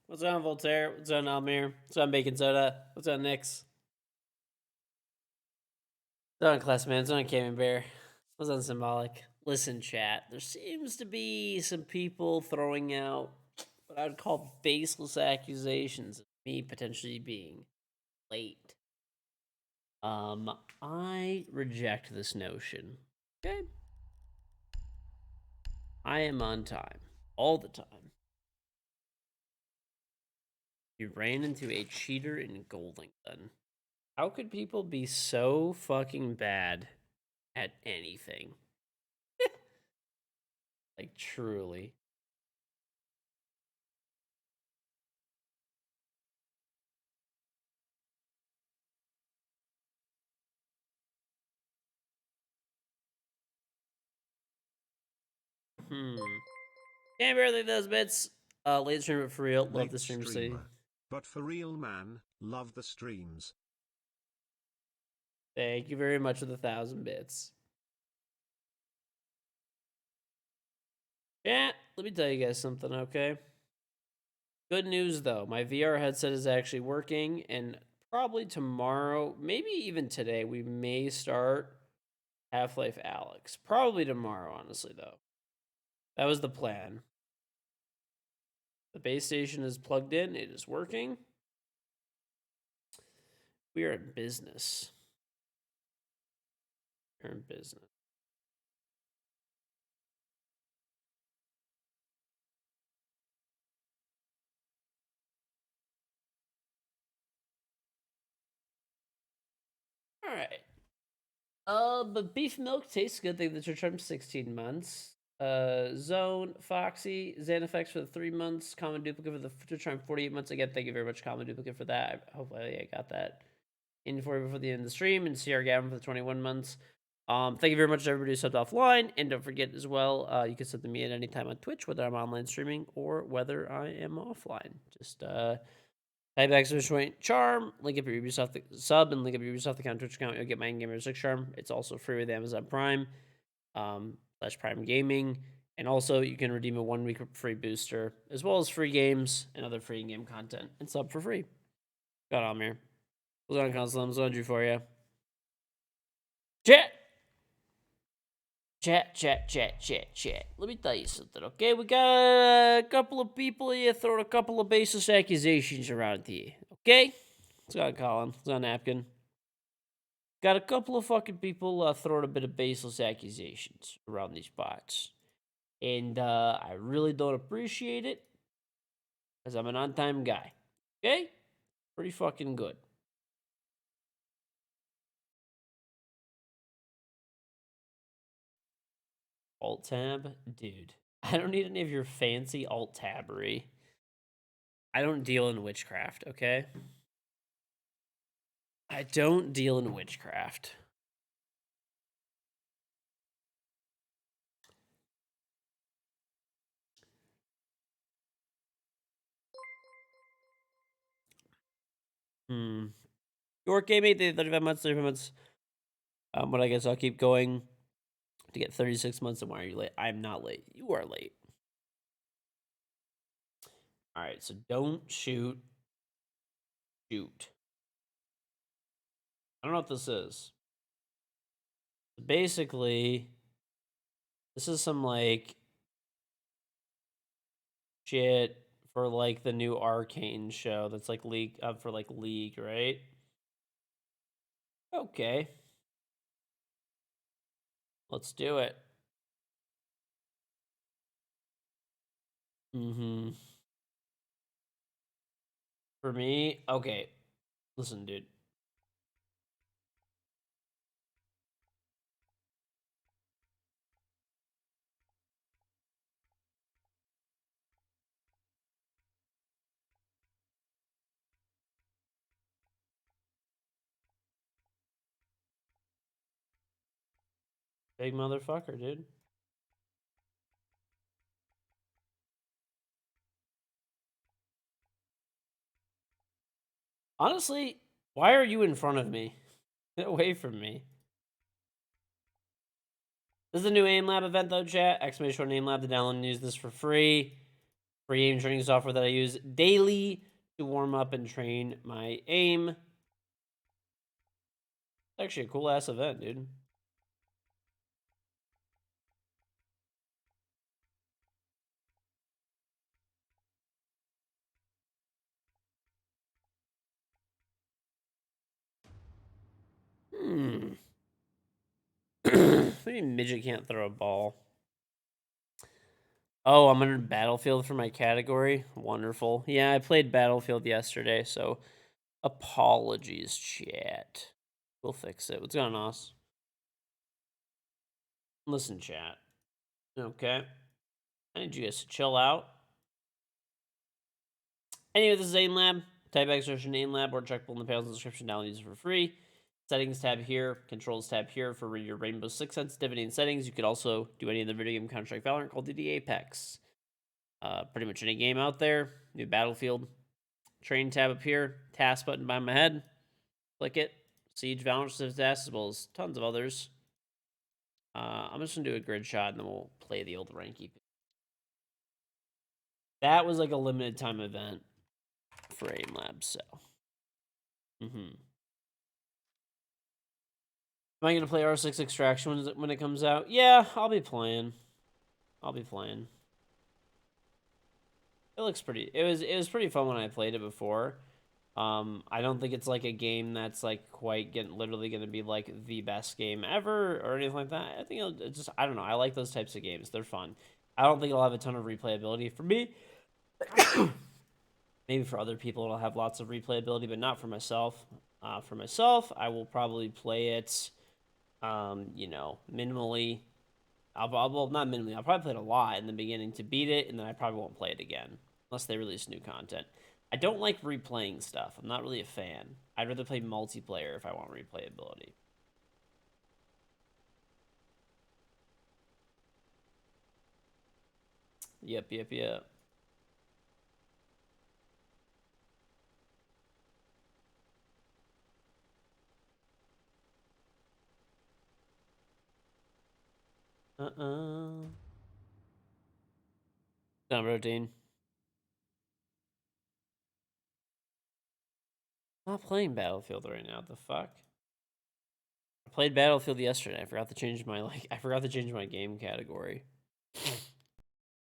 What's on, Voltaire? What's on, Almir? What's on, Bacon Soda? What's on, Nix? What's on, Classman? What's on, Cayman Bear? What's on, Symbolic? Listen, chat. There seems to be some people throwing out what I would call baseless accusations of me potentially being late. I reject this notion. Okay? I am on time. All the time. You ran into a cheater in Goldington. How could people be so fucking bad at anything? Like, truly. Hmm. Can't barely those bits. Late streamer for real. Love the Late stream city. streamer. But for real, man, love the streams. Thank you very much for the 1,000 bits. Yeah, let me tell you guys something, okay? Good news though, my VR headset is actually working, and probably tomorrow, maybe even today, we may start Half-Life Alyx. Probably tomorrow, honestly, though. That was the plan. The base station is plugged in, it is working. We are in business. We're in business. All right. But beef milk tastes good. They the term 16 months. Zone, Foxy, Xanafex for the 3 months. Common duplicate for the term 48 months. Again, thank you very much, Common duplicate, for that. Hopefully, I got that in for you before the end of the stream. And CR Gavin for the 21 months. Thank you very much to everybody who subbed offline. And don't forget as well, you can sub to me at any time on Twitch, whether I'm online streaming or whether I am offline. Just type ! charm, link up your Ubisoft sub, and link up your Ubisoft account, Twitch account. You'll get my Ingame 6 charm. It's also free with Amazon Prime, / Prime Gaming. And also, you can redeem a 1 week free booster, as well as free games and other free in-game content, and sub for free. Got on here. What's on, console? What's on, for you? Chat! Chat. Let me tell you something, okay? We got a couple of people here throwing a couple of baseless accusations around here, okay? What's on, Colin? What's on, Napkin? Got a couple of fucking people throwing a bit of baseless accusations around these bots. And I really don't appreciate it, because I'm an on-time guy. Okay? Pretty fucking good. Alt-tab? Dude. I don't need any of your fancy alt-tabbery. I don't deal in witchcraft, okay? I don't deal in witchcraft. York Game 8, 35 months, 35 months. But I guess I'll keep going to get 36 months. And why are you late? I'm not late. You are late. All right, so don't shoot. Shoot. I don't know what this is. Basically, this is some like shit for like the new Arcane show that's like League for like League, right? Okay. Let's do it. For me, okay. Listen, dude. Big motherfucker, dude. Honestly, why are you in front of me? Get away from me. This is a new AIM Lab event, though, chat. ! AIM Lab to download and use this for free. free aim training software that I use daily to warm up and train my aim. It's actually a cool ass event, dude. Maybe midget can't throw a ball. Oh, I'm under Battlefield for my category. Wonderful. Yeah, I played Battlefield yesterday, so apologies, chat. We'll fix it. What's going on, Os? Listen, chat. Okay. I need you guys to chill out. Anyway, this is AIM Lab. Type exertion AIM Lab or checkable in the panel's description. Download these for free. Settings tab here, controls tab here for your Rainbow Six sensitivity and settings. You could also do any other video game, Counter-Strike Valorant, Call of Duty, Apex. Pretty much any game out there. New Battlefield. Train tab up here. Task button by my head. Click it. Siege, Valorant, Civ tasks, as well as tons of others. I'm just going to do a grid shot, and then we'll play the old ranky. That was like a limited time event for AIM Lab, so. Am I going to play R6 Extraction when it comes out? Yeah, I'll be playing. It looks pretty. It was pretty fun when I played it before. I don't think it's like a game that's like quite literally going to be like the best game ever or anything like that. I think it'll just, I don't know. I like those types of games. They're fun. I don't think it'll have a ton of replayability for me. Maybe for other people it'll have lots of replayability, but not for myself. For myself, I will probably play it, minimally. Well, not minimally. I'll probably play it a lot in the beginning to beat it, and then I probably won't play it again unless they release new content. I don't like replaying stuff. I'm not really a fan. I'd rather play multiplayer if I want replayability. Yep. Done routine. I'm not playing Battlefield right now. What the fuck? I played Battlefield yesterday. I forgot to change my game category.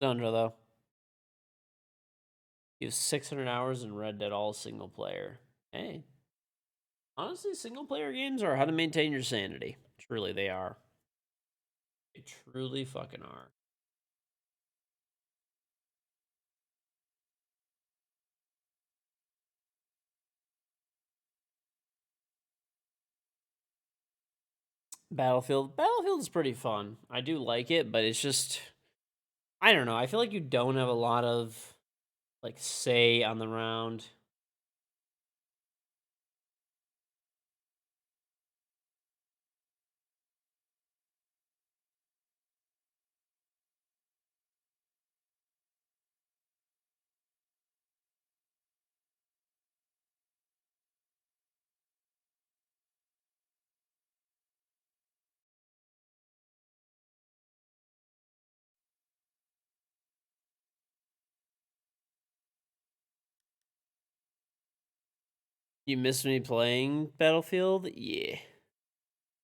Sandra though. You have 600 hours in Red Dead all single player. Hey. Honestly, single player games are how to maintain your sanity. Truly, they are. They truly fucking are. Battlefield is pretty fun. I do like it, but it's just, I don't know. I feel like you don't have a lot of like say on the round. You miss me playing Battlefield? Yeah.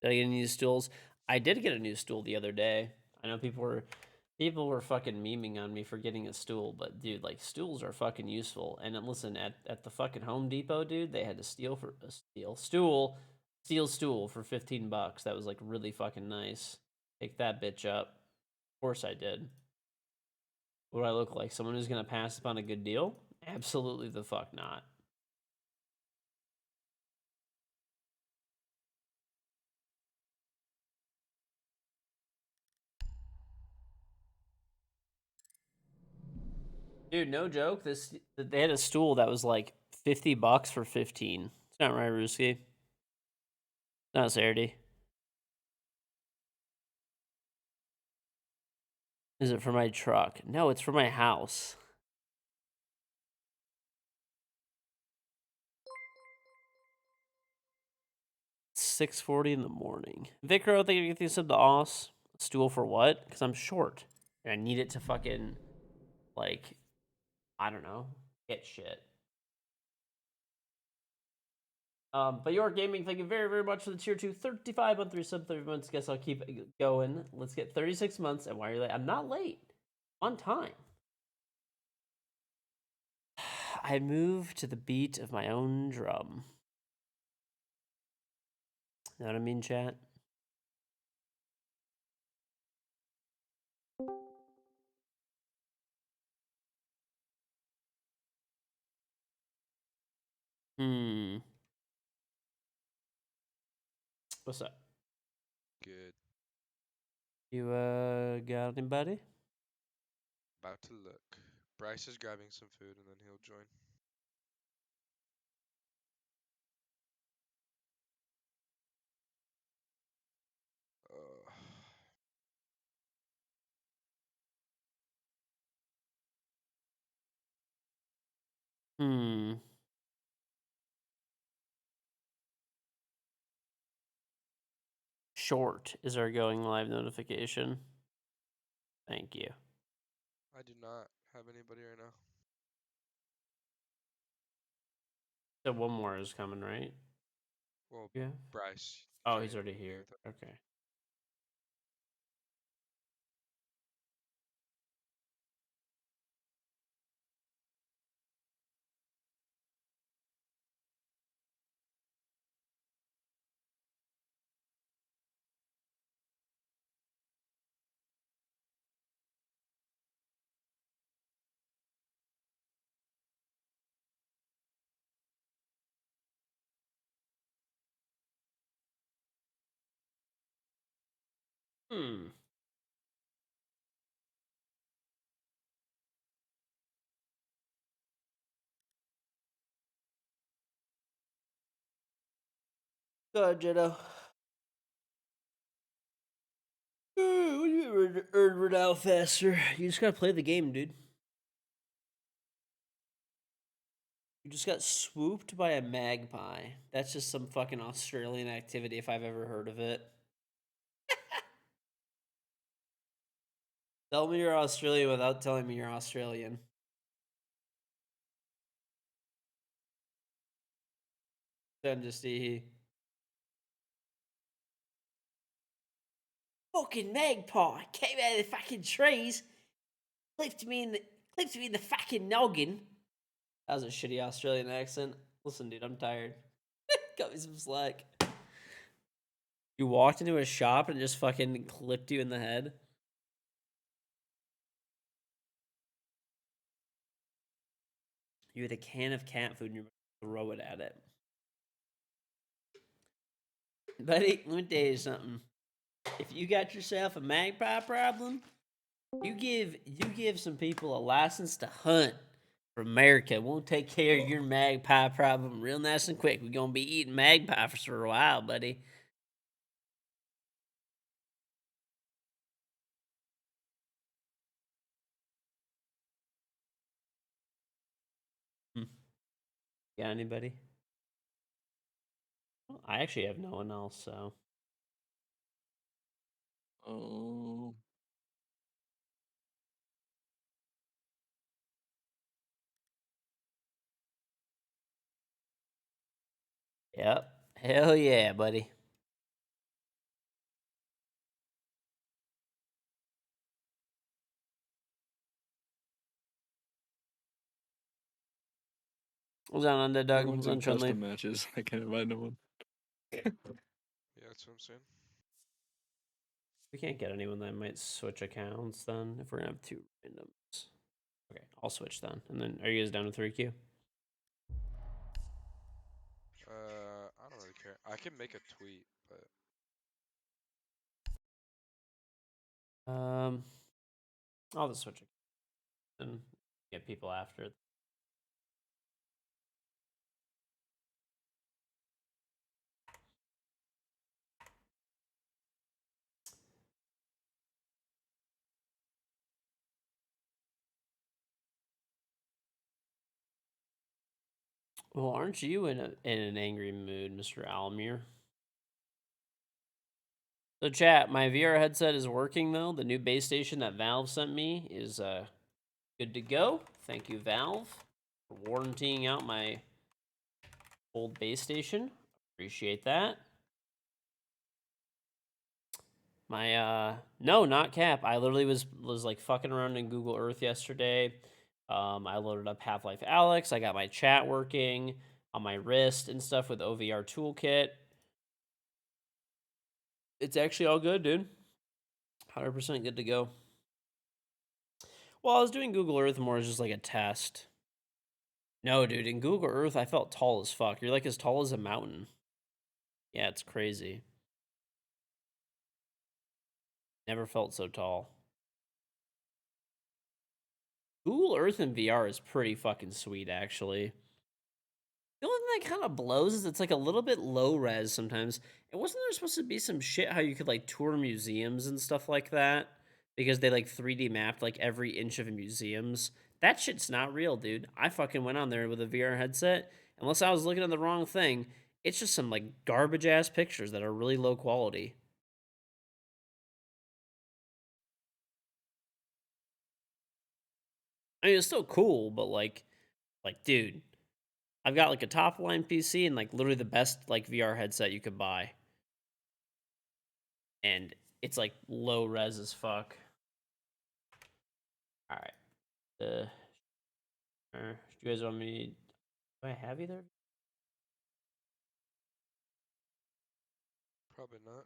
Did I get any new stools? I did get a new stool the other day. I know people were fucking memeing on me for getting a stool, but dude, like stools are fucking useful. And then, listen, at the fucking Home Depot, dude, they had to steal stool for $15. That was like really fucking nice. Pick that bitch up. Of course I did. What do I look like? Someone who's gonna pass up on a good deal? Absolutely the fuck not. Dude, no joke. They had a stool that was like $50 for 15. It's not right, Ruski. Not Saturday. Is it for my truck? No, it's for my house. 6:40 in the morning. Vicro, think you get these sub to Oss? Stool for what? Because I'm short. And I need it to fucking like I don't know, get shit. But your gaming, thank you very, very much for the tier 2, 35 on 3 sub 30 months. Guess I'll keep it going. Let's get 36 months. And why are you late? I'm not late. On time. I move to the beat of my own drum. Know what I mean, chat? What's up? Good. You got anybody? About to look. Bryce is grabbing some food and then he'll join. Uh, Short is our going live notification. Thank you. I do not have anybody right now. So one more is coming, right? Well, Yeah. Bryce. Oh, he's already here. Okay. Go ahead, Jedi. What do you mean earn it out faster? You just gotta play the game, dude. You just got swooped by a magpie. That's just some fucking Australian activity if I've ever heard of it. Tell me you're Australian without telling me you're Australian. Then just fucking magpie came out of the fucking trees, clipped me in the fucking noggin. That was a shitty Australian accent. Listen, dude, I'm tired. Got me some slack. You walked into a shop and just fucking clipped you in the head. You had a can of cat food and you're gonna throw it at it. Buddy, let me tell you something. If you got yourself a magpie problem, you give some people a license to hunt for America. We'll take care of your magpie problem real nice and quick. We're gonna be eating magpie for a while, buddy. Got anybody? Well, I actually have no one else, so. Oh. Yep. Hell yeah, buddy. What's on Underdog? Everyone's What's in on Chun-Li? custom matches. I can't invite no one. Yeah, that's what I'm saying. We can't get anyone that might switch accounts then if we're gonna have two randoms. Okay, I'll switch then. And then are you guys down with 3Q? I don't really care. I can make a tweet, but I'll just switch and get people after. Well, aren't you in an angry mood, Mr. Almir? So chat, my VR headset is working though. The new base station that Valve sent me is good Good to go. Thank you, Valve, for warrantying out my old base station. Appreciate that. My no, not cap. I literally was like fucking around in Google Earth yesterday. I loaded up Half-Life Alyx. I got my chat working on my wrist and stuff with OVR Toolkit. It's actually all good, dude. 100% good to go. Well, I was doing Google Earth more as just like a test. No, dude, in Google Earth, I felt tall as fuck. You're like as tall as a mountain. Yeah, it's crazy. Never felt so tall. Google Earth in VR is pretty fucking sweet, actually. The only thing that kind of blows is it's like a little bit low res sometimes. And wasn't there supposed to be some shit how you could like tour museums and stuff like that? Because they like 3D mapped like every inch of museums. That shit's not real, dude. I fucking went on there with a VR headset. Unless I was looking at the wrong thing, it's just some like garbage ass pictures that are really low quality. I mean, it's still cool, but dude, I've got like a top line PC and like literally the best like VR headset you could buy. And it's like low res as fuck. All right. Do you guys want me? Do I have either? Probably not.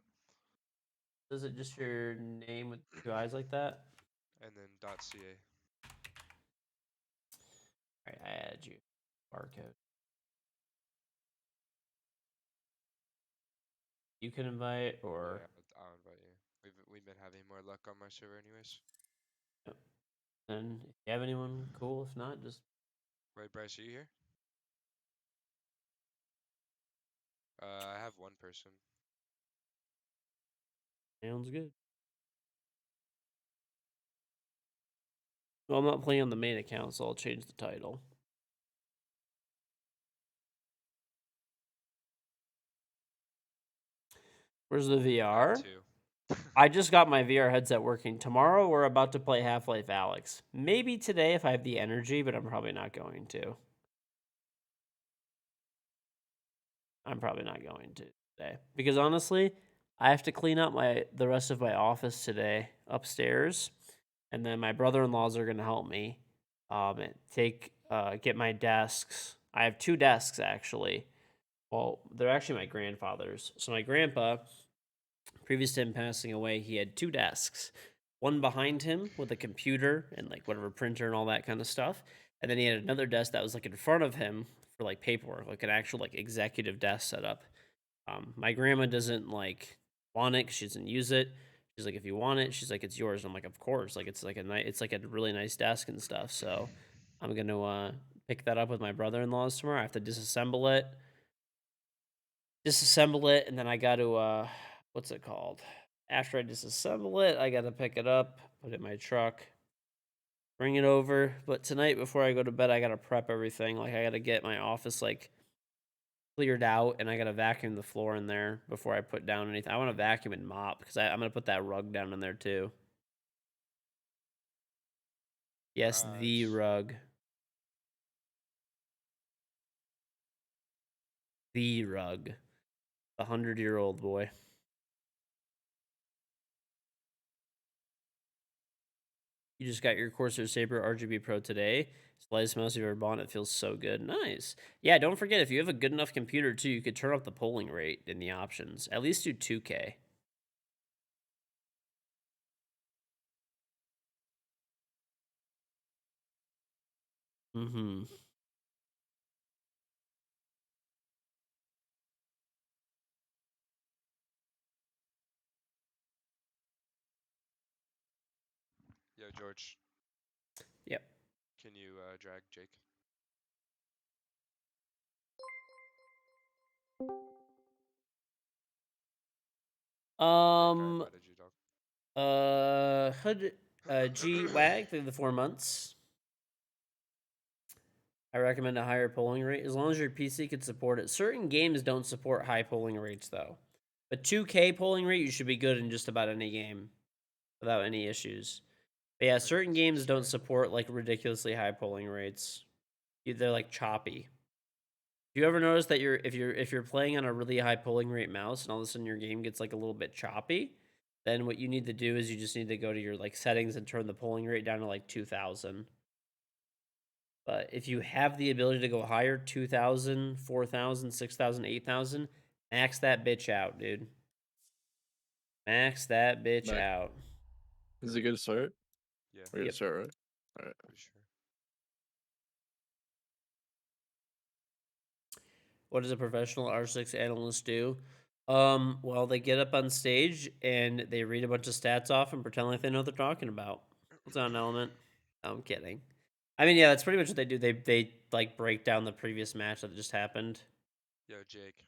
Is it just your name with two eyes like that? And then .ca. All right, I added you. Barcode. You can invite or. Yeah, I'll invite you. We've been having more luck on my server, anyways. Yep. And if you have anyone, cool. If not, just. Right, Bryce, are you here? I have one person. Sounds good. Well, I'm not playing on the main account, so I'll change the title. Where's the VR? I just got my VR headset working. Tomorrow, we're about to play Half-Life Alyx. Maybe today if I have the energy, but I'm probably not going to. I'm probably not going to today. Because honestly, I have to clean up the rest of my office today upstairs. And then my brother-in-laws are going to help me get my desks. I have 2 desks, actually. Well, they're actually my grandfather's. So my grandpa, previous to him passing away, he had 2 desks. One behind him with a computer and like whatever printer and all that kind of stuff. And then he had another desk that was like in front of him for like paperwork, like an actual like executive desk setup. My grandma doesn't like want it 'cause she doesn't use it. She's like, if you want it, she's like, it's yours. And I'm like, of course. Like it's like it's like a really nice desk and stuff. So I'm gonna pick that up with my brother-in-laws tomorrow. I have to disassemble it, and then I got to what's it called? After I disassemble it, I got to pick it up, put it in my truck, bring it over. But tonight, before I go to bed, I got to prep everything. Like I got to get my office like cleared out, and I got to vacuum the floor in there before I put down anything. I want to vacuum and mop because I'm gonna put that rug down in there too. Yes, the rug. The rug. The 100-year-old boy. You just got your Corsair Saber RGB Pro today. It's the lightest mouse you've ever bought. It feels so good. Nice. Yeah, don't forget, if you have a good enough computer, too, you could turn up the polling rate in the options. At least do 2K. Mm-hmm. Yo, George. Yep. Can you drag Jake? Invited you, dog. G Wag through the 4 months. I recommend a higher polling rate as long as your PC could support it. Certain games don't support high polling rates though. But 2K polling rate, you should be good in just about any game without any issues. But yeah, Or certain it's games don't straight. support like ridiculously high polling rates. They're like choppy. Do you ever notice that if you're playing on a really high polling rate mouse and all of a sudden your game gets like a little bit choppy, then what you need to do is you just need to go to your like settings and turn the polling rate down to like 2000. But if you have the ability to go higher, 2000, 4000, 6000, 8000, max that bitch out, dude. Max that bitch Max. out. Is it good to start? Yeah, We're gonna Yep. start, right? Alright. pretty sure. What does a professional R6 analyst do? Well, they get up on stage and they read a bunch of stats off and pretend like they know what they're talking about. What's on Element? I'm kidding. I mean, yeah, that's pretty much what they do. They like break down the previous match that just happened. Yo, Jake.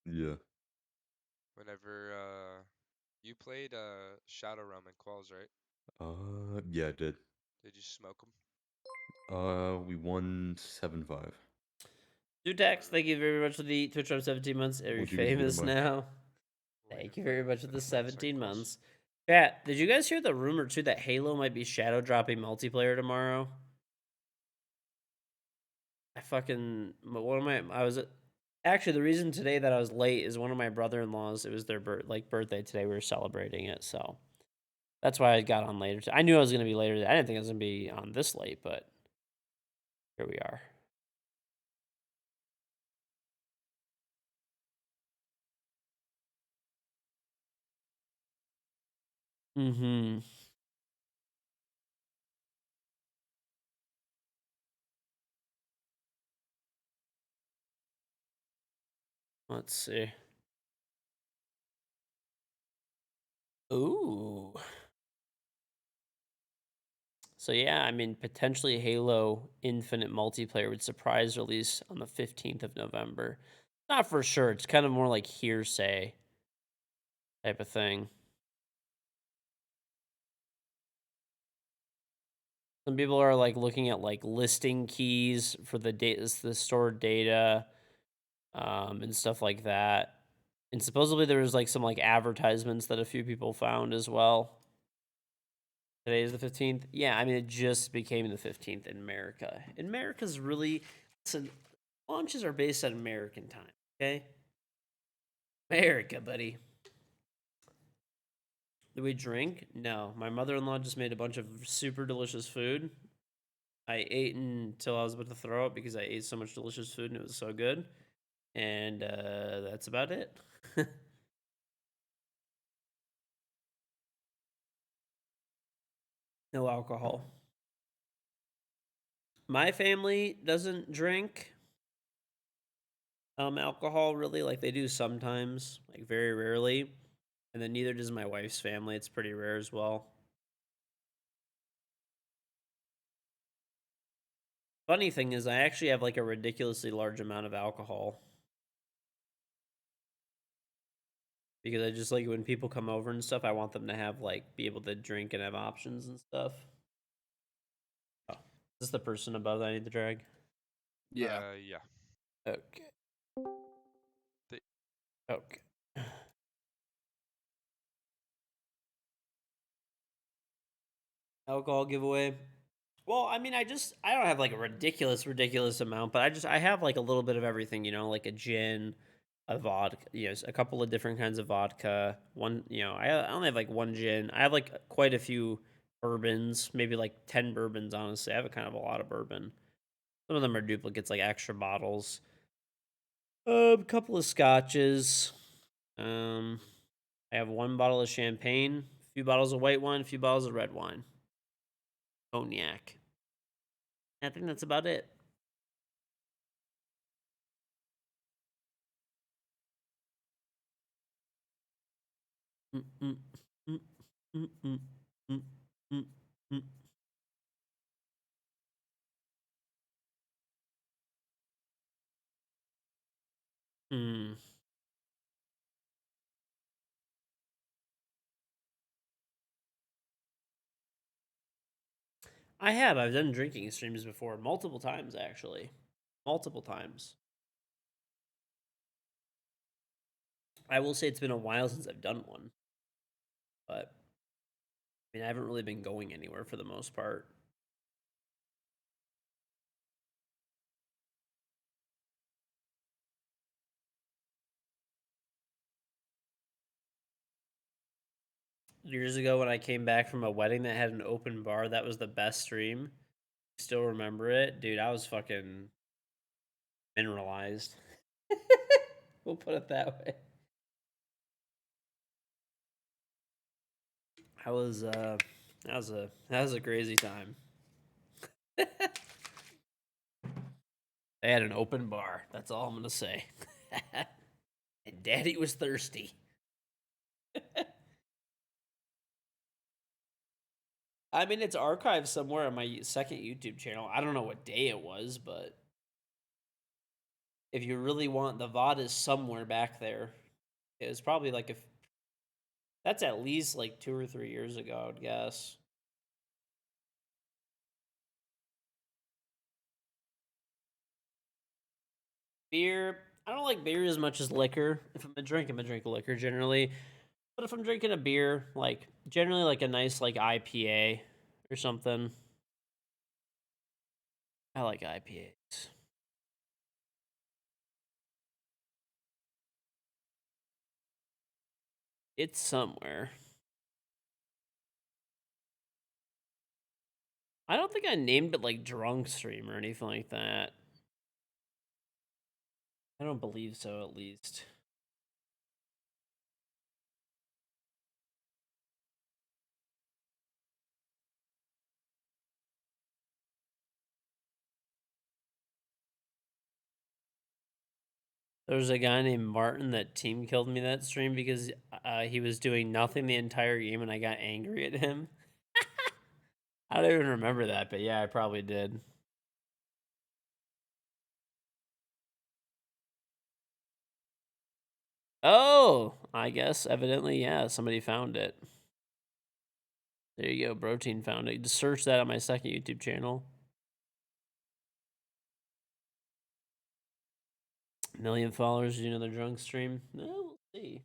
Yeah. Whenever you played Shadow Realm in quals, right? Yeah, I did. Did you smoke them? We won 7-5. Dutex, thank you very much for the Twitch Prime 17 months. Are you What'd you guys beat 'em famous by? now? Wait, Thank you very much for the Phoenix Knights 17 quals? months. Chat, did you guys hear the rumor too that Halo might be shadow dropping multiplayer tomorrow? I was actually the reason today that I was late is one of my brother-in-laws. It was their birthday today. We were celebrating it, so that's why I got on later. I knew I was gonna be later. I didn't think I was gonna be on this late, but here we are. Mm-hmm. Let's see. Ooh. So yeah, I mean potentially Halo Infinite multiplayer would surprise release on the 15th of November. Not for sure. It's kind of more like hearsay type of thing. Some people are like looking at like listing keys for the data, the stored data, and stuff like that. And supposedly there was like some like advertisements that a few people found as well. Today is the 15th. Yeah, I mean it just became the 15th in America. America's really listen, launches are based on American time. Okay, America, buddy. Do we drink? No. My mother-in-law just made a bunch of super delicious food. I ate until I was about to throw up because I ate so much delicious food and it was so good. And that's about it. No alcohol. My family doesn't drink alcohol really. Like they do sometimes, like very rarely. And then neither does my wife's family. It's pretty rare as well. Funny thing is, I actually have like a ridiculously large amount of alcohol. Because I just like when people come over and stuff, I want them to have like be able to drink and have options and stuff. Oh, is this the person above that I need to drag? Yeah. Yeah. Okay. The- Okay. Alcohol giveaway. Well, I mean, I don't have like a ridiculous amount, but I have like a little bit of everything, like a gin, a vodka, a couple of different kinds of vodka. One, I only have like one gin. I have like quite a few bourbons, maybe like 10 bourbons, honestly. I have kind of a lot of bourbon. Some of them are duplicates, like extra bottles. A couple of scotches. I have one bottle of champagne, a few bottles of white wine, a few bottles of red wine, cognac. I think that's about it. Mm, mm, mm, mm, mm, mm, mm, mm. Hmm. I have. I've done drinking streams before, multiple times actually, multiple times. I will say it's been a while since I've done one, but I mean, I haven't really been going anywhere for the most part. Years ago when I came back from a wedding that had an open bar, that was the best stream. Still remember it. Dude, I was fucking mineralized. We'll put it that way. That was a crazy time. They had an open bar. That's all I'm gonna say. And Daddy was thirsty. I mean, it's archived somewhere on my second YouTube channel. I don't know what day it was, but if you really want, the VOD is somewhere back there. It was probably like if that's at least like 2 or 3 years ago, I would guess. Beer, I don't like beer as much as liquor. If I'm gonna drink liquor generally. But if I'm drinking a beer, like generally like a nice like IPA or something. I like IPAs. It's somewhere. I don't think I named it like drunk stream or anything like that. I don't believe so, at least. There was a guy named Martin that team killed me that stream because he was doing nothing the entire game and I got angry at him. I don't even remember that, but yeah, I probably did. Oh, I guess evidently, yeah, somebody found it. There you go, Protein found it. Just search that on my second YouTube channel. 1 million followers, do another drunk stream? No, we'll see.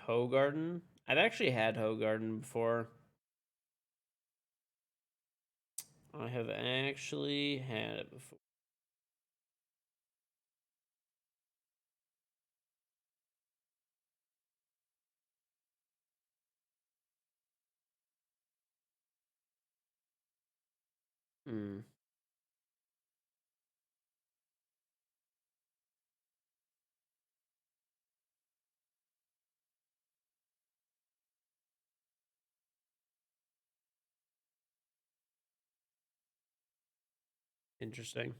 Hogarden? I've actually had Hogarden before. I have actually had it before. Hmm. Interesting.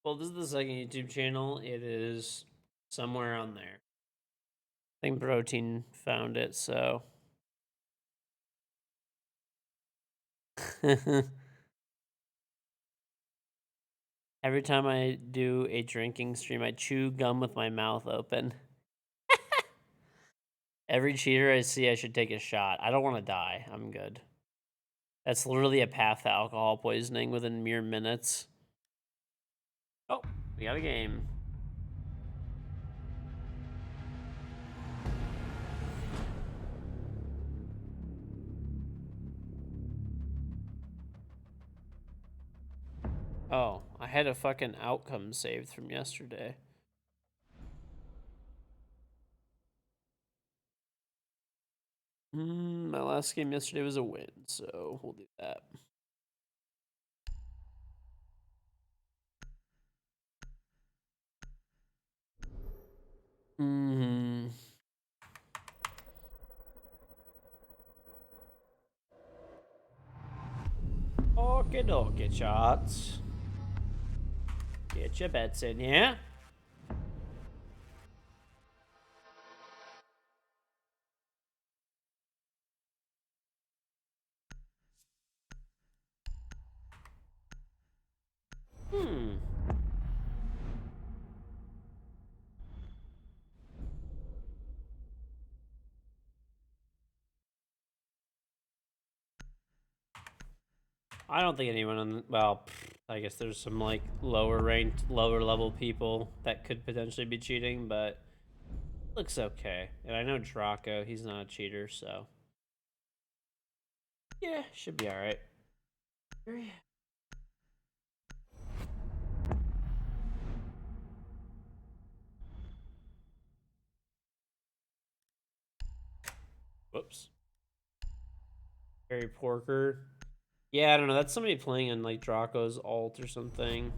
Well, this is the second YouTube channel. It is somewhere on there. I think Protein found it, so. Every time I do a drinking stream, I chew gum with my mouth open. Every cheater I see, I should take a shot. I don't want to die. I'm good. That's literally a path to alcohol poisoning within mere minutes. Oh, we got a game. Oh, I had a fucking outcome saved from yesterday. My last game yesterday was a win, so we'll do that. Okie dokie, shots. Get your bets in, yeah? I don't think anyone on well, I guess there's some like lower ranked, lower level people that could potentially be cheating, but looks okay. And I know Draco, he's not a cheater, so yeah, should be all right. Whoops. Harry Porker. Yeah, I don't know. That's somebody playing on like Draco's alt or something.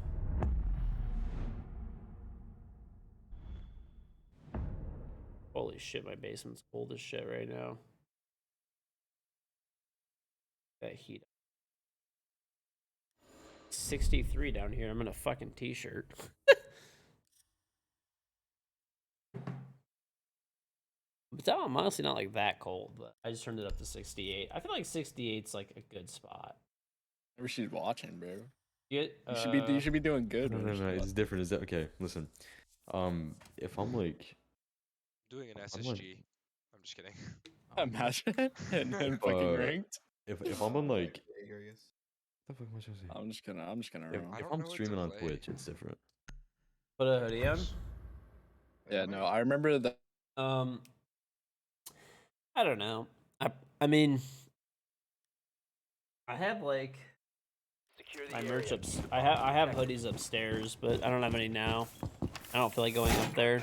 Holy shit, my basement's cold as shit right now. That heat. 63 down here. I'm in a fucking t-shirt. But I'm honestly not like that cold, but I just turned it up to 68. I feel like 68's like a good spot. Maybe she's watching, bro. You You should be doing good. No, when no, she's no. It's watching. different. Is that okay? Listen. If I'm like, Doing an I'm like, SSG. I'm just kidding. Imagine it and fucking ranked. if I'm on like, what the fuck am I supposed to say? I'm just gonna If, run. I if don't I'm know what to streaming on play. Twitch, it's different. put a hoodie on. Yeah, no, I remember that. I don't know. I mean, I have like my merch I have hoodies upstairs, but I don't have any now. I don't feel like going up there.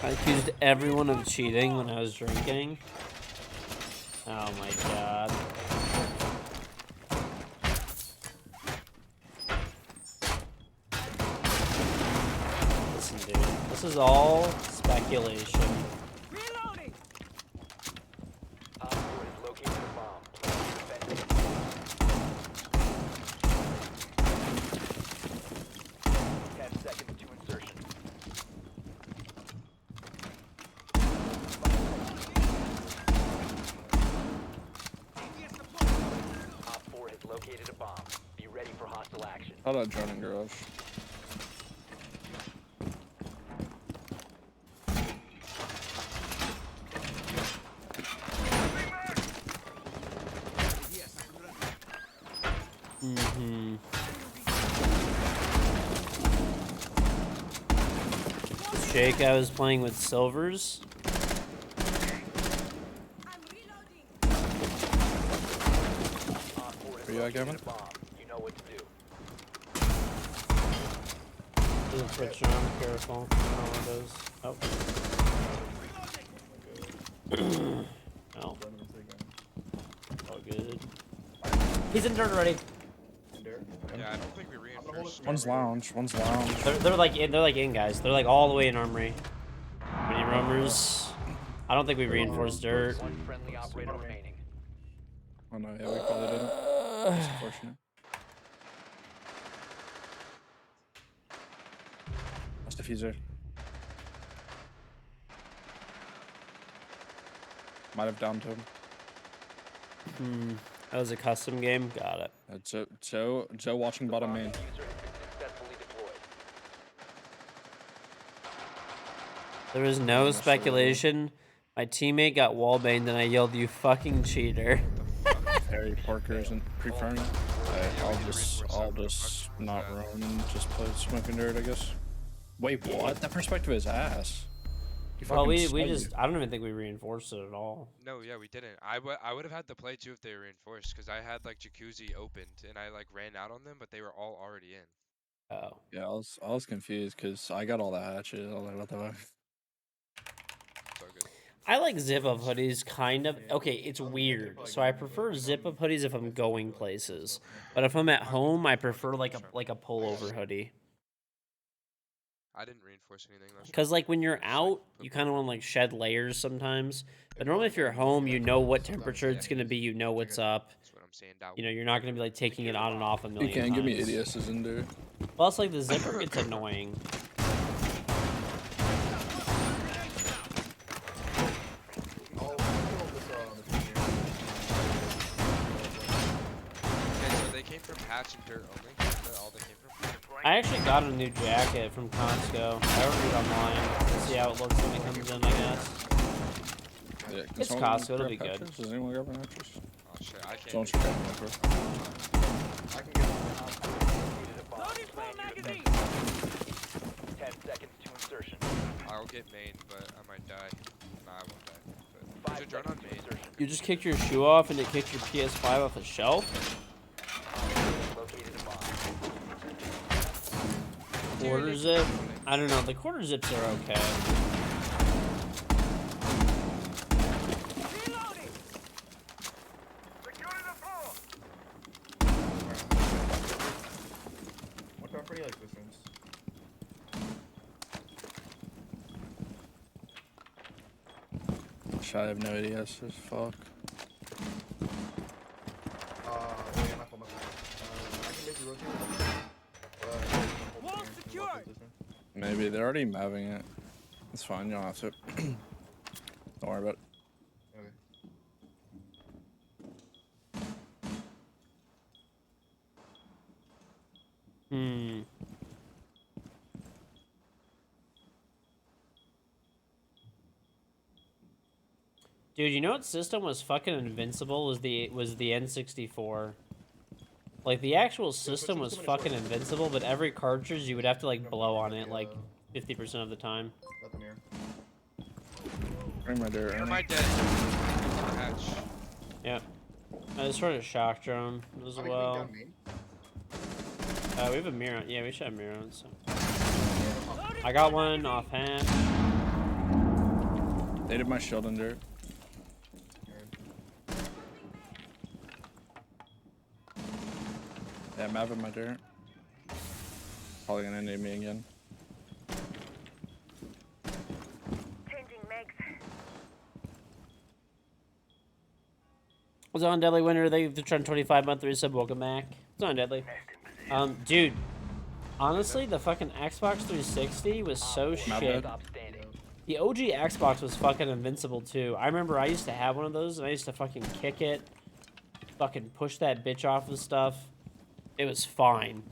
I accused everyone of cheating when I was drinking. Oh my god. Listen, dude, this is all speculation. Reloading. Op 4 has located a bomb. Please defend it. 10 seconds to insertion. Op 4 has located a bomb. Be ready for hostile action. How about joining garage? Mm-hmm. Jake, I was playing with silvers. Op 4 has Where you at, located Gavin? a bomb. You know what to do. There's a switch on, careful. I don't know what it is. Oh. Oh. All good. He's in dirt already. Yeah, I don't think we reinforced. One's lounge. One's lounge. They're like in guys. They're like all the way in armory. Mini roamers. I don't think we reinforced dirt. One friendly operator remaining. Oh no, yeah, we probably didn't. That's unfortunate. That's diffuser. Might have downed him. That was a custom game. Got it. Joe watching bottom main. User has been successfully deployed. There was no speculation. My teammate got wallbanged and I yelled, "You fucking cheater!" Harry Parker isn't preferring. I'll just not run. Just play smoking dirt, I guess. Wait, what? That perspective is ass. He Well, we fucking just I don't even think we reinforced it at all. No, yeah, we didn't. I would have had to play too if they were reinforced, because I had like jacuzzi opened and I like ran out on them, but they were all already in. Oh. Yeah, I was confused because I got all the hatches. I was like, what the fuck? So good. I like zip up hoodies, kind of. Okay, it's weird. So I prefer zip up hoodies if I'm going places, but if I'm at home, I prefer like a pullover hoodie. I didn't reinforce anything. Though. Because like when you're out, you kind of want to like shed layers sometimes. But normally if you're home, you know what temperature it's gonna be. You know what's up. That's what I'm saying. Doubt. You know you're not gonna be like taking it on and off a You million can't times. give me ADSs in there. Plus, like the zipper gets annoying. Okay, so they came from hatch and dirt only. That's all they came from. I actually got a new jacket from Costco. I ordered it online. We'll see how it looks when it comes in, I guess. Yeah, can It's someone Costco, it'll grab be good. patches? Does anyone grab an actress? I'll shit, I can't. Don't do you that. go for? I can get Located a bomb. Plan your defense. 10 seconds to insertion. I'll get main, but I might die. Nah, I won't die. But 5 there's a drone on seconds to main. insertion. You just kicked your shoe off and it kicked your PS5 off the shelf? Located a bomb. Quarter zip? I don't know. The quarter zips are okay. Watch out for any like distance. Shit, I have no idea. It's just fuck. Yeah, my fault. I can maybe rotate. Wall secured. Maybe they're already mapping it. It's fine. You don't have to. Don't worry about it. Okay. Hmm. Dude, you know what system was fucking invincible? Was the N64. Like the actual system was fucking invincible, but every cartridge you would have to like blow on it like 50% of the time. Got the mirror. Bring my dirt. Am Ernie. I dead? Hatch. Yep. I just heard a shock drone as Are we well. down main? We have a mirror. Yeah, we should have mirror on. So. I got one offhand. They did my shield and dirt. Yeah, mapping my dirt. Probably gonna need me again. Changing megs. What's on, Deadly Winter? Thank you for trying 25-month resub. Welcome back. What's on, Deadly? Dude, honestly, the fucking Xbox 360 was so shit. Stop standing. The OG Xbox was fucking invincible too. I remember I used to have one of those and I used to fucking kick it, fucking push that bitch off of stuff. It was fine.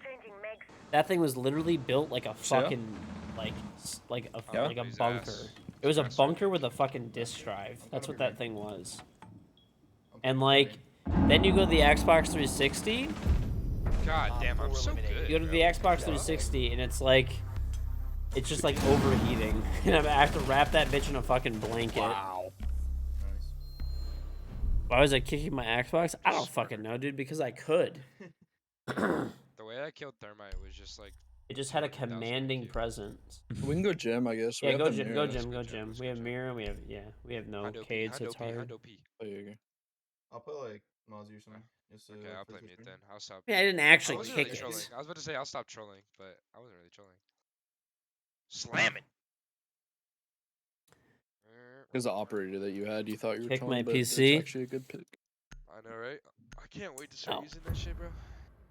Changing megs. That thing was literally built like a Yeah. fucking like Yeah. a His bunker. ass. It was a Espresso. bunker with a fucking disk drive. That's what that thing was. And like, then you go to the Xbox 360. God damn, I'm so good. You go to the bro. Xbox 360 and it's like, it's just like overheating, and I have to wrap that bitch in a fucking blanket. Wow. Nice. Why was I kicking my Xbox? I don't fucking know, dude. Because I could. The way I killed Thermite was just like. It just had a 200,000 commanding IQ. presence. We can go gym, I guess. We Yeah, have go the gym, mirror. go Let's gym, go go gym, gym. let's We go have gym. mirror, and we have no Hundo P, Cade, so Hundo it's P, hard. Hundo P. Oh, yeah, okay. I'll put like Mozzie or something. Just, Okay, I'll for play the mute screen. then. I'll stop. Yeah, I didn't I actually wasn't kick really it. trolling. I was about to say I'll stop trolling, but I wasn't really trolling. Slam it. Because the operator that you had, you thought you were Kick trolling, my but it's PC. actually a good pick. I know, right? I can't wait to start Oh. using that shit, bro.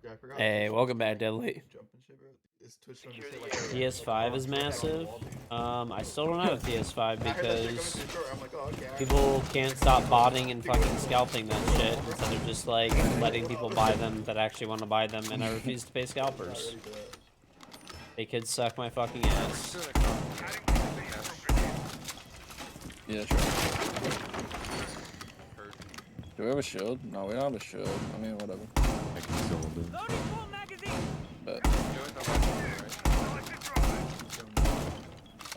Yeah, I forgot. Hey, Twitch welcome does, back, like, Deadly. Jump and shit, bro. Is Twitch trying to Secure say the like area. PS5 is massive. I still don't have a PS5 because I'm like, oh, okay. people can't stop botting and fucking scalping that shit instead of just like letting people buy them that actually want to buy them, and I refuse to pay scalpers. They could suck my fucking ass. Yeah, sure. Heard. Do we have a shield? No, we don't have a shield. I mean, whatever. I can still do. But, Doing the left one,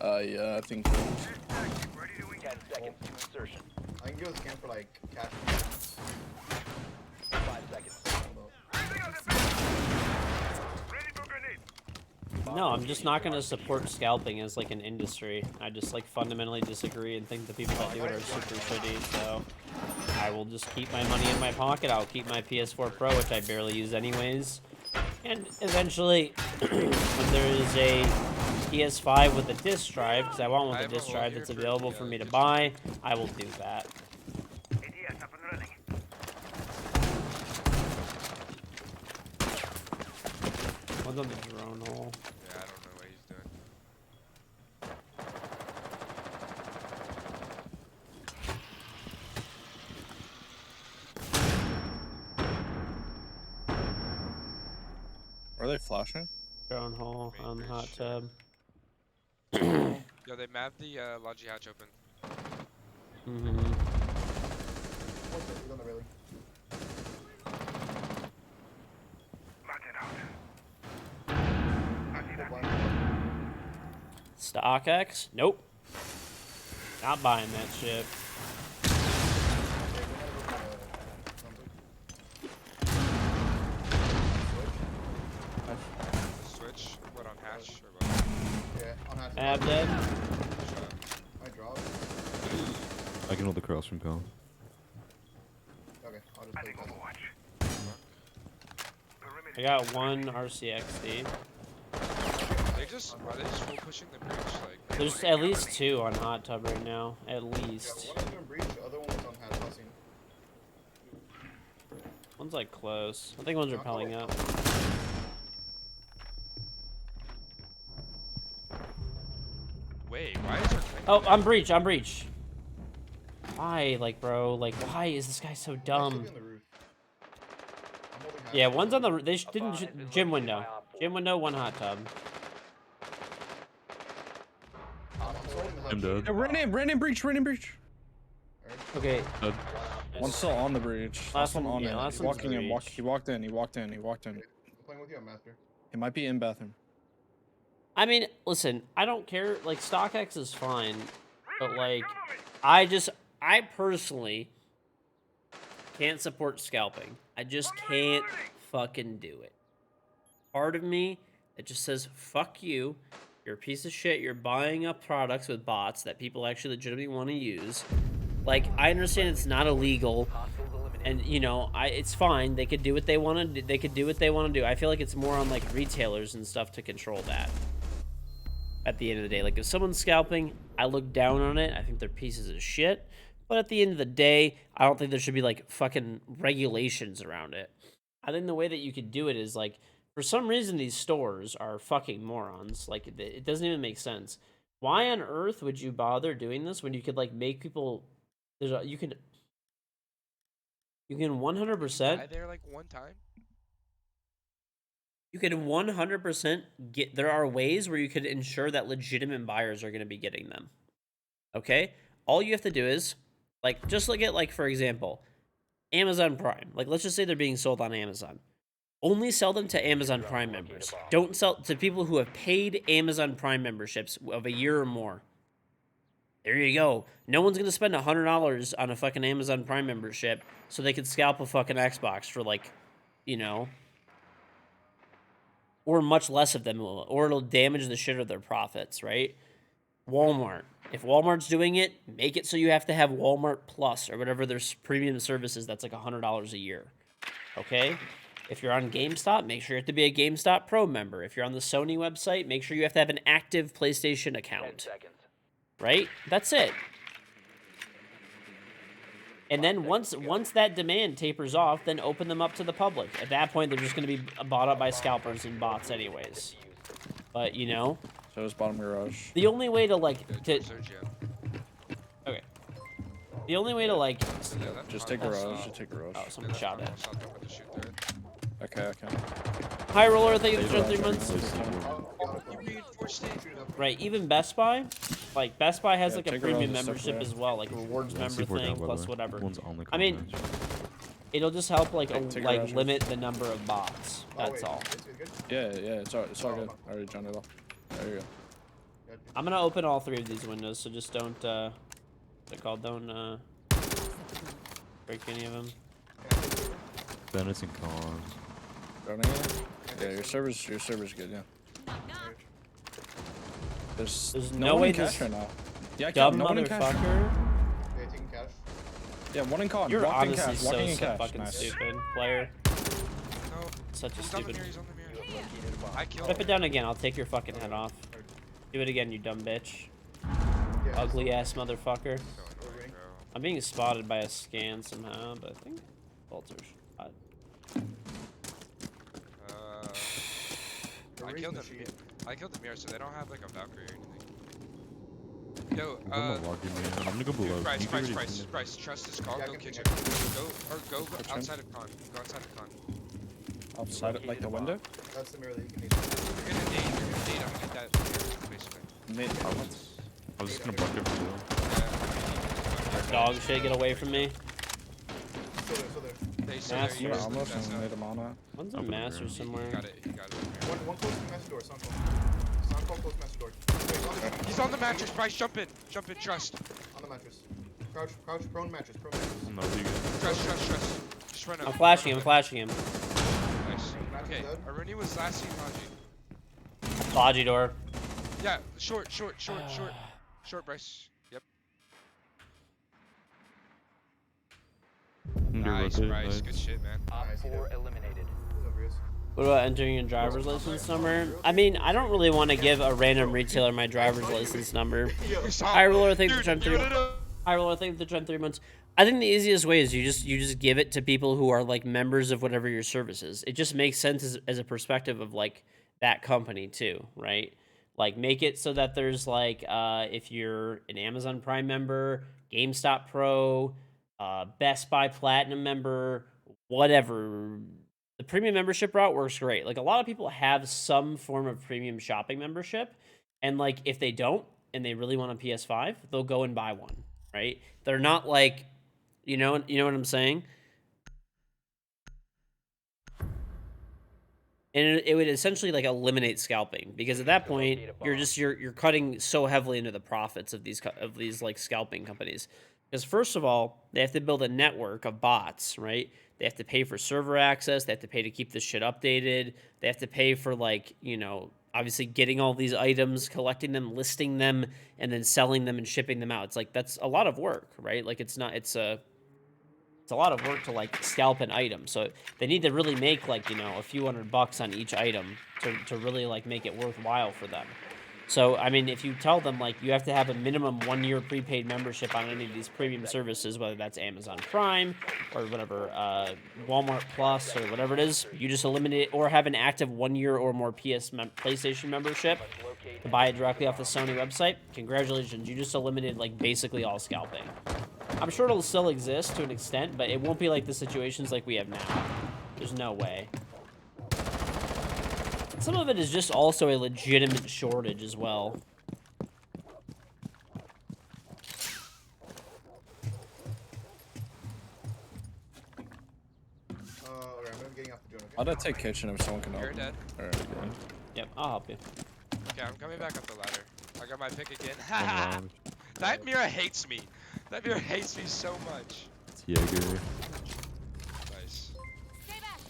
right? yeah, I think so. 10 seconds to insertion. I can go scan for like cash. 5 seconds. No, I'm just not gonna support scalping as like an industry. I just like fundamentally disagree and think the people that do it are super shitty. So I will just keep my money in my pocket. I'll keep my PS4 Pro, which I barely use anyways. And eventually, when there is a PS5 with a disc drive, because I want one I with a have a disc hole drive here that's for available the, for me to disc buy, I will do that. One's on the drone hole. Yeah, I don't know what he's doing. Are they flashing? Drone hole Main on the bridge, hot yeah. tub. Yo, they mapped the Logi hatch open. Mm-hmm. What's it? He's on the railing. StockX? Nope. Not buying that shit. Switch. What on hatch or what? Yeah, on half. Ab dead. I drop. I can hold the cross from Kyle. Okay, I'll just play this. I got one RCXD. Are they just full pushing the breach? Like There's at least 2 on hot tub right now. At least. Yeah, one was in breach, the other one was on half tossing. One's like close. I think one's repelling up. wait, why is there? Oh, I'm breach. I'm breach. Why, like, bro? Like, why is this guy so Might dumb? still be on the roof. I'm holding half. Yeah, one's on the. They didn't. bomb has been Gym located window. by Op 4. Gym window. One hot tub. I'm holding the half. I'm dead. Ran in breach. Okay. Dead. One's still on the breach. Last one one- on yeah, it. last He one's walking in. breach. He walked in. I'm playing with you, I'm master. He might be in bathroom. I mean, listen. I don't care. Like, StockX is fine, but like, I personally can't support scalping. I just can't fucking do it. Part of me that just says, fuck you. You're a piece of shit. You're buying up products with bots that people actually legitimately want to use. Like, I understand it's not illegal, Hostiles eliminated. and you know, it's fine. They could do what they want to do. They could do what they want to do. I feel like it's more on like retailers and stuff to control that. At the end of the day, like if someone's scalping, I look down on it. I think they're pieces of shit. But at the end of the day, I don't think there should be like fucking regulations around it. I think the way that you could do it is like, for some reason, these stores are fucking morons. Like, it doesn't even make sense. Why on earth would you bother doing this when you could like make people? You can 100%. Buy there like one time. You can 100% get. There are ways where you could ensure that legitimate buyers are going to be getting them. Okay, all you have to do is like just look at like for example, Amazon Prime. Like let's just say they're being sold on Amazon. Only sell them to Amazon Prime members. Don't sell to people who have paid Amazon Prime memberships of a year or more. There you go. No one's gonna spend $100 on a fucking Amazon Prime membership so they could scalp a fucking Xbox for like, you know, or much less of them, or it'll damage the shit of their profits, right? Walmart. If Walmart's doing it, make it so you have to have Walmart Plus or whatever their premium services. That's like $100 a year. Okay? If you're on GameStop, make sure you have to be a GameStop Pro member. If you're on the Sony website, make sure you have to have an active PlayStation 10 account. seconds. Right? That's it. And then once that demand tapers off, then open them up to the public. At that point, they're just going to be bought up by scalpers and bots anyways. But, you know, So it's bottom garage. the only way to like to Sergio. okay. The only way to like Yeah, that's Just fine. take garage. Just take garage. oh, someone shot it. I'll stop them with the shoot there. Okay. Hi roller, thank you They for 3 don't months. actually play C4. You reinforced it. Right, even Best Buy, like Best Buy has Yeah, like a take premium garage and stuff membership there. as well, like rewards One's member C4 down, thing by the plus way. whatever. One's on the I mean, corner. It'll just help like Take like garages. limit the number of bots. That's all. Is it good? Yeah. It's all good. I already joined it all. There you go. Good. I'm gonna open all 3 of these windows, so just don't what's it called? Don't break any of them. Bennett's and cons. Running it? Yeah, your server's good. Yeah. There's no one way in cash this right now. Yeah, Dumb no one in cash. motherfucker. Yeah, taking cash. Yeah, one in con. You're Walked in honestly cash. so, Walking in so cash. fucking Nice. stupid, player. No, Such a he's on the stupid. mirror. He's on the mirror. You have located a bomb. I killed Flip him. it down again. I'll take your fucking head off. Do it again, you dumb bitch. Yeah, Ugly ass motherfucker. So annoying, bro. I'm being spotted by a scan somehow, but I think bolts are shot. I killed him. I killed the mirror, so they don't have like a Valkyrie or anything. Yo, I'm gonna log you, man. I'm gonna go below. Bryce, Can you Bryce, get ready Bryce, to- Bryce, trust this call. Yeah, I Go can kitchen. ping Go Kitchen? outside of con. Go outside of con. Outside of, like the window? That's the mirror that you can use. You're gonna nade. You're gonna nade. I'm gonna hit that basement. I was just gonna bucket for you. Yeah. Dog shit, get away from me. Still there. They said Master. they're Yeah, using almost that's made him on it. One's Open a the master room. He somewhere. got it. He got it. One close to the master door, Sunco. Sunco close master door. Wait, He's on the mattress, Bryce. Jump in, trust. on the mattress. Crouch, prone mattress, prone mattress. No, you good. Trust. Just run up. I'm flashing him. Run up. Flashing him. Nice. Mattress Okay, dead. Aruni was last seen Haji. Lodgy door. Yeah, short, Bryce. Yep. Under Nice, rotate, Bryce. nice. Good shit, man. Op Nice, 4 eliminated. He's over his. What about entering your driver's license number? I mean, I don't really want to give a random retailer my driver's license number. I roller think the trend 3. I roller think the trend 3 months. I think the easiest way is you just give it to people who are like members of whatever your service is. It just makes sense as a perspective of like that company too, right? Like make it so that there's like if you're an Amazon Prime member, GameStop Pro, Best Buy Platinum member, whatever. The premium membership route works great. Like a lot of people have some form of premium shopping membership, and like if they don't and they really want a PS5, they'll go and buy one, right? They're not like, you know what I'm saying? And it would essentially like eliminate scalping, because at that point you're cutting so heavily into the profits of these like scalping companies. Because first of all, they have to build a network of bots, right? They have to pay for server access. They have to pay to keep this shit updated. They have to pay for like, obviously getting all these items, collecting them, listing them, and then selling them and shipping them out. It's like, that's a lot of work, right? Like it's a lot of work to like scalp an item. So they need to really make like, a few $100 on each item to really like make it worthwhile for them. So, I mean, if you tell them, like, you have to have a minimum 1-year prepaid membership on any of these premium services, whether that's Amazon Prime or whatever, Walmart Plus or whatever it is, you just eliminate, or have an active 1-year or more PlayStation membership to buy it directly off the Sony website, congratulations, you just eliminated, like, basically all scalping. I'm sure it'll still exist to an extent, but it won't be like the situations like we have now. There's no way. Some of it is just also a legitimate shortage as well. Alright, I'm getting off the drone, okay? I'll take kitchen if someone can help. You're dead. Alright. Yep, I'll help you. Okay, I'm coming back up the ladder. I got my pick again. One round. That mirror hates me. That mirror hates me so much. It's Jaeger. Nice.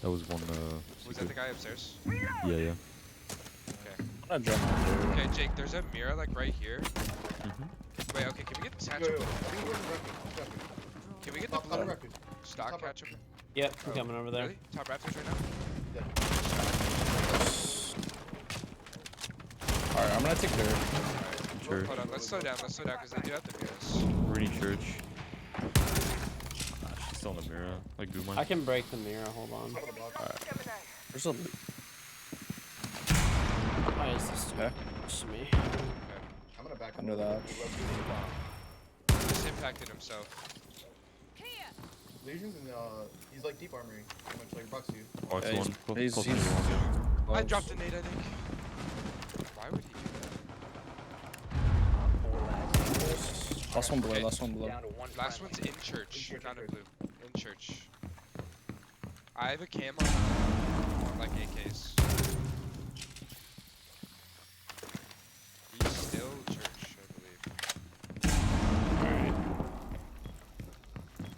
That was one, Was that the guy upstairs? Yeah. Okay. I'm gonna jump on Okay, Jake, there's a mirror like right here. Mm-hmm. Wait, okay, can we get the Yo, satchel? rapid. Can we get the Top blue rapid. stock Top catcher? Yep, I'm coming over there. Really? Top raptors right now? Yeah. Alright, I'm gonna take dirt. Church. Hold on, let's slow down because they do have the mirrors. Rooney Church. She's still in the mirror. Like, do mine. I can break the mirror, hold on. There's a Why is this Okay. to me? I'm gonna back under that. Just impacted himself. Lesions and he's like deep armory, pretty much like bucks you. Oh, it's Yeah, one. he's Close to one. I close. dropped a nade, I think. Why would he do that? Last one below, Okay. last one below. Down to one Last friendly. one's in church, In church, not in in blue. In church. I have a cam on like AKs. He's still church, I believe. Alright.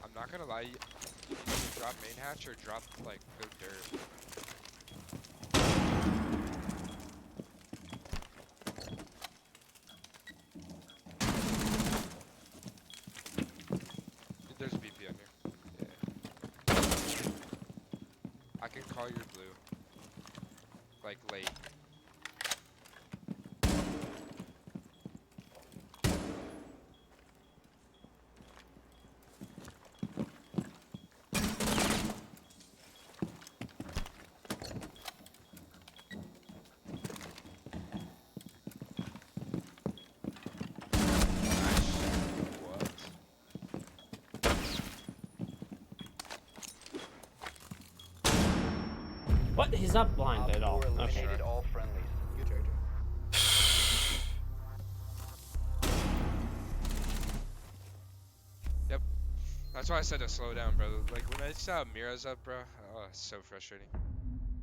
I'm not gonna lie, you either drop main hatch or drop like go dirt. There's a BP on here. Yeah. I can call your blue. Like late. What? What? He's not blind Op at all. 4 Okay. eliminated all friendlies. Good character. Yep. That's why I said to slow down, bro. Like when I saw Mira's up, bro. Oh, it's so frustrating.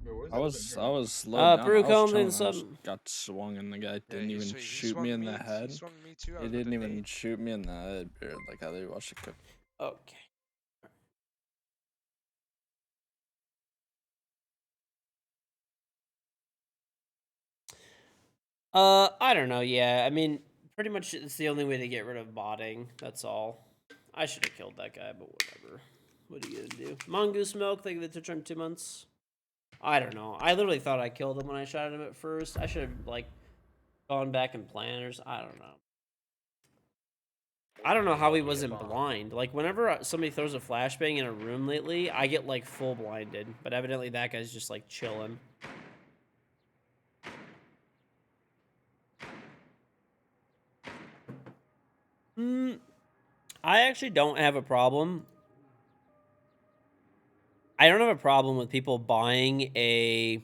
Bro, what is I that was open here? slowed down. Brew I was cone chilling, did I just something. got swung and the guy Yeah, didn't he, even he shoot swung me in the He head. swung me too. I He was about to didn't even nade. shoot me in the head, bro. Like how they watched it cook. Okay. I don't know. Yeah, I mean, pretty much it's the only way to get rid of botting. That's all. I should have killed that guy, but whatever. What are you gonna do? Mongoose milk. They get to trim 2 months. I don't know. I literally thought I killed him when I shot at him at first. I should have like gone back and planned or I don't know. I don't know how he wasn't blind. Like whenever somebody throws a flashbang in a room lately, I get like full blinded. But evidently that guy's just like chilling. I actually don't have a problem. I don't have a problem with people buying an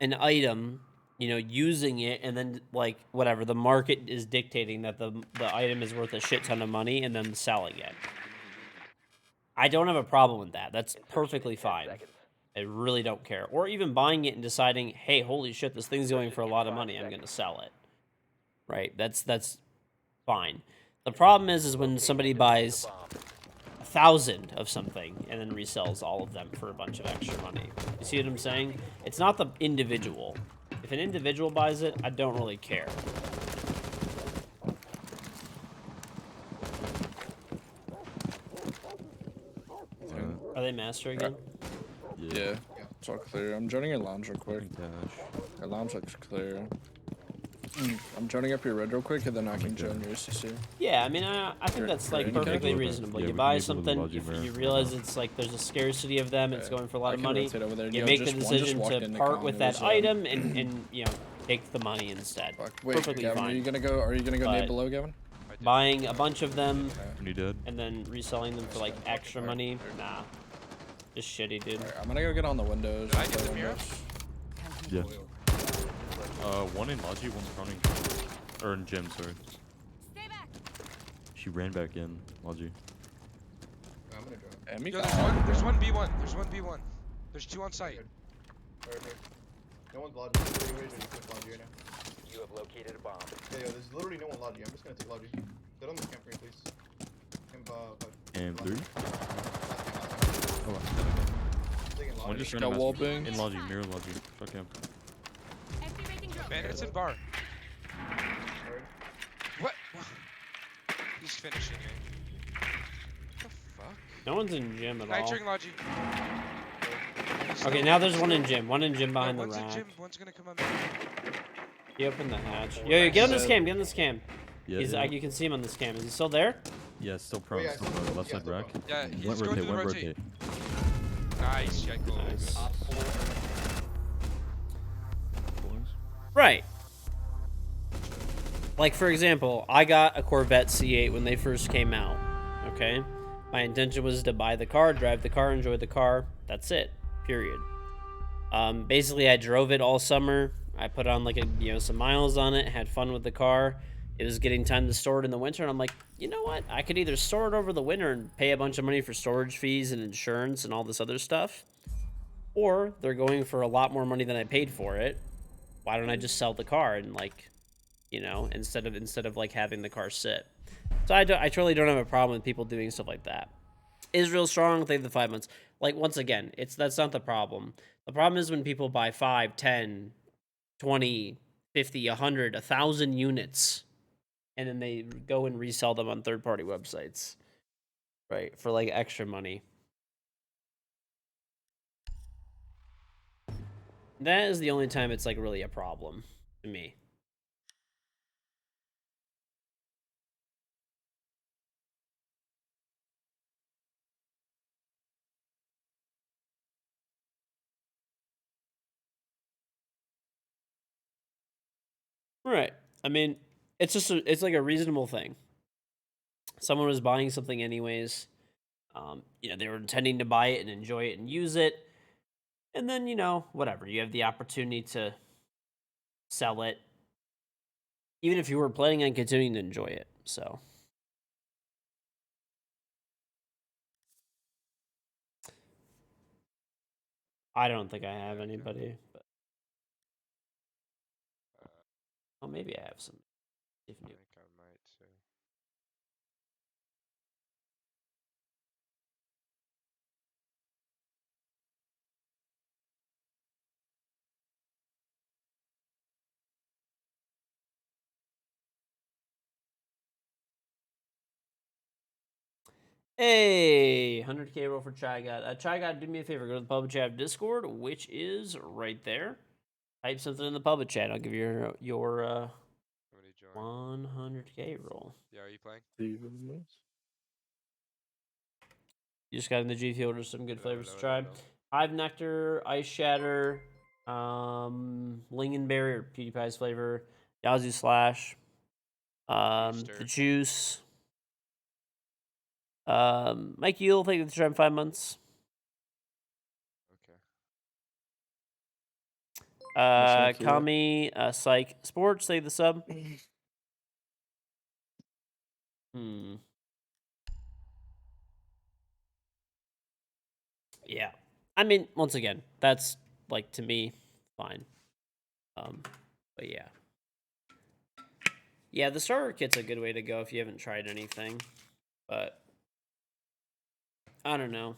item, you know, using it, and then like whatever the market is dictating that the item is worth a shit ton of money, and then selling it. I don't have a problem with that. That's perfectly fine. I really don't care. Or even buying it and deciding, hey, holy shit, this thing's going for a lot of money. I'm going to sell it. Right? That's fine. The problem is when somebody buys 1,000 of something and then resells all of them for a bunch of extra money. You see what I'm saying? It's not the individual. If an individual buys it, I don't really care. Are they master again? Yeah. It's all clear. I'm joining your lounge real quick. Dash. Your lounge looks clear. I'm joining up your red real quick, and then I can join your CC. Yeah, I mean, I think that's like Any perfectly cash? reasonable. Yeah, You we buy can enable the something, logic if mirror. you realize it's like there's a scarcity of them, it's going for a lot I of can money. rotate over there. You Yo, make the just one just decision walked to into part con. with It that was, item and you know take the money instead. Fuck. Wait, Perfectly Gavin, fine. Are you gonna go But nade below, Gavin? buying a bunch of them When you dead? and then reselling them for like extra money, nah, just shitty, dude. Alright, I'm gonna go get on the windows. Did I get the mirror? Yeah. One in Logi, one's running. Or in gym, sorry. She ran back in, Logi. I'm gonna drop. Damn, you Yo, got there's one B1. There's one B1. There's two on site. Alright, no one's lodging. Are you ready to push lodge right now? You have located a bomb. Yeah, yo, there's literally no one lodging. I'm just gonna take lodging. Get on this camp for me, please. Camp, And three. Taking One lodge. just got running wall master. bang. In Logi, mirror Logi. Fuck him. Bandits in bar. Alright. What? He's finishing it. What the fuck? No one's in gym at all. Nitring Logi. Okay, now there's one in gym. One in gym behind the One's in rack. gym, one's gonna come on me. He opened the hatch. Yo, get on this cam. Get on this cam. Yeah, He's yeah. You can see him on this cam. Is he still there? Yeah, still prone. yeah, Still still prone. prone. Left Yeah, side still rack. prone. Yeah, he's One going rotate, through the one rotate. rotate. Nice, yeah, cool. Nice. Boys. Right. Like, for example, I got a Corvette C8 when they first came out, okay? My intention was to buy the car, drive the car, enjoy the car. That's it, period. Basically, I drove it all summer. I put on, like, some miles on it, had fun with the car. It was getting time to store it in the winter, and I'm like, you know what? I could either store it over the winter and pay a bunch of money for storage fees and insurance and all this other stuff, or they're going for a lot more money than I paid for it. Why don't I just sell the car and, like, instead of like having the car sit. So I totally don't have a problem with people doing stuff like that. Israel strong, they have the 5 months. Like, once again, that's not the problem. The problem is when people buy 5, 10, 20, 50, 100, 1,000 units, and then they go and resell them on third-party websites, right, for like extra money. That is the only time it's like really a problem to me. Right. I mean, it's just it's like a reasonable thing. Someone was buying something anyways. They were intending to buy it and enjoy it and use it. And then, whatever. You have the opportunity to sell it. Even if you were planning on continuing to enjoy it. So. I don't think I have anybody, but oh, maybe I have some. If I new. think I might too. Hey, 100K roll for Chai God. Chai God, do me a favor. Go to the public chat Discord, which is right there. Type something in the public chat. I'll give you your Somebody join. 100K roll. Yeah, are you playing? You just got in the G Field with some good Hello, flavors hello, to hello, try. hello. Hive Nectar, Ice Shatter, Lingonberry or PewDiePie's flavor, Yazoo Slash, Juicer. the Juice, Mike Yule, thank you for trying 5 months. Okay. Kami, Psych Sports, thank you the sub. Yeah. I mean, once again, that's like to me fine. But yeah. Yeah, the starter kit's a good way to go if you haven't tried anything. But I don't know.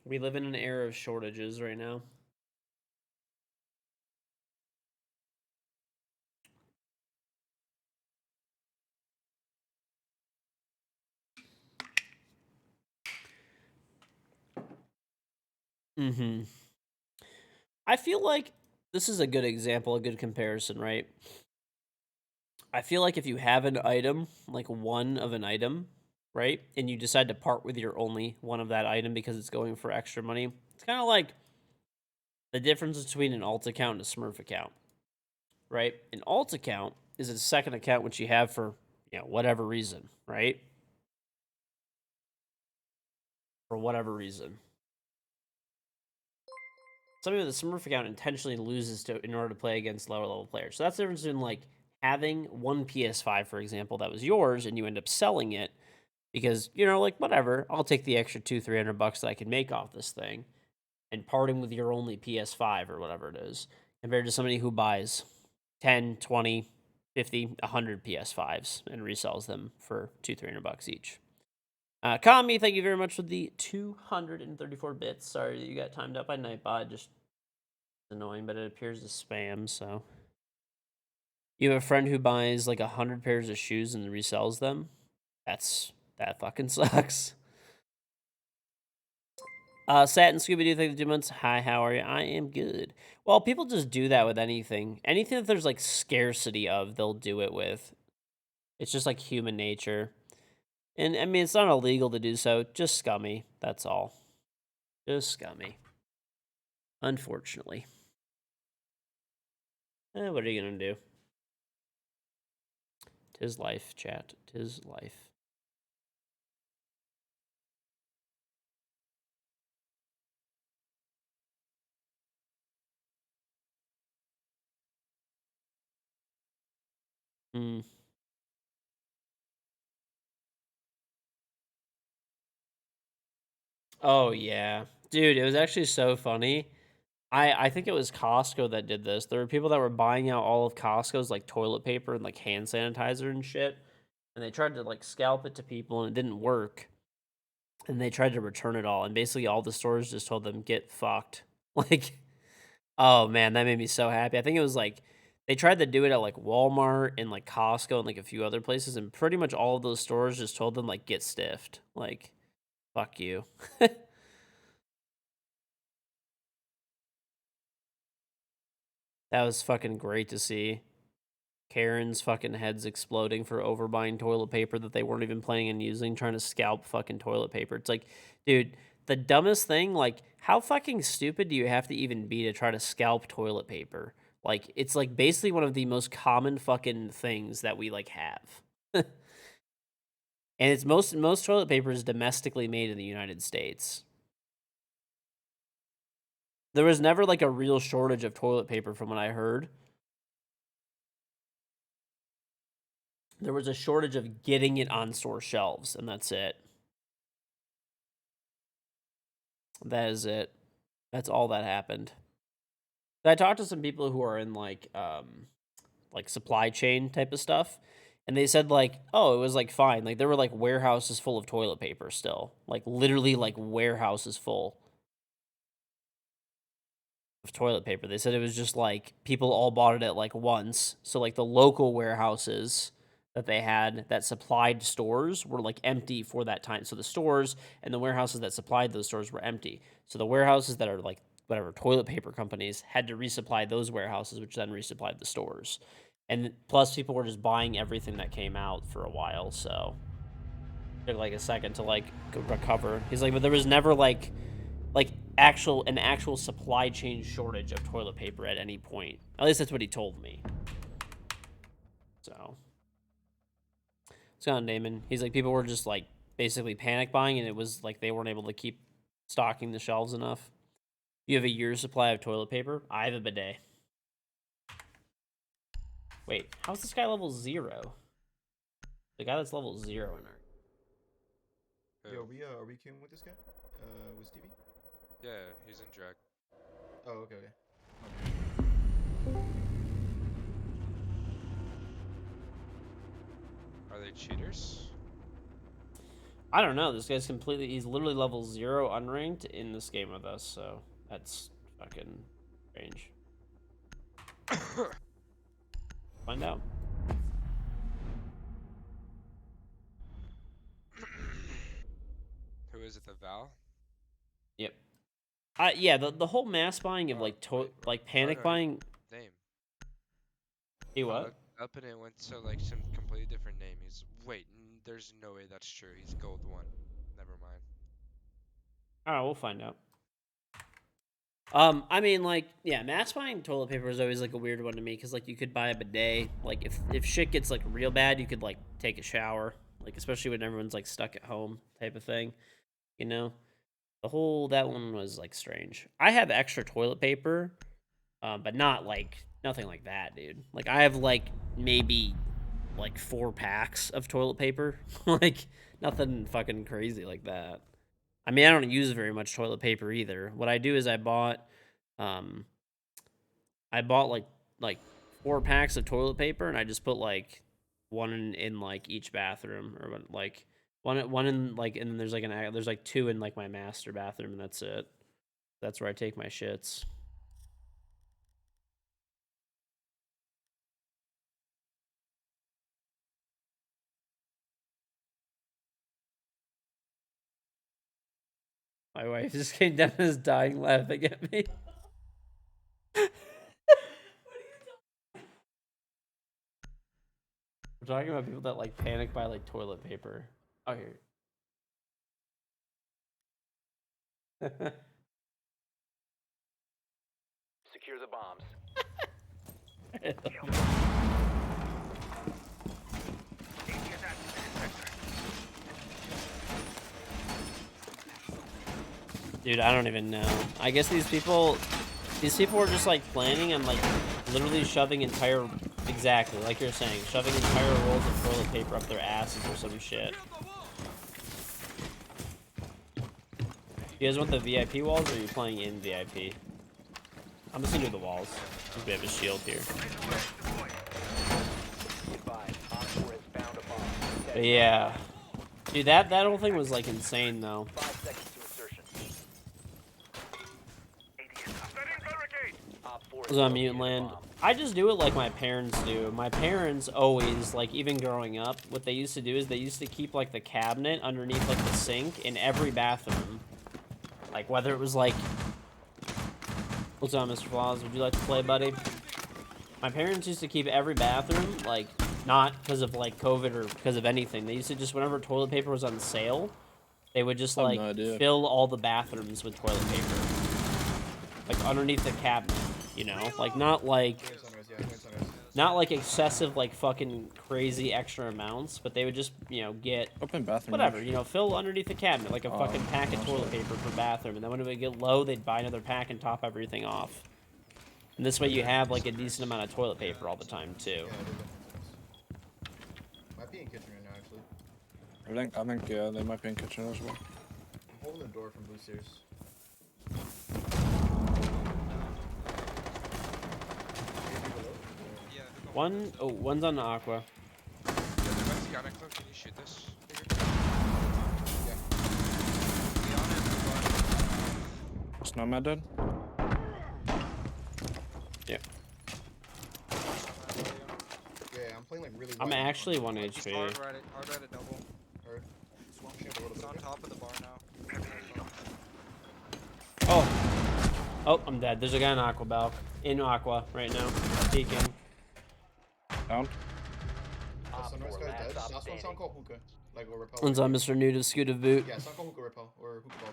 We live in an era of shortages right now. Mm-hmm. I feel like this is a good example, a good comparison, right? I feel like if you have an item, like one of an item, right? And you decide to part with your only one of that item because it's going for extra money, it's kind of like the difference between an alt account and a Smurf account, right? An alt account is a second account which you have for, whatever reason, right? For whatever reason. Somebody with a Smurf account intentionally loses in order to play against lower level players. So that's the difference in like having one PS5, for example, that was yours and you end up selling it because, like whatever, I'll take the extra $200-300 that I can make off this thing and parting with your only PS5 or whatever it is, compared to somebody who buys 10, 20, 50, 100 PS5s and resells them for $200-300 each. Kami, thank you very much for the 234 bits. Sorry that you got timed up by Nightbot. Just annoying, but it appears as spam, so. You have a friend who buys like 100 pairs of shoes and resells them? That fucking sucks. Sat and Scooby Doo, thank you 2 months. Hi, how are you? I am good. Well, people just do that with anything. Anything that there's like scarcity of, they'll do it with. It's just like human nature. And I mean, it's not illegal to do so, just scummy. That's all. Just scummy. Unfortunately. What are you gonna do? Tis life, chat. Tis life. Hmm. Oh yeah, dude, it was actually so funny. I think it was Costco that did this. There were people that were buying out all of Costco's like toilet paper and like hand sanitizer and shit, and they tried to like scalp it to people and it didn't work. And they tried to return it all, and basically all the stores just told them get fucked. Like, oh man, that made me so happy. I think it was like they tried to do it at like Walmart and like Costco and like a few other places, and pretty much all of those stores just told them like get stiffed. Like, fuck you. That was fucking great to see. Karen's fucking heads exploding for overbuying toilet paper that they weren't even planning on using, trying to scalp fucking toilet paper. It's like, dude, the dumbest thing, like, how fucking stupid do you have to even be to try to scalp toilet paper? Like, it's like basically one of the most common fucking things that we like have. And it's most toilet paper is domestically made in the United States. There was never like a real shortage of toilet paper from what I heard. There was a shortage of getting it on store shelves, and that's it. That is it. That's all that happened. I talked to some people who are in like supply chain type of stuff, and they said like, oh, it was like fine. Like there were like warehouses full of toilet paper still, like literally like warehouses full of toilet paper. They said it was just like people all bought it at like once. So like the local warehouses that they had that supplied stores were like empty for that time. So the stores and the warehouses that supplied those stores were empty. So the warehouses that are like whatever toilet paper companies had to resupply those warehouses, which then resupplied the stores. And plus people were just buying everything that came out for a while. So it took like a second to like recover. He's like, but there was never like an actual supply chain shortage of toilet paper at any point. At least that's what he told me. So it's kind of Damon. He's like, people were just like basically panic buying, and it was like they weren't able to keep stocking the shelves enough. You have a year's supply of toilet paper. I have a bidet. Wait, how's this guy level 0? The guy that's level 0 in our. Yo, are we queuing with this guy? With Stevie? Yeah, he's in drag. Oh, okay. Are they cheaters? I don't know. This guy's he's literally level 0 unranked in this game with us, so that's fucking strange. Find out. Who is it, the Val? Yep. Yeah, the whole mass buying of like panic buying. Name. He what? Up and it went to like some completely different name. There's no way that's true. He's gold 1. Never mind. Alright, we'll find out. I mean, like, yeah, mass buying toilet paper is always like a weird one to me because like you could buy a bidet. Like if shit gets like real bad, you could like take a shower. Like especially when everyone's like stuck at home type of thing. You know? That one was like strange. I have extra toilet paper, but nothing like that, dude. Like I have like maybe like 4 packs of toilet paper. Like nothing fucking crazy like that. I mean, I don't use very much toilet paper either. What I do is I bought like 4 packs of toilet paper, and I just put like one in like each bathroom, or like one in like, and then there's like 2 in like my master bathroom, and that's it. That's where I take my shits. My wife just came down and is dying laughing at me. We're talking about people that like panic buy like toilet paper. Oh, here. Secure the bombs. Dude, I don't even know. I guess these people are just like planning on like literally shoving exactly like you're saying, shoving entire rolls of toilet paper up their asses or some shit. You guys want the VIP walls, or are you playing in VIP? I'm just gonna do the walls. We have a shield here. But yeah. Dude, that whole thing was like insane though. 5 seconds to insertion. I was on Mutant Land. I just do it like my parents do. My parents always, like, even growing up, what they used to do is they used to keep, like, the cabinet underneath, like, the sink in every bathroom. Like, whether it was, like... What's on, Mr. Flaws? Would you like to play, buddy? My parents used to keep every bathroom, like, not because of, like, COVID or because of anything. They used to just, whenever toilet paper was on sale, they would just, like, fill all the bathrooms with toilet paper. Like, underneath the cabinet. You know, like not like excessive, like fucking crazy extra amounts, but they would just, you know, get open bathroom, whatever, you know, fill underneath the cabinet like a fucking pack of toilet paper per bathroom, and then when it would get low, they'd buy another pack and top everything off. And this way, you have like a decent amount of toilet paper all the time too. Might be in kitchen right now, actually. I think yeah, they might be in kitchen as well. I'm holding the door from blue stairs. One's on the aqua. Yeah, the Mexicanico, can you shoot this? It's not mad dead. Yeah. Yeah, I'm playing like really. I'm wide. actually 1 He's HP. hard right at double. Alright. Pushing up a little He's bit. on top of the bar now. Oh, I'm dead. There's a guy in aqua balc. In aqua right now. Peeking. Down. Oh, so Op nice 4, guy's last dead. stop Last one standing. sound called hookah. Like or repel. One's on Mr. Nude of Scoot of Boot. Yeah, sound called hookah repel or hookah ball.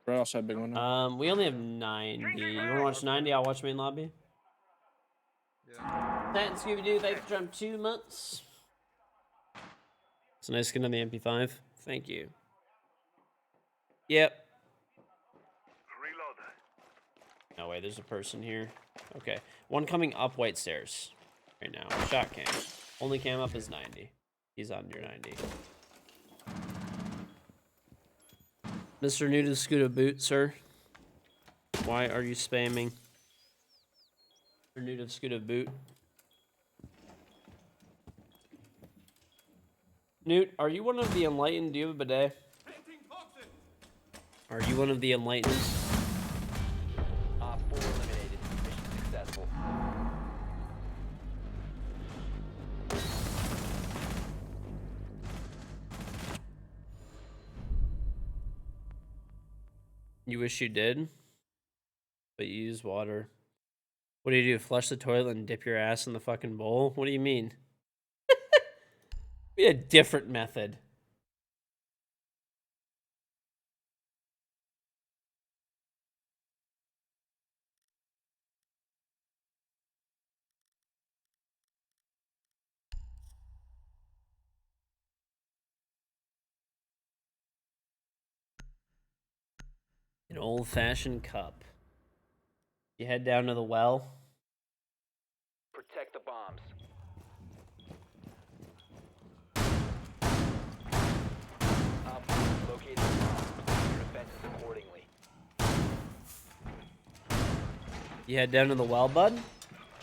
Right outside big window. We only have 90. You wanna watch 90? I'll watch main lobby. Yeah. That and Scooby Doo, thanks for jump 2 months. It's a nice skin on the MP5. Thank you. Yep. No way, there's a person here. Okay. One coming up white stairs right now. Shot cam. Only cam up is 90. He's on your 90. Mr. New to Scooter Boot, sir. Why are you spamming? Mr. New to Scooter Boot. Newt, are you one of the enlightened? Do you have a bidet? Are you one of the enlightened? Op 4 eliminated. Mission successful. You wish you did, but you use water. What do? Flush the toilet and dip your ass in the fucking bowl? What do you mean? We had a different method. An old-fashioned cup. You head down to the well. Protect the bombs. Op 4 located the bomb. Your defenses accordingly. You head down to the well, bud.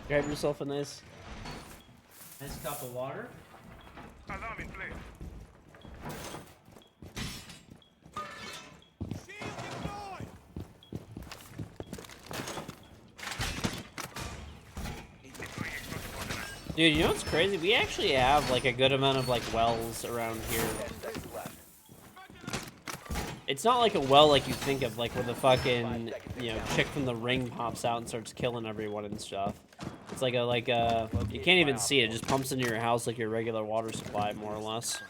Grab yourself a nice cup of water. Dude, you know what's crazy? We actually have like a good amount of like wells around here. 10 seconds left. It's not like a well like you think of, like where the fucking, you know, chick from the Ring pops out and starts killing everyone and stuff. It's like a you can't even see it. It just pumps into your house like your regular water supply, more or less.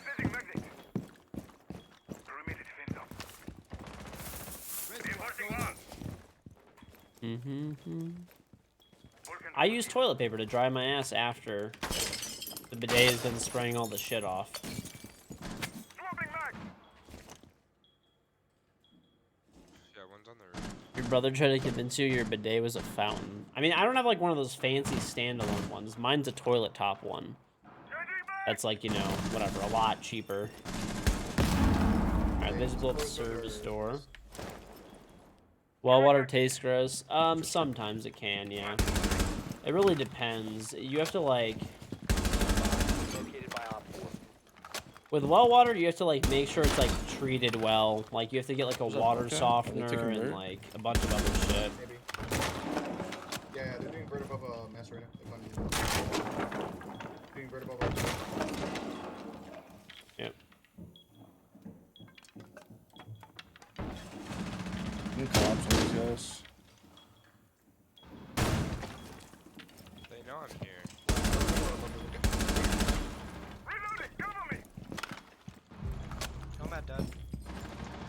I use toilet paper to dry my ass after the bidet has been spraying all the shit off. Yeah, one's on the roof. Your brother tried to convince you your bidet was a fountain. I mean, I don't have like one of those fancy standalone ones. Mine's a toilet top one. That's like, you know, whatever, a lot cheaper. Alright, visible at the service door. Well, water tastes gross. Sometimes it can, yeah. It really depends. You have to like, Located by Op 4. with well water, you have to like make sure it's like treated well. Like you have to get like a water okay? softener Are they taking and dirt? like a bunch of other shit. Maybe. Yeah, they're doing bird above master right now. Doing bird above our Yep. I'm collapsing these guys. They know I'm here. Nomad dead.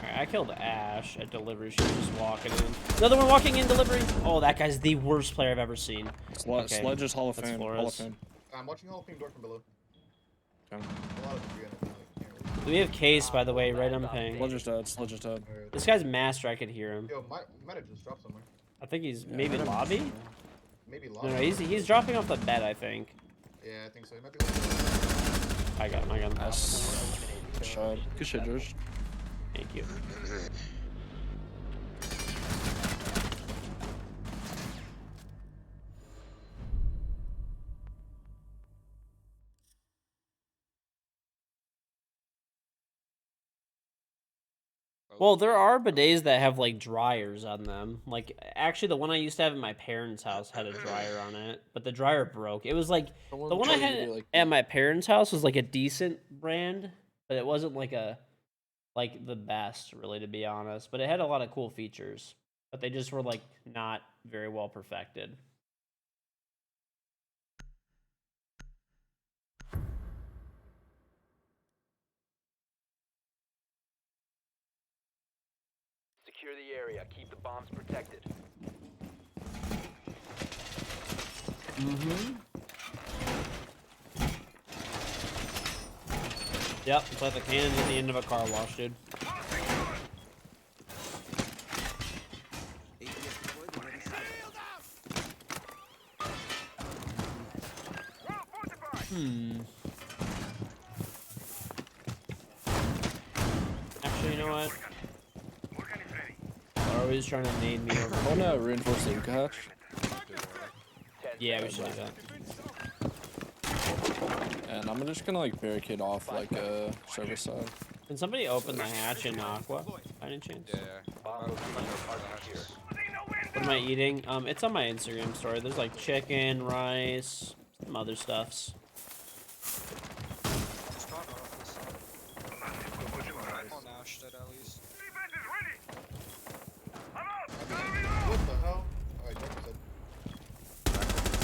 Alright, I killed Ash at delivery. She was just walking in. Another one walking in delivery. Oh, that guy's the worst player I've ever seen. Okay, Sledge is Hall of that's Fame. Hall of Flores. Fame. I'm watching Hall of Fame door from below. Okay. A lot of them do it. We have Case, by the way, right on ping. Sledge is dead. Sledge is dead. This guy's master. I could hear him. Yo, might have just dropped somewhere. I think he's Yeah, maybe I don't know. lobby. Maybe No, lobby. no, he's dropping off the bed. I think. Yeah, I think so. He might be like. I got him. I got him. Nice. Good shot. Good shit, George. Thank you. Well, there are bidets that have like dryers on them. Like actually, the one I used to have in my parents' house had a dryer on it, but the dryer broke. It was like the one I had at my parents' house was like a decent brand, but it wasn't like the best, really, to be honest. But it had a lot of cool features, but they just were like not very well perfected. Secure the area. Keep the bombs protected. Mm-hmm. Yep, it's like the cannon at the end of a car wash, dude. Actually, you know what? They're always trying to nade me over. I want to reinforce the Inca hatch. Yeah, we should do that. And I'm just gonna like barricade off like service side. Can somebody open the hatch in Aqua, by any chance? Yeah. I'm gonna open the hatches. What am I eating? It's on my Instagram story. There's like chicken, rice, some other stuffs. Just not office. On Ashton at least. What the hell? Alright, Jack said.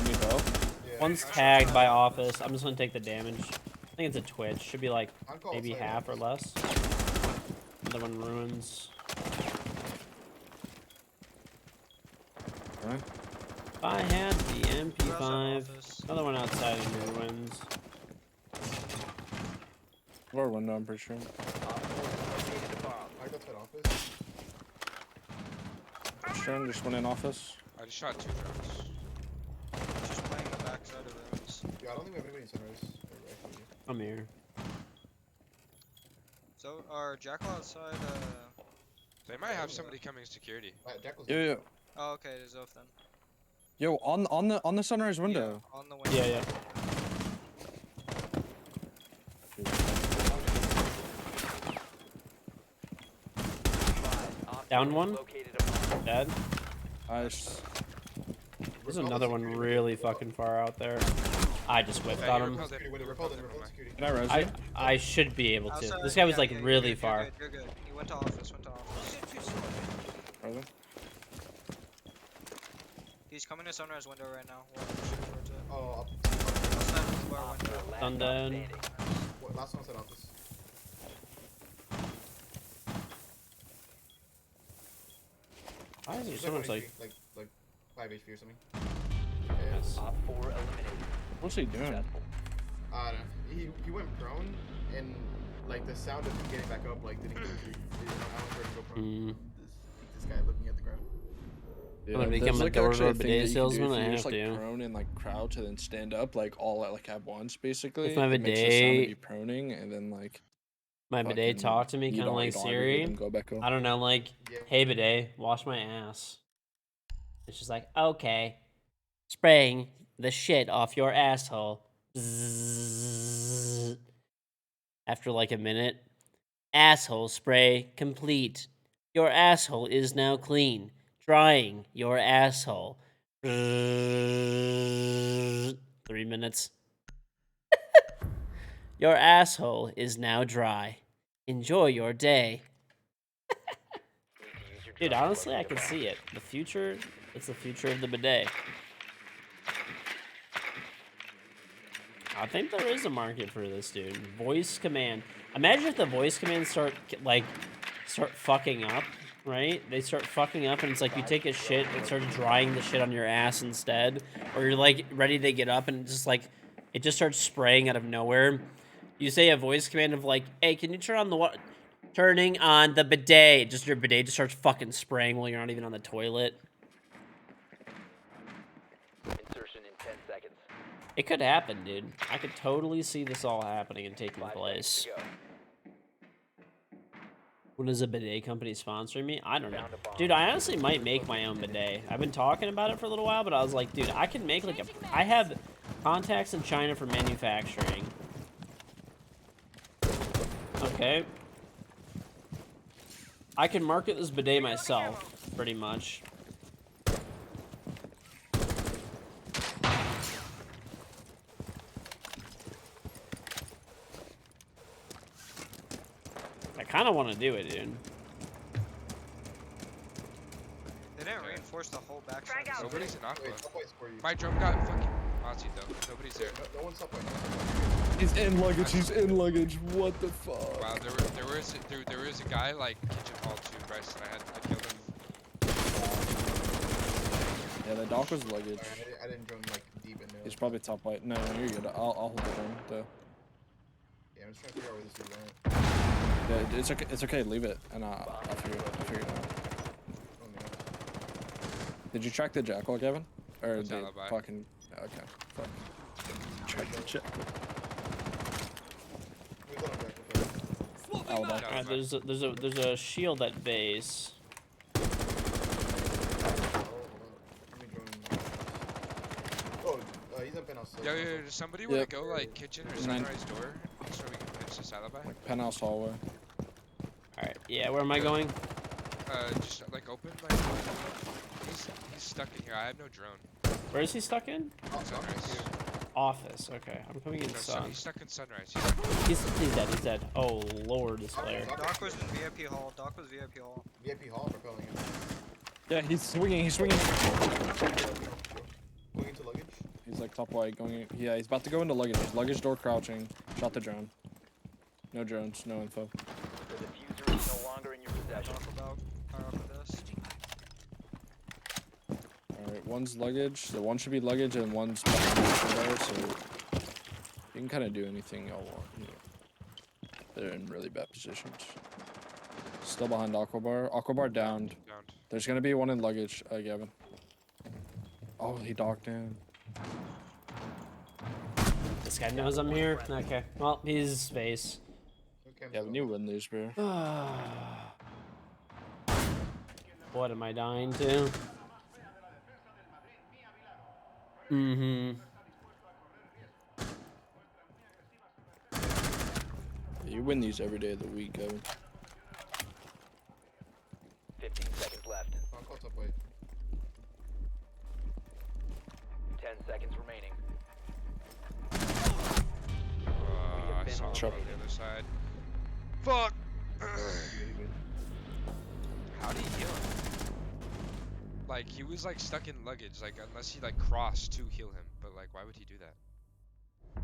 Need help? Yeah. One's tagged by office. I'm just gonna take the damage. I think it's a Twitch. Should be like I'm called maybe side half or office. less. Another one ruins. Alright. If I had the Who else have MP5. office? Another one outside in ruins. Or window, I'm pretty sure. I got that office. Sure, just went in office. I just shot 2 drones. Just playing the backside of ruins. Yeah, I don't think we have anybody in sunrise. Actually. I'm here. So, are Jackal outside, They might have somebody coming security. Jack was Yeah. Oh, okay, there's Oath then. Yo, on the sunrise window. Yeah, on the window. Yeah. Down one. Dead. Nice. There's another one really fucking far out there. I just whipped on him. Can I res you? I should be able to. Outside, This guy was yeah, like yeah, really you're far. Good, you're good. He went to office, Res him? He's coming to sunrise window right now. We're pushing towards it. Oh, Outside of our window. Done dead. what, last one said office. Why is there He's so much like like... 5 HP or something. Yes. Op 4 eliminated. What's he doing? Successful. I don't know. He went prone, and like the sound of him getting back up like didn't go through. I don't heard him go prone. This guy looking at the ground. I'm gonna there's, become a like, door actually to thing bidet that you can do salesman, if I you have just, like, to. prone and like crouch and then stand up like all at like at once basically. If my it makes the sound of bidet- you proning and then like My bidet fucking- talked to me you kind of don't- like you don't ever hear Siri. them go back up. I don't know, like, Yeah. hey bidet, wash my ass. It's just like, okay. Spraying the shit off your asshole. Bzzz. After like a minute. Asshole spray complete. Your asshole is now clean. Drying your asshole. Bzzz. 3 minutes. Your asshole is now dry. Enjoy your day. Dude, honestly, I can see it. The future, it's the future of the bidet. I think there is a market for this, dude. Voice command. Imagine if the voice commands start fucking up, right? They start fucking up and it's like you take a shit and start drying the shit on your ass instead. Or you're like ready to get up and just like, it just starts spraying out of nowhere. You say a voice command of like, hey, can you turn on the turning on the bidet? Just your bidet just starts fucking spraying while you're not even on the toilet. Insertion in 10 seconds. It could happen, dude. I could totally see this all happening and taking 5 place. seconds to go. When is a bidet company sponsoring me? I don't know. Found a bomb. Dude, I honestly might make my own bidet. I've been talking about it for a little while, but I was like, dude, I can make like I have contacts in China for manufacturing. Okay. I can market this bidet myself, pretty much. I kind of want to do it, dude. They didn't reinforce the whole backside. Frag out. Nobody's in Aqua. Wait, top white's for you. My drum got fucking Ozzy though. Nobody's there. No one's top white. No one's top white. He's in luggage. He's in luggage. What the fuck? Wow, there was a guy like kitchen hall too, Bryce, and I killed him. Yeah, the dock was luggage. I didn't drone like deep in there. He's probably top white. No, no, you're good. I'll hold the drone though. Yeah, I'm just trying to figure out where this dude went. Yeah, it's okay. It's okay. Leave it, and I'll figure it out. Oh, man. Did you track the jackal, Kevin? Or What's the alibi? fucking? Okay. Fuck. Track the jackal. Who's on Jack? Alibi. Yeah, Alright, there's a shield at base. Oh, let me drone. Oh, he's in penthouse. Yo, does somebody want Yep. to go like kitchen or Nine. sunrise door so we can finish this alibi? Like penthouse hallway. Alright, yeah, where am I going? Just like open like. He's stuck in here. I have no drone. Where is he stuck in? Sunrise. Office. Okay, I'm coming in No, sun. he's stuck in sunrise. He's dead. He's dead. Oh lord, this player. Doc was in VIP hall. Doc was VIP hall. VIP hall propelling him. Yeah, he's swinging. He's swinging. Going into luggage. He's like top white going. Yeah, he's about to go into luggage. Luggage door crouching. Shot the drone. No drones. No info. The diffuser is no longer in your possession. Talk about power off of this. Alright, one's luggage. The one should be luggage, and one's behind the window, so you can kind of do anything y'all want. Yeah. They're in really bad positions. Still behind Aquabar. Aquabar downed. Downed. There's gonna be one in luggage, Gavin. Oh, he docked in. This guy knows I'm here. Okay. Well, he's space. Okay, Yeah, we knew win lose, bro. What am I dying to? Mm-hmm. Yeah, you win these every day of the week, Gavin. 15 seconds left. I'll call top white. 10 seconds remaining. I saw him Sure. on the other side. Fuck! How do you heal him? Like, he was like stuck in luggage, like, unless he like crossed to heal him. But like, why would he do that? I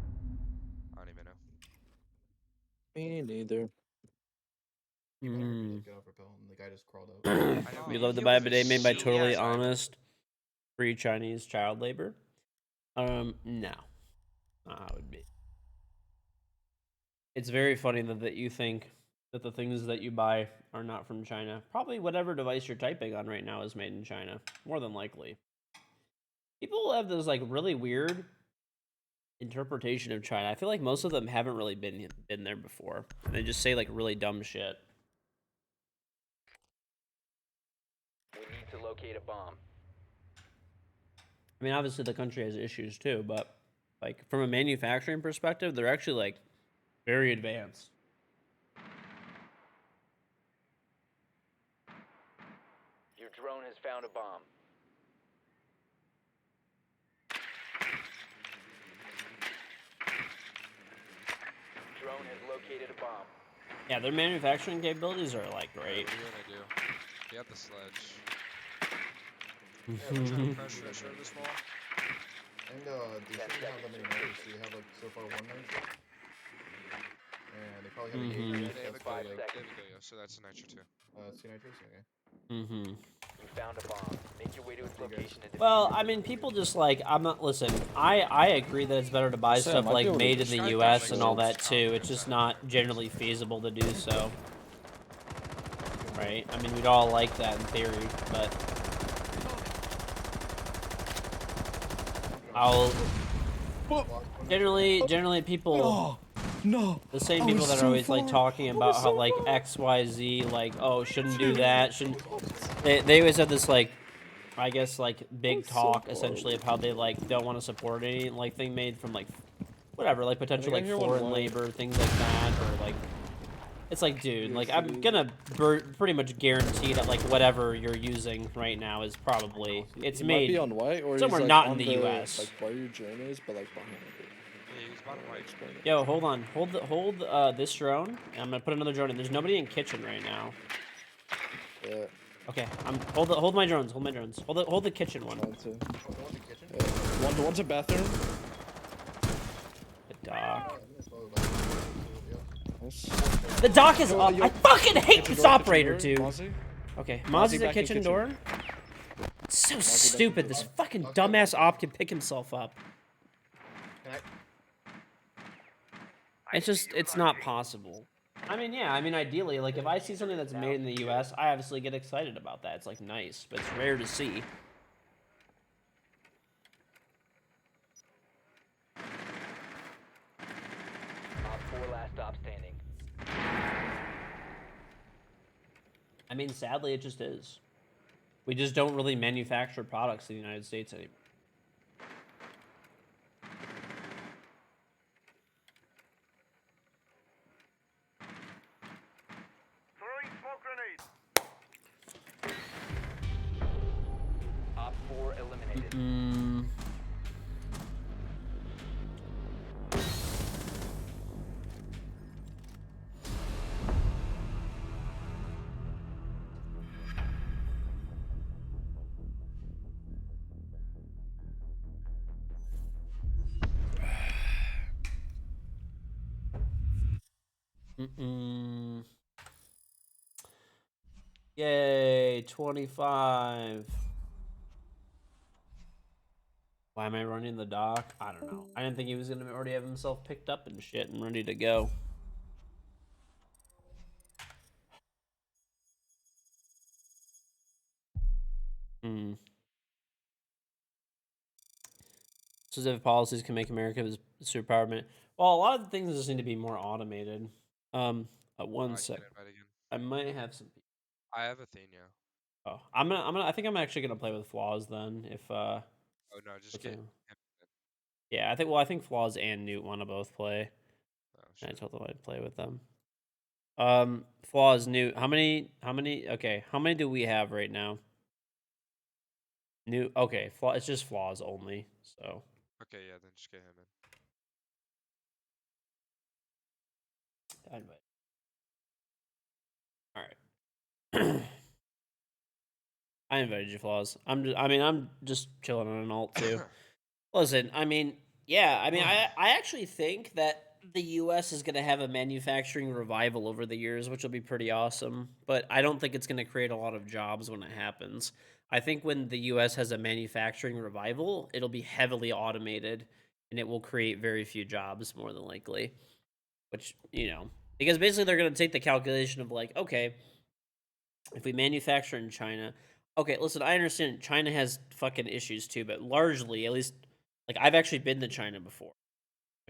don't even know. Me neither. Mm. Get off rappel, and the guy just crawled out. I know, We he love the healed buy his bidet made by silly totally ass eye. honest, free Chinese child labor. No. Not how it would be. It's very funny that you think that the things that you buy are not from China. Probably whatever device you're typing on right now is made in China. More than likely. People have this like really weird interpretation of China. I feel like most of them haven't really been there before. And they just say like really dumb shit. We need to locate a bomb. I mean, obviously the country has issues too, but like from a manufacturing perspective, they're actually like very advanced. Your drone has found a bomb. Drone has located a bomb. Yeah, their manufacturing capabilities are like great. What are you gonna do? You have the sledge. Yeah, we're trying to pressure us over this wall. And they shouldn't have that many knives. So you have like so far one knife. And they probably have a Mhm. gauge. They have a That's probably go-yo. like They have a go-yo, so that's a nitro too. two nitrous. Okay. Mm-hmm. You found a bomb. Make your way to its location and Well, defuse I it. mean, people just like I'm not. Listen, I agree that it's better to buy Sam, stuff I like feel made in like the this guy U.S. does and like all that those too. It's just not generally feasible to do so. Right? I mean, we'd all like that in theory, but I'll generally people. No. The same I people was that are so always like far. talking I about was how so like far. XYZ, like, oh, shouldn't do that, shouldn't. They always have this like, I guess like big so talk far essentially of how they like don't want to support any like thing made from like, whatever, like potential I like hear one foreign white. labor, things like that, or like. It's like, dude, Yes, like it I'm is. gonna pretty much guarantee that like whatever you're using right now is probably it's He might be made on white, or somewhere he's like not on in the the U.S. like where your drone is, but like behind it. Yeah, he's bottom white. Explain it. Yo, hold on, hold this drone. And I'm gonna put another drone in. There's nobody in kitchen right now. Yeah, Okay, hold my drones. Hold my drones. Hold the kitchen one. mine too. Oh, the one in the kitchen? Yeah. The one's a bathroom. The dock. Oh, I'm gonna close the bathroom. Yep. Nice. The dock is Yo, up. yo, I fucking hate Kitchen this door, operator, kitchen dude. door. Mozzie? Okay, Mozzie Mozzie at back in kitchen kitchen. door. It's so back in stupid. This kitchen. fucking Okay, dumbass okay. op can pick himself up. Can I? It's not possible. I mean, yeah, I mean, ideally, like, if I see something that's made in the U.S., I obviously get excited about that. It's, like, nice, but it's rare to see. Op 4 last stop standing. I mean, sadly, it just is. We just don't really manufacture products in the United States anymore. Throwing smoke grenade. Op 4 eliminated. Yay, 25. Why am I running the dock? I don't know. I didn't think he was going to already have himself picked up and shit and ready to go. Specific policies can make America a superpower. Well, a lot of the things just need to be more automated. One I sec. can't invite again. I might have some. I have a thing, yeah. Oh, I think I'm actually gonna play with flaws then. If Oh no, just okay. get him. Yeah, I think flaws and Newt want to both play. Oh, And I shit. told them I'd play with them. Flaws, Newt. How many? Okay, how many do we have right now? Newt. Okay, flaw. It's just flaws only. So. Okay, yeah, then just get him in. I invite. All right. I invited you, flaws. I'm just chilling on an alt too. Listen, I mean, yeah, I actually think that the U.S. is going to have a manufacturing revival over the years, which will be pretty awesome. But I don't think it's going to create a lot of jobs when it happens. I think when the U.S. has a manufacturing revival, it'll be heavily automated, and it will create very few jobs, more than likely. Which, because basically they're going to take the calculation of like, okay, if we manufacture in China, okay, listen, I understand China has fucking issues too, but largely, at least, like, I've actually been to China before.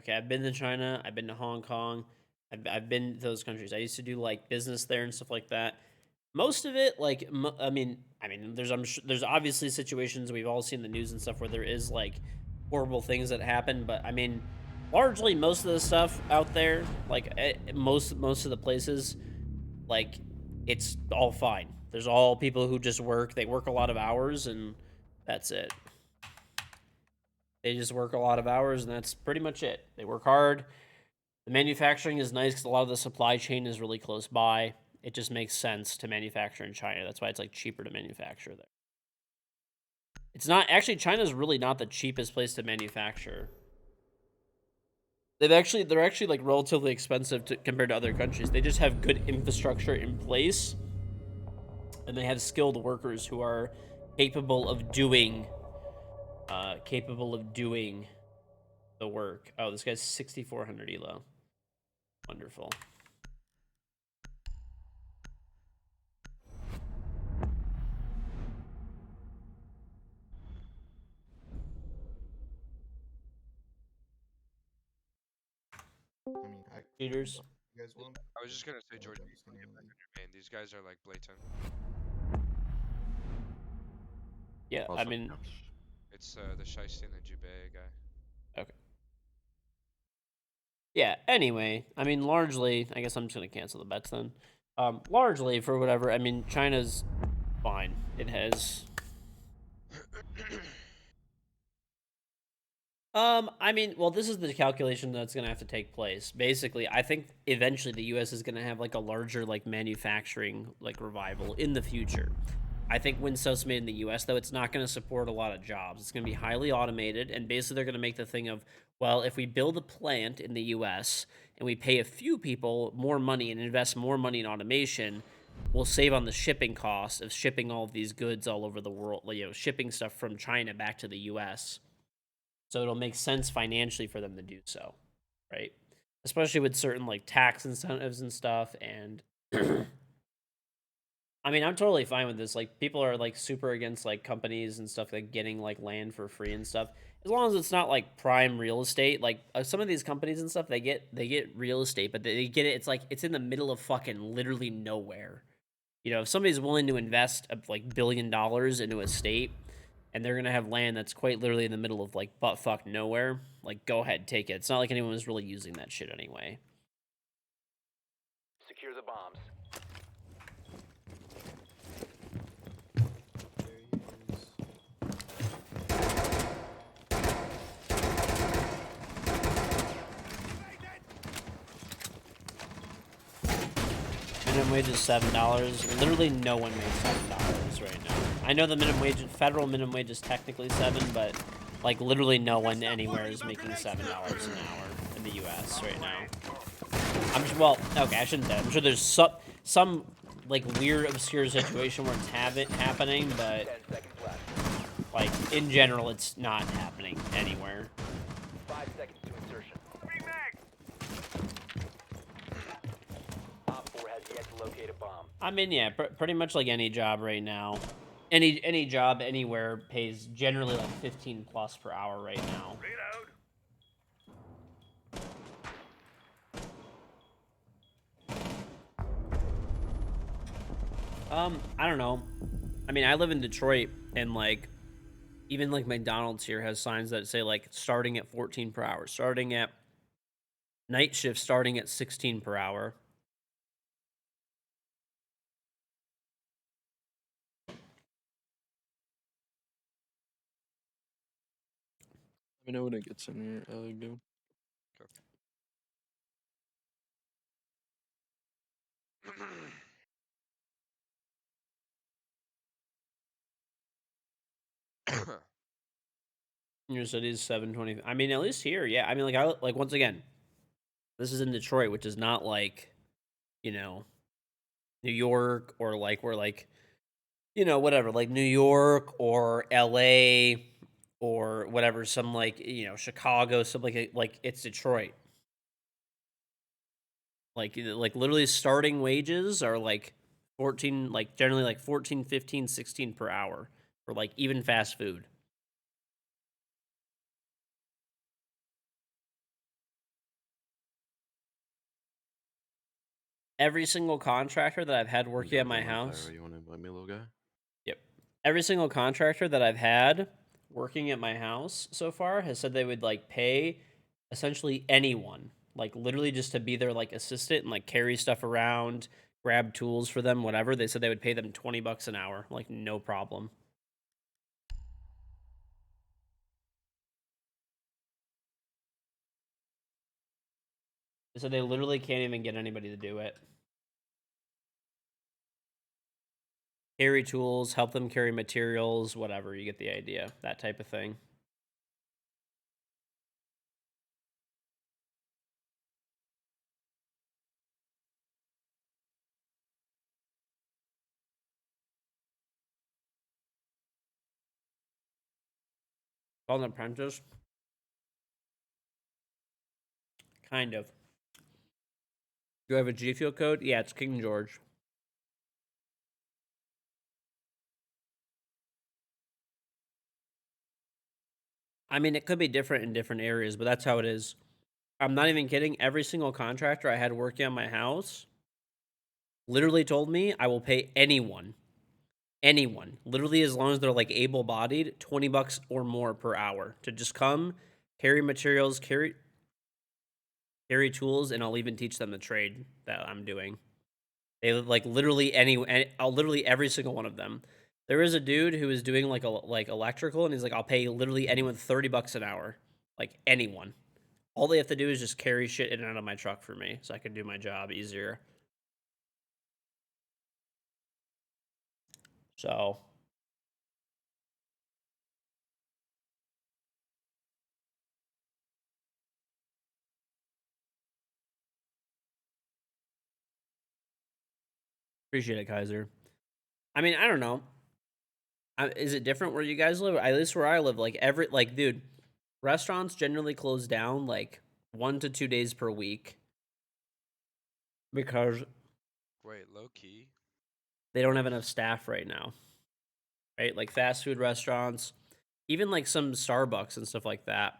Okay, I've been to China, I've been to Hong Kong, I've been to those countries. I used to do like business there and stuff like that. Most of it, like, there's obviously situations we've all seen the news and stuff where there is like horrible things that happen, but I mean, largely most of the stuff out there, like most of the places, like, it's all fine. There's all people who just work. They work a lot of hours, and that's it. They just work a lot of hours, and that's pretty much it. They work hard. The manufacturing is nice because a lot of the supply chain is really close by. It just makes sense to manufacture in China. That's why it's like cheaper to manufacture there. It's not actually, China's really not the cheapest place to manufacture. They're actually like relatively expensive compared to other countries. They just have good infrastructure in place, and they have skilled workers who are capable of doing the work. Oh, this guy's 6,400 elo. Wonderful. I mean, Cheaters. you guys want? I was just gonna say, George, I'm you just can gonna get back leave. on your main. These guys are like blatant. Yeah, I mean, It's the Shiesty and the Jubei guy. okay. Yeah, anyway, I mean, largely, I guess I'm just going to cancel the bets then. Largely, for whatever, I mean, China's fine. It has. I mean, well, this is the calculation that's going to have to take place. Basically, I think eventually the U.S. is going to have like a larger like manufacturing like revival in the future. I think when stuff's made in the U.S., though, it's not going to support a lot of jobs. It's going to be highly automated, and basically they're going to make the thing of, well, if we build a plant in the U.S. and we pay a few people more money and invest more money in automation, we'll save on the shipping costs of shipping all of these goods all over the world. You know, shipping stuff from China back to the U.S. So it'll make sense financially for them to do so, right? Especially with certain like tax incentives and stuff. And I mean, I'm totally fine with this. Like, people are like super against like companies and stuff like getting like land for free and stuff, as long as it's not like prime real estate. Like some of these companies and stuff, they get real estate, but they get it. It's like it's in the middle of fucking literally nowhere. You know, if somebody's willing to invest like $1 billion into a state, and they're gonna have land that's quite literally in the middle of like butt fuck nowhere, like go ahead, take it. It's not like anyone was really using that shit anyway. Secure the bombs. Minimum wage is $7. Literally, no one makes $7 right now. I know the federal minimum wage is technically $7, but like literally no one anywhere is making $7 an hour in the U.S. right now. Okay, I shouldn't say. I'm sure there's some like weird, obscure situation where it's happening, but 10 seconds left. like in general, it's not happening anywhere. 5 seconds to insertion. Op 4 has yet to locate a bomb. I mean, yeah, pretty much like any job right now. Any job anywhere pays generally like 15 plus per hour right now. Reload. I don't know. I mean, I live in Detroit, and like even like McDonald's here has signs that say like starting at 14 per hour, starting at night shift, starting at 16 per hour. Let me know when it gets in here, go. Your city's 720. I mean, at least here, yeah. I mean, like once again, this is in Detroit, which is not like, you know, New York or like where like, you know, whatever, like New York or LA or whatever, some like, you know, Chicago, something like it's Detroit. Like literally starting wages are like 14, like generally like 14, 15, 16 per hour for like even fast food. Every single contractor that I've had working at my house. You want to invite me, little guy? Yep. Every single contractor that I've had working at my house so far has said they would like pay essentially anyone, like literally just to be their like assistant and like carry stuff around, grab tools for them, whatever. They said they would pay them $20 an hour, like no problem. They said they literally can't even get anybody to do it. Carry tools, help them carry materials, whatever. You get the idea. That type of thing. Called an apprentice? Kind of. Do I have a G Fuel code? Yeah, it's KingGeorge. I mean, it could be different in different areas, but that's how it is. I'm not even kidding. Every single contractor I had working on my house literally told me I will pay anyone, literally as long as they're like able-bodied, $20 or more per hour to just come, carry materials, carry tools, and I'll even teach them the trade that I'm doing. They like literally literally every single one of them. There is a dude who is doing like electrical, and he's like, I'll pay literally anyone $30 an hour, like anyone. All they have to do is just carry shit in and out of my truck for me, so I can do my job easier. So appreciate it, Kaiser. I mean, I don't know. Is it different where you guys live? At least where I live, dude, restaurants generally close down like 1 to 2 days per week because Wait, low key. they don't have enough staff right now. Right? Like fast food restaurants, even like some Starbucks and stuff like that.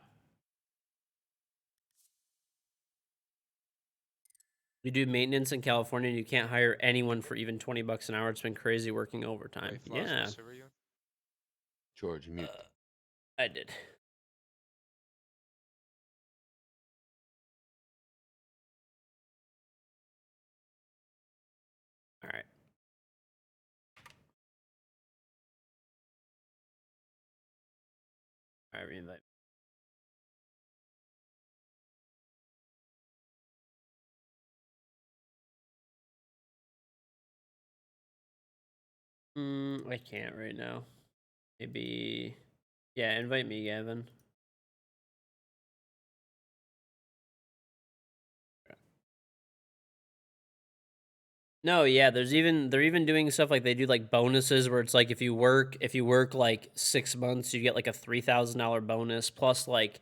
You do maintenance in California and you can't hire anyone for even $20 an hour. It's been crazy working overtime. Wait, Floss, Yeah. what server you on? George, mute. I did. All right. All right, reinvite. I can't right now. Maybe, yeah, invite me, Gavin. No, yeah, they're even doing stuff like they do like bonuses where it's like if you work like 6 months, you get like a $3,000 bonus plus like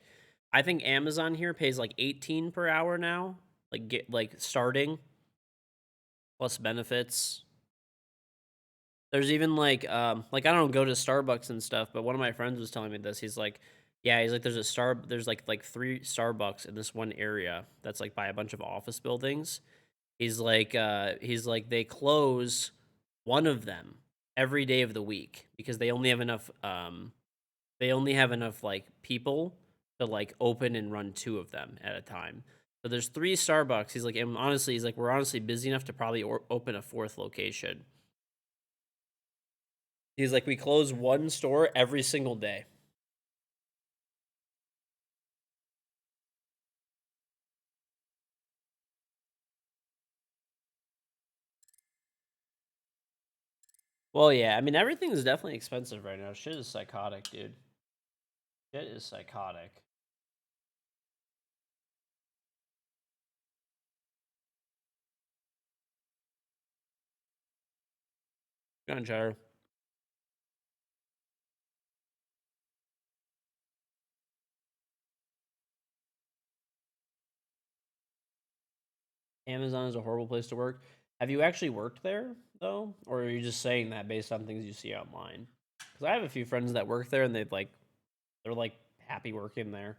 I think Amazon here pays like 18 per hour now, like starting plus benefits. There's even like I don't go to Starbucks and stuff, but one of my friends was telling me this. He's like, yeah, he's like there's like 3 Starbucks in this one area that's like by a bunch of office buildings. He's like they close one of them every day of the week because they only have enough like people to like open and run 2 of them at a time. So there's 3 Starbucks. He's like, and honestly, he's like, we're honestly busy enough to probably open a 4th location. He's like, we close 1 store every single day. Well, yeah, I mean, everything is definitely expensive right now. Shit is psychotic, dude. Shit is psychotic. Go on, Char. Amazon is a horrible place to work. Have you actually worked there though, or are you just saying that based on things you see online? Because I have a few friends that work there, and they're like happy working there.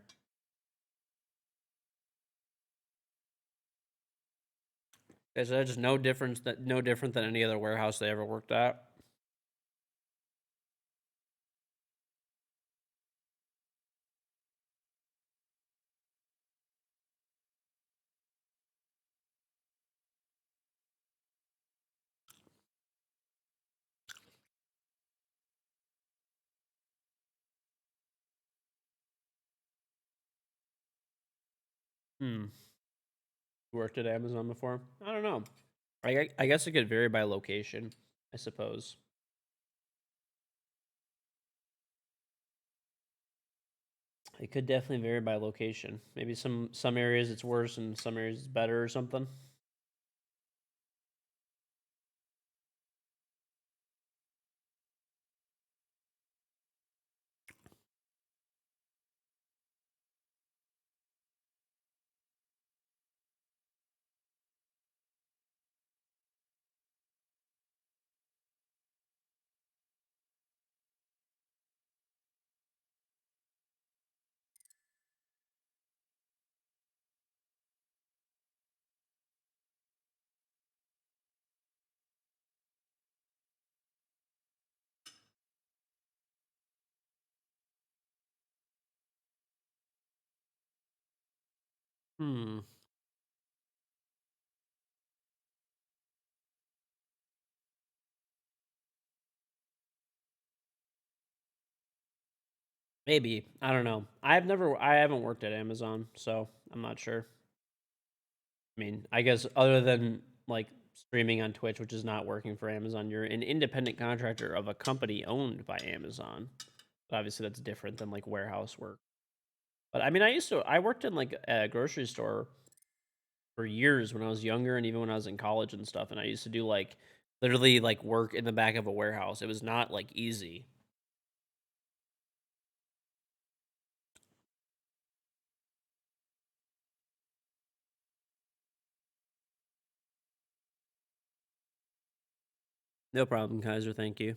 Is that just no different than any other warehouse they ever worked at? Hmm. Worked at Amazon before? I don't know. I guess it could vary by location, I suppose. It could definitely vary by location. Maybe some areas it's worse and some areas it's better or something. Hmm. Maybe. I don't know. I haven't worked at Amazon, so I'm not sure. I mean, I guess other than like streaming on Twitch, which is not working for Amazon, you're an independent contractor of a company owned by Amazon. But obviously that's different than like warehouse work. But I mean, I worked in like a grocery store for years when I was younger and even when I was in college and stuff, and I used to do like literally like work in the back of a warehouse. It was not like easy. No problem, Kaiser. Thank you.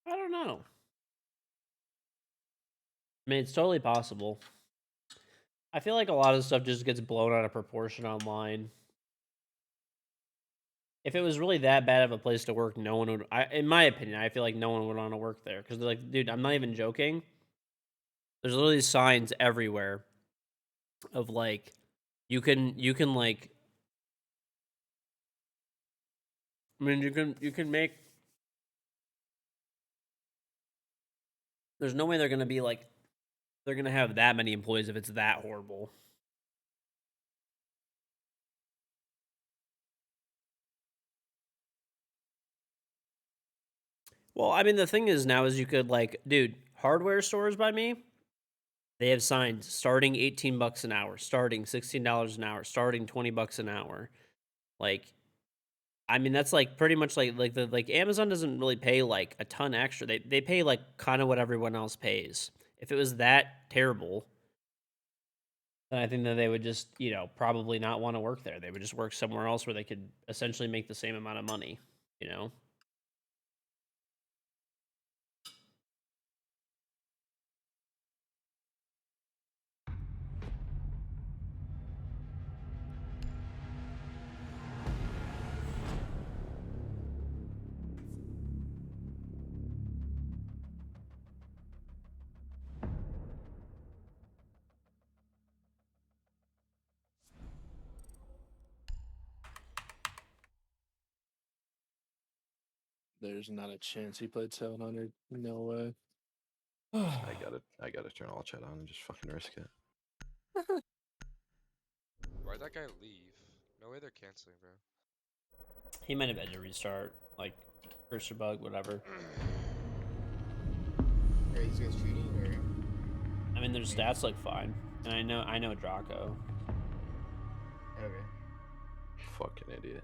I don't know. I mean, it's totally possible. I feel like a lot of stuff just gets blown out of proportion online. If it was really that bad of a place to work, no one would. In my opinion, I feel like no one would want to work there because they're like, dude, I'm not even joking. There's literally signs everywhere of like, you can like, I mean, you can make. There's no way they're gonna be like, they're gonna have that many employees if it's that horrible. Well, I mean, the thing is now is you could like, dude, hardware stores by me, they have signs starting $18 an hour, starting $16 an hour, starting $20 an hour. Like, I mean, that's like pretty much like Amazon doesn't really pay like a ton extra. They pay like kind of what everyone else pays. If it was that terrible, then I think that they would just, probably not want to work there. They would just work somewhere else where they could essentially make the same amount of money, you know? There's not a chance he played 700. No way. I gotta turn all chat on and just fucking risk it. Why'd that guy leave? No way they're canceling, bro. He might have had to restart, like, cursor bug, whatever. Are these guys cheating or? I mean, their stats look fine, and I know Draco. Okay. Fucking idiot.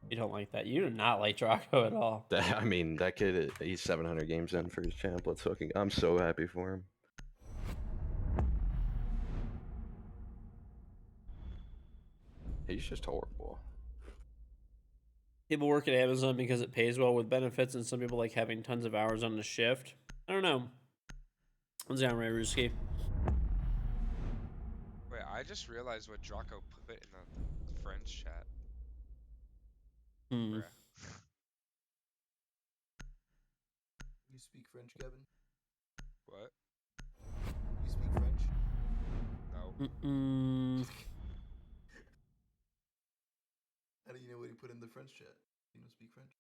You don't like that. You do not like Draco at all. I mean, that kid, he's 700 games in for his champ. Let's fucking. I'm so happy for him. He's just horrible. People work at Amazon because it pays well with benefits, and some people like having tons of hours on the shift. I don't know. What's down, Ray Ruski? Wait, I just realized what Draco put in the French chat. Hmm. Bruh. You speak French, Kevin? What? You speak French? No. Mm-mm. How do you know what he put in the French chat? You don't speak French?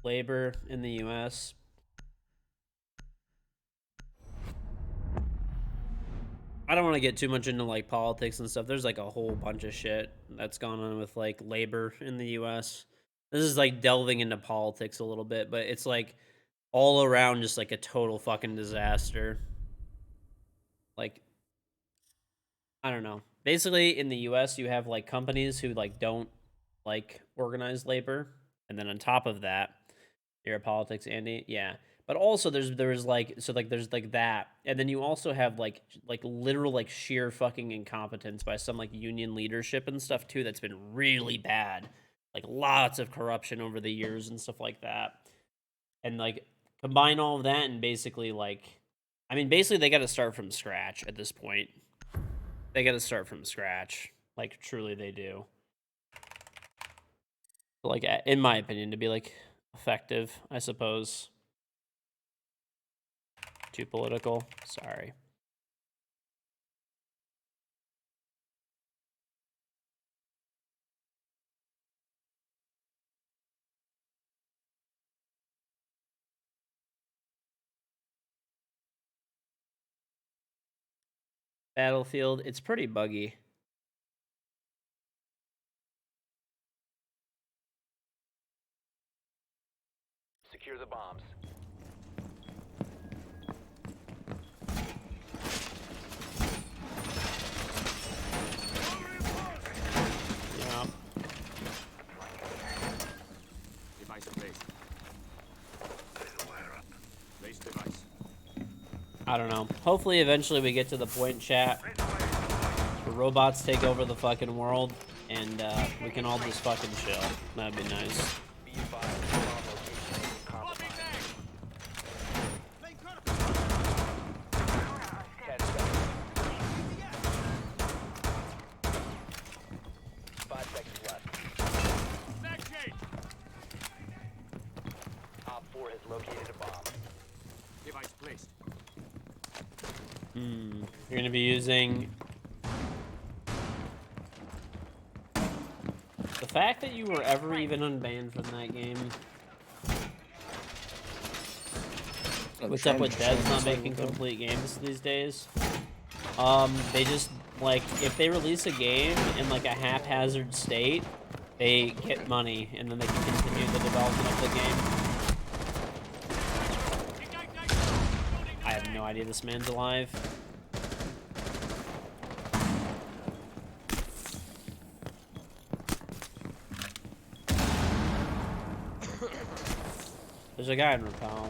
Labor in the U.S. I don't want to get too much into like politics and stuff. There's like a whole bunch of shit that's gone on with like labor in the US. This is like delving into politics a little bit, but it's like all around just like a total fucking disaster. Like, I don't know. Basically in the US you have like companies who like don't like organized labor, and then on top of that, you're a politics, Andy. Yeah. But also there's like, so like there's like that, and then you also have like literal like sheer fucking incompetence by some like union leadership and stuff too that's been really bad. Like lots of corruption over the years and stuff like that. And like combine all of that and basically like, I mean basically they got to start from scratch at this point. They got to start from scratch. Like truly they do. Like in my opinion, to be like effective, I suppose. Too political. Sorry. Battlefield. It's pretty buggy. Secure the bombs. Yeah. Device placed. Place device. I don't know. Hopefully, eventually, we get to the point, chat, where robots take over the fucking world, and we can all just fucking chill. That'd be nice. Be advised, bomb location is compromised. 10 seconds. 5 seconds left. Op 4 has located a bomb. Device placed. You're gonna be using the fact that you were ever even unbanned from that game. What's up with devs not making complete games these days? They just, like, if they release a game in like a haphazard state, they get money and then they can continue the development of the game. I have no idea this man's alive. There's a guy in Repel.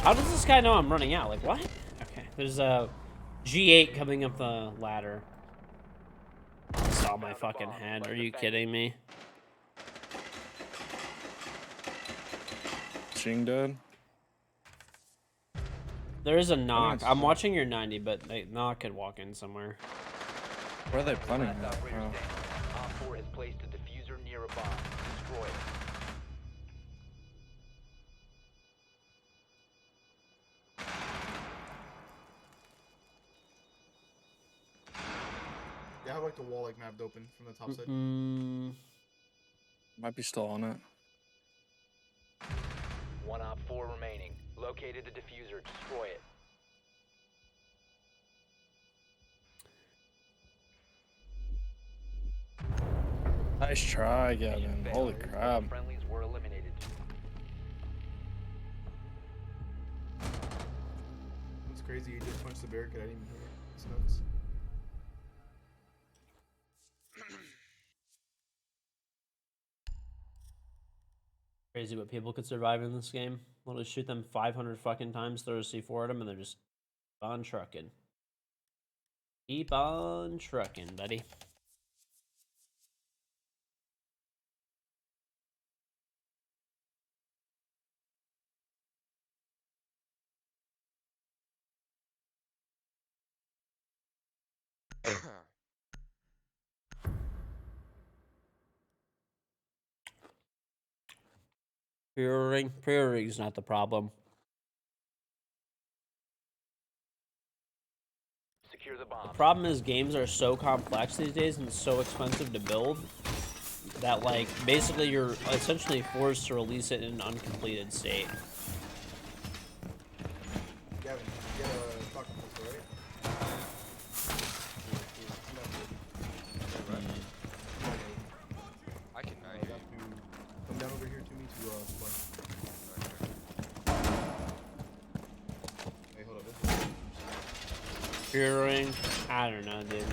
How does this guy know I'm running out? Like, what? Okay, there's a G8 coming up the ladder. I saw my fucking head. Are you kidding me? Ching dead. There is a knock. I'm watching your 90, but they knock could walk in somewhere. Where are they planning Last that? operator Oh. standing. Op 4 has placed a diffuser near a bomb. Destroy it. Yeah, I have like the wall like mapped open from the top side. Might be still on it. 1 Op 4 remaining. Located the diffuser. Destroy it. Nice try, Gavin. Mission Holy failed. crap. Friendlies were eliminated. It's crazy. You just punched the barricade. I didn't even hear it. It's nuts. Crazy what people could survive in this game. Literally shoot them 500 fucking times, throw a C4 at them, and they're just on trucking. Keep on trucking, buddy. Pre-ordering's not the problem. Secure the bomb. The problem is games are so complex these days and so expensive to build that, like, basically you're essentially forced to release it in an uncompleted state. Gavin, you get a fucking pistol, right? I can hear you. Come down over here to me to splash. Wait, hold up. This is Pre-ordering, I don't know, dude.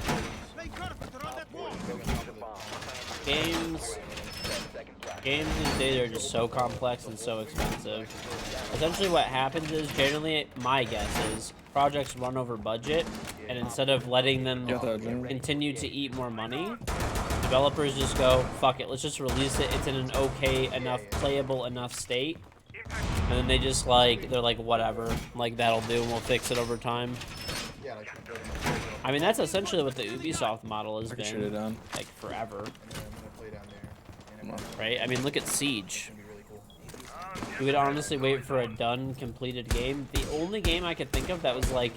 Games these days are just so complex and so expensive. Essentially what happens is, generally, my guess is, projects run over budget, and instead of letting them continue to eat more money, developers just go, fuck it, let's just release it, it's in an okay enough, playable enough state, and then they just, like, they're like, whatever, like, that'll do, and we'll fix it over time. yeah, like I mean, that's essentially what the Ubisoft model has I can shoot it been, down. like, forever, I'm gonna play down there. And I'm right? I mean, look at Siege. gonna be really cool. We would honestly wait for a done, completed game. The only game I could think of that was, like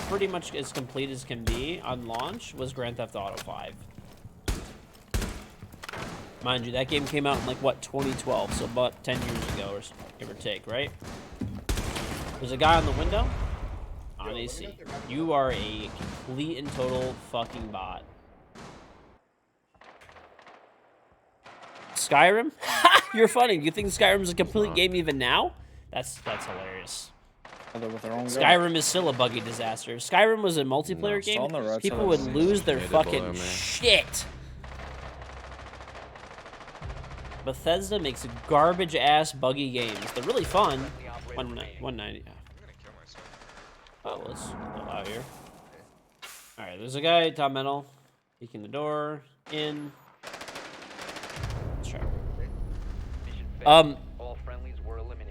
pretty much as complete as can be on launch was Grand Theft Auto 5. Mind you, that game came out in like what 2012, so about 10 years ago, or give or take, right? There's a guy on the window. On AC. You are a complete and total fucking bot. Skyrim? You're funny. You think Skyrim's a complete game even now? That's hilarious. With their own Skyrim is still a buggy disaster. If Skyrim was a multiplayer game, people would lose their fucking shit. Bethesda makes garbage ass buggy games. They're really fun. 190. Oh, let's go out here. All right, there's a guy top metal, peeking the door in. Let's try.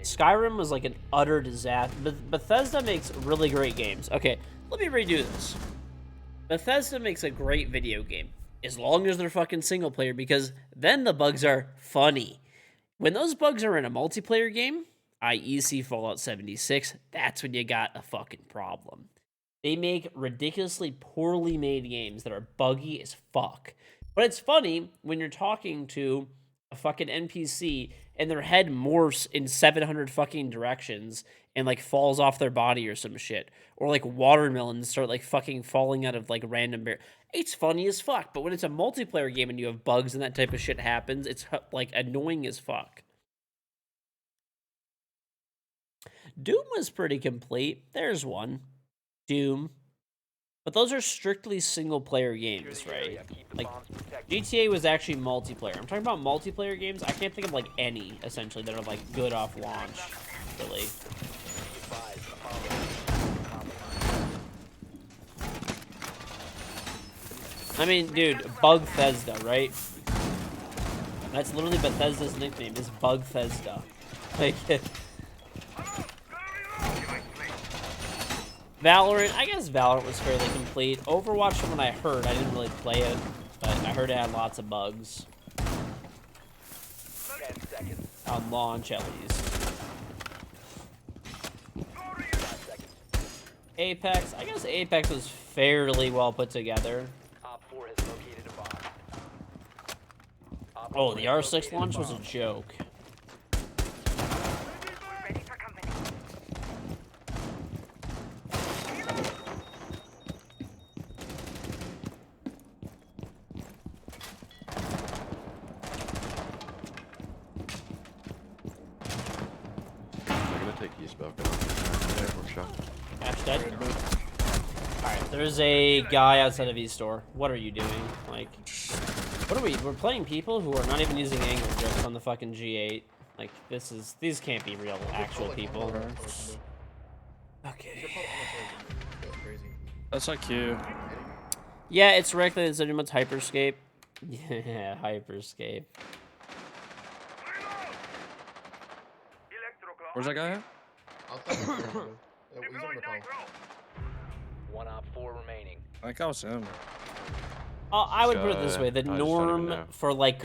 Skyrim was like an utter disaster. Bethesda makes really great games. Okay, let me redo this. Bethesda makes a great video game as long as they're fucking single player, because then the bugs are funny. When those bugs are in a multiplayer game, i.e. Fallout 76, that's when you got a fucking problem. They make ridiculously poorly made games that are buggy as fuck. But it's funny when you're talking to a fucking NPC and their head morphs in 700 fucking directions and like falls off their body or some shit. Or like watermelons start like fucking falling out of like random bear. It's funny as fuck. But when it's a multiplayer game and you have bugs and that type of shit happens, it's like annoying as fuck. Doom was pretty complete. There's one. Doom. But those are strictly single-player games, right? Like, GTA was actually multiplayer. I'm talking about multiplayer games. I can't think of, like, any, essentially, that are, like, good off launch, really. I mean, dude, Bugthesda, right? That's literally Bethesda's nickname, is Bugthesda. Like, Valorant, I guess Valorant was fairly complete. Overwatch, from what I heard, I didn't really play it, but I heard it had lots of bugs. 10 seconds. On launch, at least. Apex, I guess Apex was fairly well put together. Op 4 has located a bomb. Oh, the R6 launch was a joke. Alright, there's a guy outside of E-Store. What are you doing? Like, what are we? We're playing people who are not even using angle grips on the fucking G8. Like, these can't be real, actual people. Okay. That's not cute. Yeah, it's correctly it's pretty much Hyperscape. Yeah, Hyperscape. Where's that guy at? One Op 4 remaining. I think I was him. I would put it this way: the norm for like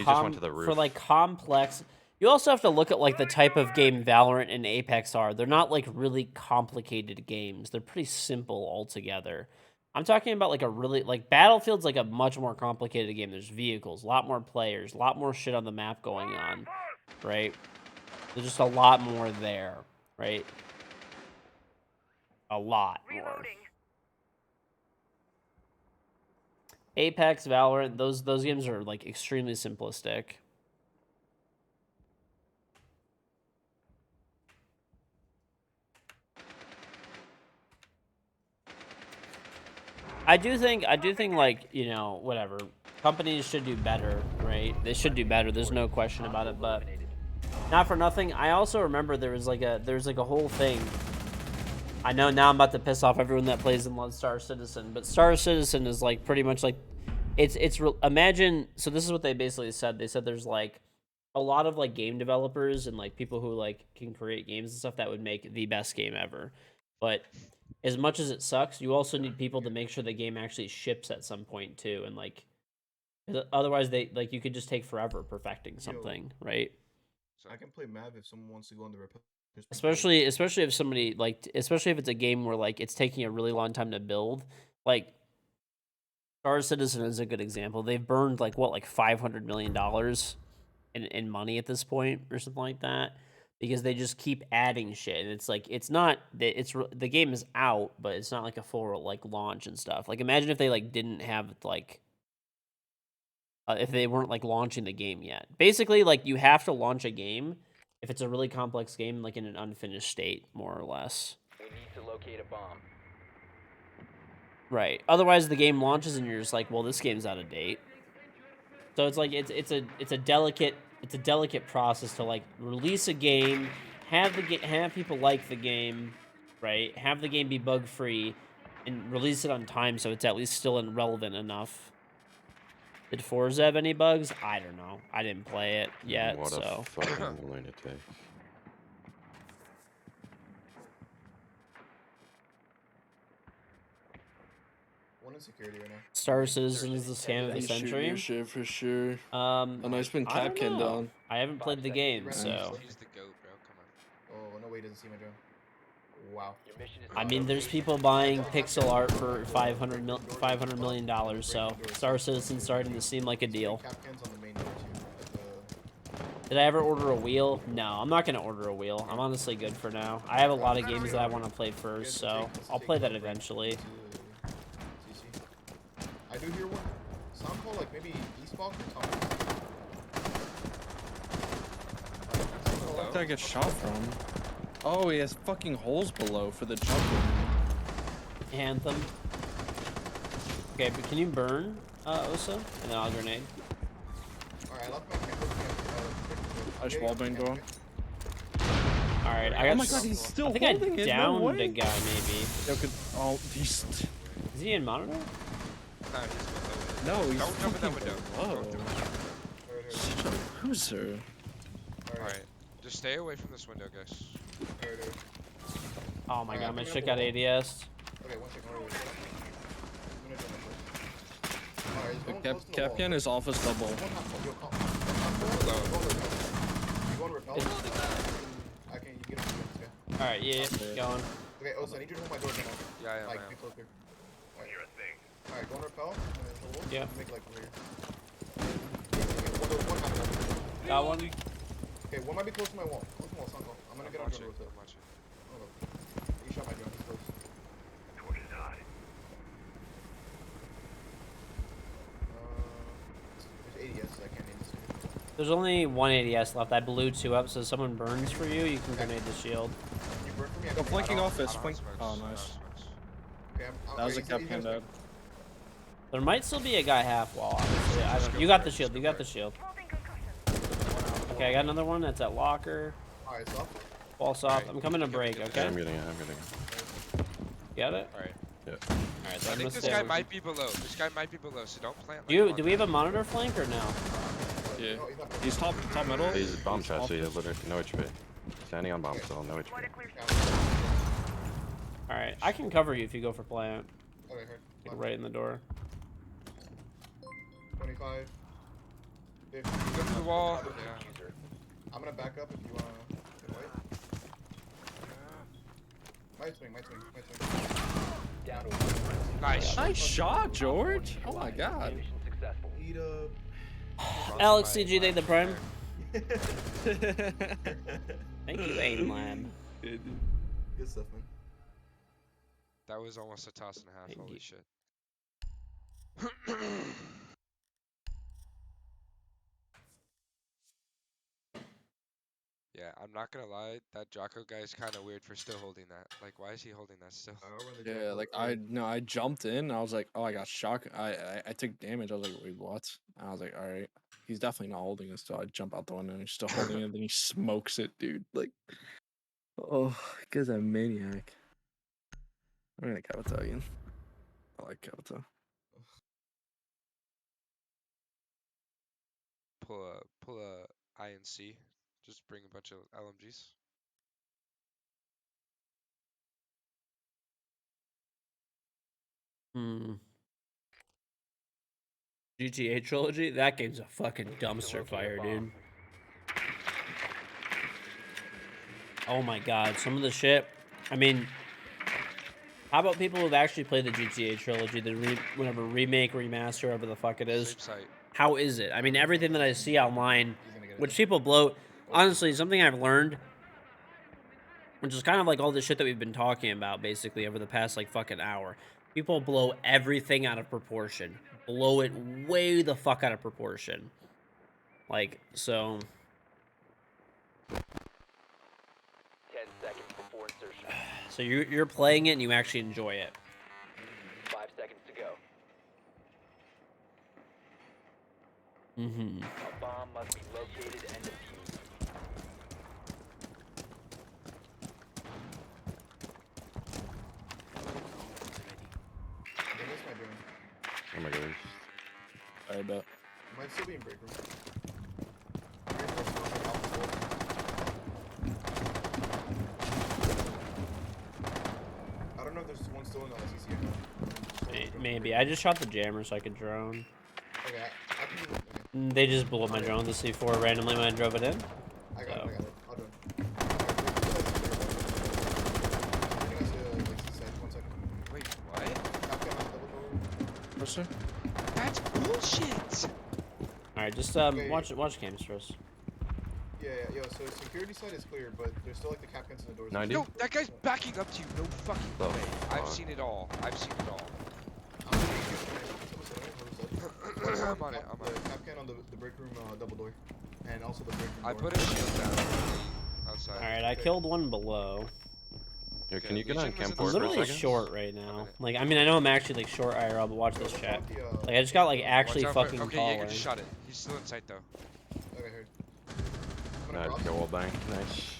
complex. You also have to look at like the type of game Valorant and Apex are. They're not like really complicated games. They're pretty simple altogether. I'm talking about like a really like Battlefield's like a much more complicated game. There's vehicles, a lot more players, a lot more shit on the map going on, right? There's just a lot more there, right? A lot more. Apex, Valorant, those games are like extremely simplistic. I do think like, you know, whatever. Companies should do better, right? They should do better. There's no question about it, but not for nothing. I also remember there was like a whole thing. I know now I'm about to piss off everyone that plays and loves Star Citizen, but Star Citizen is like pretty much like imagine, so this is what they basically said. They said there's like a lot of like game developers and like people who like can create games and stuff that would make the best game ever. But as much as it sucks, you also need people to make sure the game actually ships at some point too, and like otherwise they like you could just take forever perfecting something, right? So I can play Mav if someone wants to go on the especially if somebody like, especially if it's a game where like it's taking a really long time to build. Like Star Citizen is a good example. They've burned like what, like $500 million in money at this point or something like that, because they just keep adding shit. And it's like it's not that the game is out, but it's not like a full like launch and stuff. Like imagine if they like didn't have like if they weren't like launching the game yet. Basically, like you have to launch a game if it's a really complex game, like in an unfinished state, more or less. We need to locate a bomb. Right. Otherwise, the game launches and you're just like, well, this game's out of date. So it's like it's a delicate process to like release a game, have people like the game, right? Have the game be bug free, and release it on time so it's at least still relevant enough. Did Forza have any bugs? I don't know. I didn't play it yet, What so. a fucking lunatic. One in security right now. Star Citizen is the scam of the He's shooting century. your shit for sure. A nice been I don't Capcan know. down. I haven't played the game, Nice. so. He's the goat, bro. Come on. Oh no way, he doesn't see my drone. Wow. Your mission is I mean, there's people buying pixel art for $500 million, so Star Citizen's starting to seem like a deal. Capcans on the main door too. Did I ever order a wheel? No, I'm not gonna order a wheel. I'm honestly good for now. I have a lot of games that I want to play first, so I'll play that eventually. I do hear one sound call, like maybe Eastbox or Tom. Where did I get shot from? Oh, he has fucking holes below for the jumping. Anthem. Okay, but can you burn, Osa? And then I'll grenade. Alright, I left my camera. I just wallbang door. Alright, I got. Oh my god, he's still I think holding I it. downed No a way. guy, maybe. Oh, he's. Is he in monitor? Nah, he's below it. No, he's Don't jump in that fucking window. below. Don't do it. Such a loser. Alright. Just stay away from this window, guys. Oh my god, my I'm shit gonna got pull. ADS. Okay, one second. I'm gonna jump in first. Alright, he's going close to the wall. Capcan is office double. One half wall, yo, come. You going repel? I can, you get him, this guy. Alright, yeah, going. Okay, Osa, I need you to hold my door down. Yeah, yeah, Like, man. be closer. Alright, go on repel. And then hold. Yeah. Make like over here. One half. Got one. Okay, one might be close to my wall. Close to my wall, sound call. I'm gonna get on Watch it. drone real quick. Watch it. Hold up. He shot my drone, he's close. There's ADS, I can't name this dude. There's only one ADS left. I blew 2 up, so if someone burns for you, you can grenade the shield. Can you burn for me? I Go can- flanking I don't- office. I don't Flank. have Oh, smokes. I don't nice. have smokes. Okay, That was a he's gonna Capcan swing. dead. There might still be a guy half wall, honestly. I don't. You got the shield. You got the shield. Okay, I got another one that's at locker. Alright, so Wall soft. I'm coming to break. Yeah, Okay. I'm getting it, I'm getting it. Got it. Alright. Yeah. All right. I So I'm think gonna this stay guy over- might be below. This guy might be below, so don't plant. Do we have a monitor flank or no? Yeah. He's top middle. He's a bomb chassis, literally no HP. Standing on bomb still, no HP. All right. I can cover you if you go for plant. Okay, heard. Like right in the door. 25. 50. Go to the wall. Okay. Yeah. I'm gonna back up if you wanna get white. Might swing. Down to 1 friendly. Nice. Nice shot, George. Oh my god. Mission successful. Eat up. Alex CG Day the Prime. Thank you, Aim Lab. Good stuff, man. That was almost a toss and a half. Thank Holy you. shit. Yeah, I'm not gonna lie. That Jocko guy is kind of weird for still holding that. Like, why is he holding that still? Yeah, like I jumped in. I was like, oh, I got shock. I took damage. I was like, wait, what? I was like, all right, he's definitely not holding it. So I jump out the window and he's still holding it. Then he smokes it, dude. Like, oh, guy's a maniac. I'm gonna Kabuto again. I like Kabuto. Pull a INC. Just bring a bunch of LMGs. GTA Trilogy? That game's a fucking dumpster fire, dude. Oh my god, some of the shit. I mean, how about people who've actually played the GTA Trilogy, the whatever remake, remaster, whatever the fuck it is? Same site. How is it? I mean, everything that I see online which people blow. Honestly, something I've learned, which is kind of like all the shit that we've been talking about basically over the past like fucking hour. People blow everything out of proportion. Blow it way the fuck out of proportion. Like, so 10 seconds before insertion. so you're playing it and you actually enjoy it. 5 seconds to go. Mm-hmm. A bomb must be located and defused. What else am I doing? Oh my gosh. I bet. Might still be in break room. Reinforcements are out the door. I don't know if there's one still in the LCC or not. Maybe. I just shot the jammer so I could drone. Okay, I can do it. Okay. They just blew up my drone, the C4, randomly when I drove it in. I got it, So. I got it. I'll do it. I think I said, like, C-side. 1 second. Wait, what? Capcan on double door. What's there? That's bullshit. Alright, just Okay. watch cams first. Yeah, yo, so security side is clear, but there's still like the capcans in the doors. 90? No, that guy's backing up to you. No fucking Oh, way. I've fuck. seen it all. I've seen it all. I'm on it. I'm on The it. capcan on the break room double door, and also the break room I door. put a shield down outside. Alright, I killed one below. Yo, Okay, can you get on Legion was cam in the I'm for a literally second? short right now. minute. Like, I mean, I know I'm actually like short IRL, but watch this Watch chat. out the, Like, I just got like actually Watch out for- fucking Okay, taller. Jaeger just shot it. He's still in sight though. Okay, heard. I'm gonna Nice, cross. go wall bang. Nice.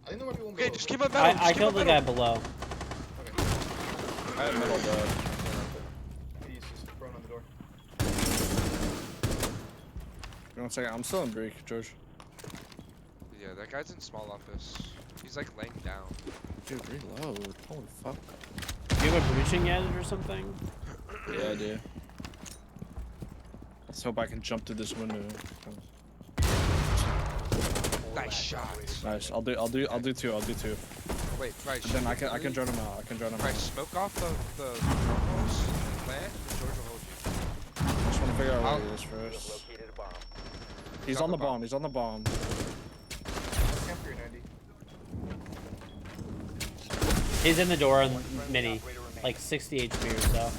I think there might be one Okay, below. just keep up metal. I killed the guy below. Okay. I have metal dead. He's just prone on the door. Give me 1 second. I'm still in break, George. Yeah, that guy's in small office. He's like laying down. Dude, reload. Holy fuck. Do you have a breaching gadget or something? Yeah, I do. Let's hope I can jump through this window. Nice shot. Nice. I'll do two. Wait, Bryce. And then I can drone him out. Bryce, smoke off the walls and plant, and George will hold you. Just want to figure out I'll- where he is You have first. located a bomb. He's Drop on the the bomb. bomb. He's on the bomb. Camp here, 90. He's in the door on mini, like 60 HP or so.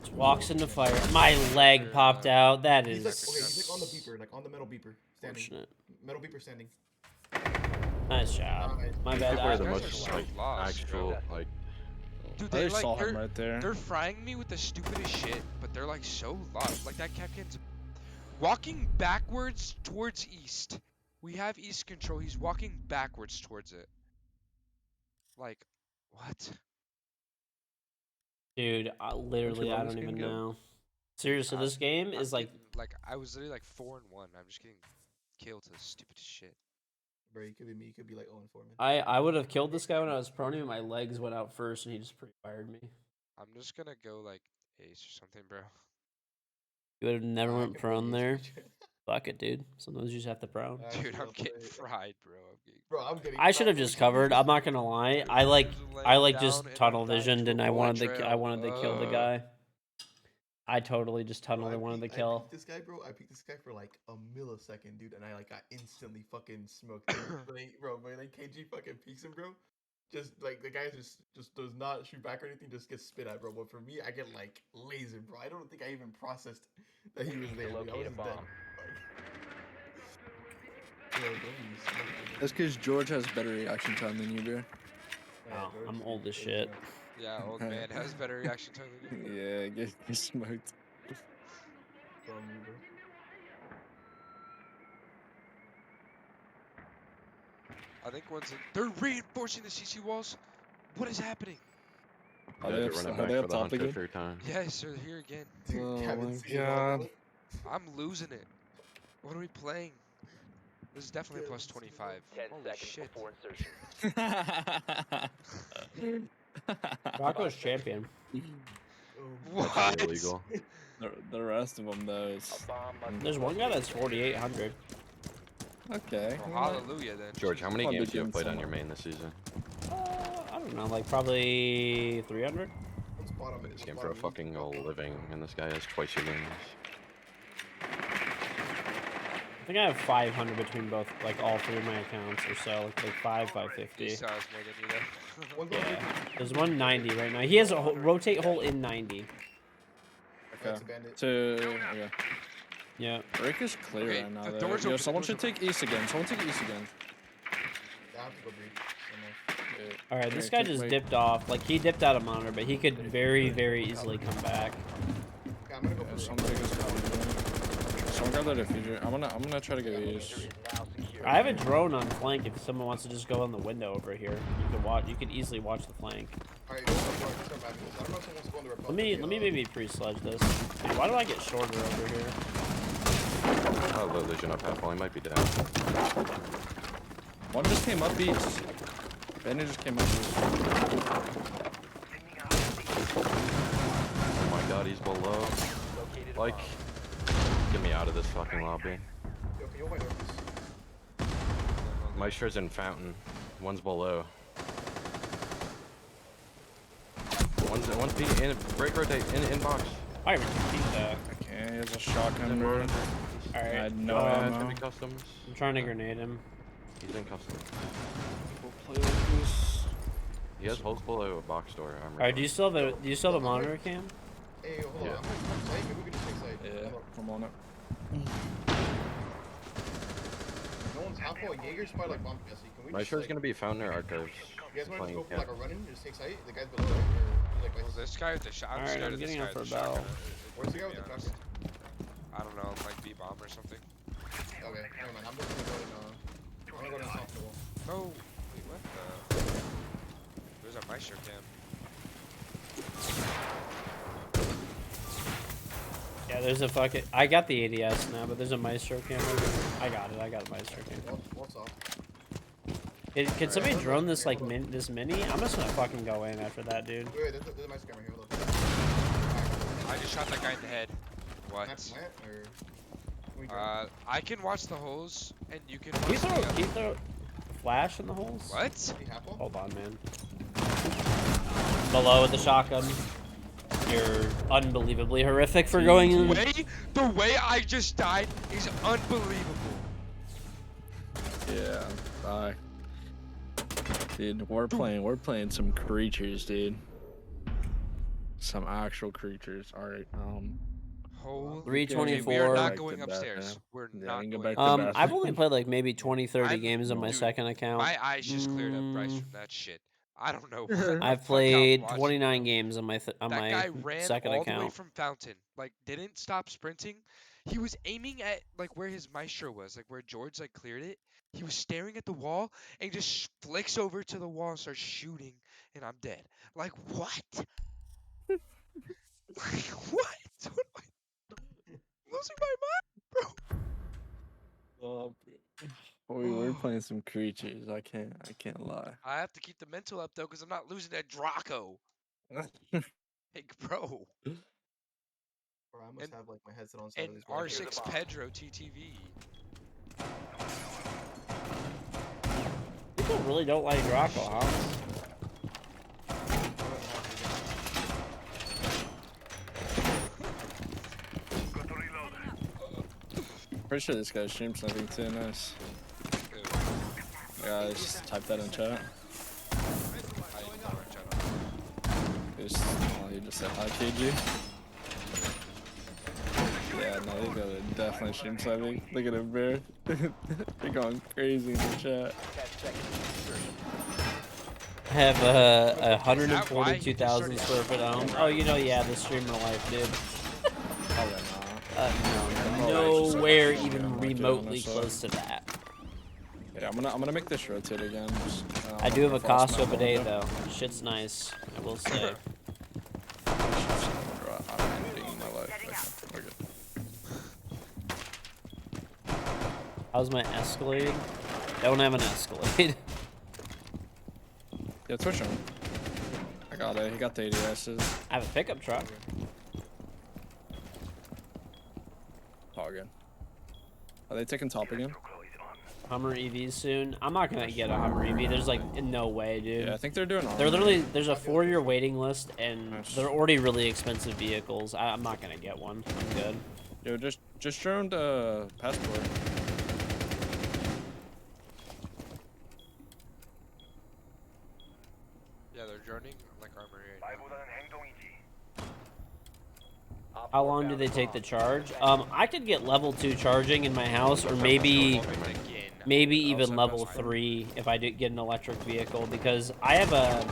Just walks into fire. My leg popped out. That He's is like, okay, he's like on the beeper, like on the metal beeper, standing. unfortunate. Metal beeper standing. Nice job. Nice. My Dude, bad. People are the guys most are so like lost, actual bro. like. Dude, I they just saw like him right there. they're frying me with the stupidest shit, but they're like so lost. Like that Capcan's walking backwards towards east. We have east control. He's walking backwards towards it. Like, what? Dude, literally, let I this don't even game go? know. Seriously, this game I'm is like, getting, like I was literally like 4-1. I'm just getting killed to the stupidest shit. Bro, you could be me. You could be like 0 and 4, man. I would have killed this guy when I was prone, but my legs went out first and he just pre-fired me. I'm just gonna go like ace or something, bro. You would have never I went can prone play there. Ace Major. Fuck it, dude. Sometimes you just have to prone. Actually, Dude, I'm I'll getting play- fried, bro. I'm getting Bro, I'm getting. I should have fried, just bro. covered. I'm not gonna lie. I just down in a tunnel visioned and I bullet wanted to trail. kill the guy. I totally just Bro, tunneled and wanted to I kill. peeked this guy, bro. I peeked this guy for like a millisecond, dude, and I like got instantly fucking smoked. But like KG fucking peeks him, bro. Just like the guy just does not shoot back or anything, just gets spit at, bro. But for me, I get like lasered, bro. I don't think I even processed that he was there. Dude. I was Locate a just bomb. dead. Like, yo, don't be smoked, dude. That's because George has better reaction time than you, bro. Yeah, Wow, George, I'm dude, old as George, shit. bro. Yeah, old man has better reaction time than you. Yeah, get smoked. From you, bro. I think once they're reinforcing the CC walls. What is happening? Are Yeah, they they're up, running are back they for up the top hunter again? third time. Yes, they're here again. Dude, Oh Kevin my sees it all, God. bro. I'm losing it. What are we playing? This is definitely a plus 25. 10 Holy seconds shit. before insertion. Rocco's champion. What? That's illegal. The rest of them, though, is... A bomb must be There's one guy that's 4,800. Okay. Well, hallelujah then. George, how many I'll be games do you have doing played on your somewhat. main this season? I don't know, like probably 300. It's bottom. Play this It's game for a bottom fucking living, and this guy has twice your games. I think I have 500 between both, like all three of my accounts or so. Like 550. He still has more than you though. One going Yeah. bridge. There's 190 right now. He has a rotate hole in 90. Okay. That's a bandit. Okay. Yeah. Break is clear Okay, right now. the Though. door's Yo, open, someone the should door's take east again. Someone take east again. I have to go breach. All right, this Okay, guy just dipped off. Like he dipped out of monitor, but he could very, very easily come back. Okay, I'm gonna go Yeah, for someone take his diffuser. Someone grab that diffuser. I'm gonna try to get east. I have a drone on flank. If someone wants to just go in the window over here, you can watch. You can easily watch the flank. Alright, go for it. Start back. I don't know if someone wants to go in the Let me maybe pre-sledge this. Dude, why do I get shorter over here? Oh, low vision up half wall. He might be down. One just came up east. Benny just came up east. Oh my god, he's below. Like, get me out of this fucking lobby. Yo, can you hold my door, please? Maestro's in fountain. One's below. One's B in break rotate in box. I even beat that. Okay, he has a shotgun, bro. All I right. had no It's gonna ammo. be customs. I'm trying to grenade him. He's in customs. We'll play like this. He has holes below a box door. All right. Do you still have a monitor cam? Hey, hold Yeah. on. I'm gonna site. Maybe we can just take site. Yeah, Hold I'm on it. No one's half full. Jaeger's probably like bomb Jesse. Can we Maestro's just, gonna be fountain or archives. You guys want to playing just go for camp. like a run-in? Just take site? The guy's below, right? Or like, Well, this guy with the shot. I'm Alright, scared I'm of this getting guy up for with a the shotgun. bell. Where's the guy with To the be honest. shotgun? I don't know, like B bomb or something. Okay, never mind. I'm just gonna go in, I'm gonna go to the top wall. Oh, wait, what the? There's a Maestro cam. Yeah, there's a fucking. I got the ADS now, but there's a Maestro cam. I got it. I got a Maestro cam. What's off? Can somebody drone this like this mini? I'm just gonna fucking go in after that, dude. Wait, there's a nice camera here. Hold up. I just shot that guy in the head. What? Plant, or... Can we go? I can watch the holes, and you can Can you watch throw, can you throw flash in the holes? What? Any half wall? Hold on, man. Below with the shotgun. You're unbelievably horrific for going in. The way I just died is unbelievable. Yeah, bye. Dude, we're playing some creatures, dude. Some actual creatures. Alright, Holy 324. We are not Back going to upstairs. bathroom. We're Yeah, not we can go going back to upstairs. I've only played like maybe 20, 30 I'm- games on my dude, second account. My eyes just cleared up, Bryce, from that shit. I don't know. What the fuck I I've was played watching, 29 bro. games on my That guy ran second all the way account. from Fountain, like didn't stop sprinting. He was aiming at like where his Maestro was, like where George like cleared it. He was staring at the wall and just flicks over to the wall and starts shooting, and I'm dead. Like what? Like what? What am I losing my mind, bro? We were playing some creatures. I can't lie. I have to keep the mental up though, cause I'm not losing that Draco. Hey, bro. Bro, I must have like my headset on. And R6 Pedro TTV. People really don't like Draco, huh? Pretty sure this guy streamed something too. Nice. Guys, type that in chat. He just said hi, KG. Yeah, no, these guys are definitely stream something. Look at him, bro. They're going crazy in the chat. I have 142,000 square foot home. Oh, you know, yeah, the streamer life, dude. No, nowhere even remotely close to that. Yeah, I'm gonna make this rotate again. Just, I do have a cross Costco map bidet window. though. Shit's nice, I will say. Bro, I'm ending my life. Okay. How's my Escalade? Don't have an Escalade. Yeah, twitch him. I got it. He got the ADSs. I have a pickup truck. All good. Are they taking top again? Hummer EV soon. I'm not gonna get a Hummer EV. There's like no way, dude. Yeah, I think they're doing. They're literally there's a 4-year waiting list, and Nice. they're already really expensive vehicles. I'm not gonna get one. I'm good. Yo, just joined passport. Yeah, they're joining like armory right now. How long do they take to charge? I could get level 2 charging in my house, or maybe even Outside level passport. 3 if I do get an electric vehicle, because I have a.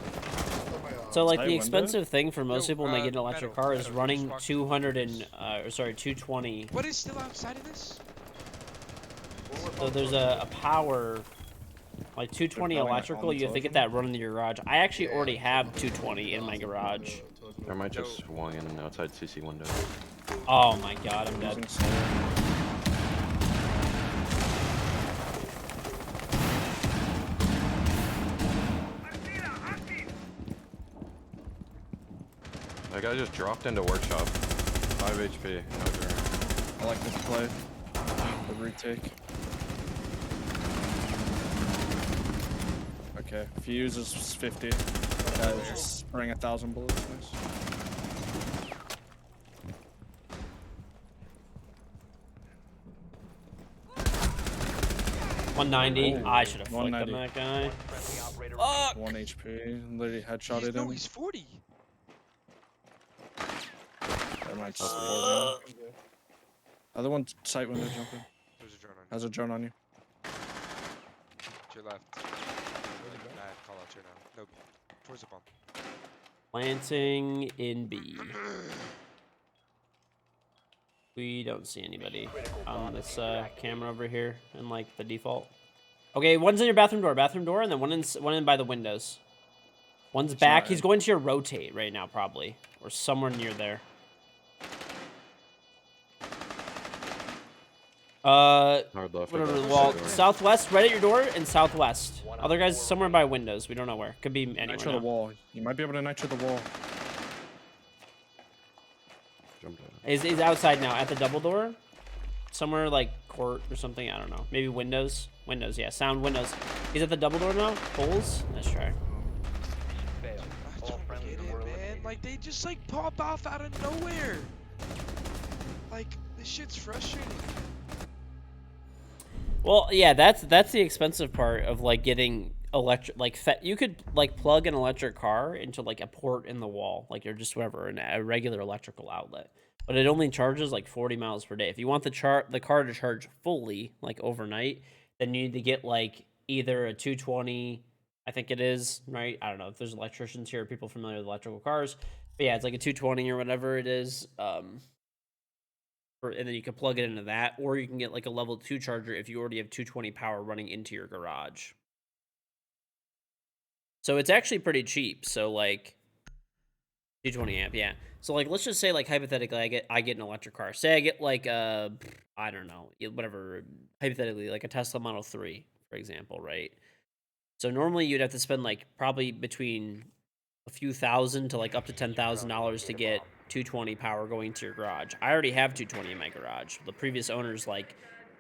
So like Side the window? expensive thing for most Yo, people when they get an electric Meadow, car is Meadow, running just 220. What is still outside of this? So there's a power, like 220 They're probably electrical. on You have to get that running in your garage. I actually already have 220 in my garage. I might Yo. just swung in outside CC window. Oh my god, I'm dead. Using solar. That guy just dropped into workshop. 5 HP. No turn. I like this play. The retake. Okay, fuse is 50. That is just spraying 1,000 bullets. Nice. $190. I should have flicked on 190. that guy. Friendly operator Fuck! 1 HP. Literally headshotted No, him. he's 40. That might just support him. Other one sight window jumping. There's a drone on you. Has a drone on you. To your left. Bad call out here now. No, towards the bomb. Planting in B. We don't see anybody on this camera over here in like the default. Okay, one's in your bathroom door, and then one in by the windows. One's back. He's going to your rotate right now, probably, or somewhere near there. Hard left. Whatever. Well, southwest, right at your door, and southwest. Other guys somewhere by windows. We don't know where. Could be anywhere. Nitro the wall. You might be able to nitro the wall. Jumped out. Is outside now at the double door, somewhere like court or something. I don't know. Maybe windows. Windows. Yeah, sound windows. He's at the double door now. Holes. Let's try. failed. I All don't friendlies get it, were man. eliminated. Like, they just, like, pop off out of nowhere. Like, this shit's frustrating. Well, yeah, that's the expensive part of like getting electric. Like, you could like plug an electric car into like a port in the wall, like you're just whatever, a regular electrical outlet. But it only charges like 40 miles per day. If you want the car to charge fully, like overnight, then you need to get like either a 220. I think it is, right? I don't know if there's electricians here, people familiar with electrical cars. But yeah, it's like a 220 or whatever it is. And then you can plug it into that, or you can get like a level 2 charger if you already have 220 power running into your garage. So it's actually pretty cheap. So like 220 amp, yeah. So like let's just say like hypothetically I get an electric car. Say I get like I don't know, whatever, hypothetically like a Tesla Model 3, for example, right? So normally you'd have to spend like probably between a few thousand to like up to $10,000 to get 220 power going to your garage. I already have 220 in my garage. The previous owners like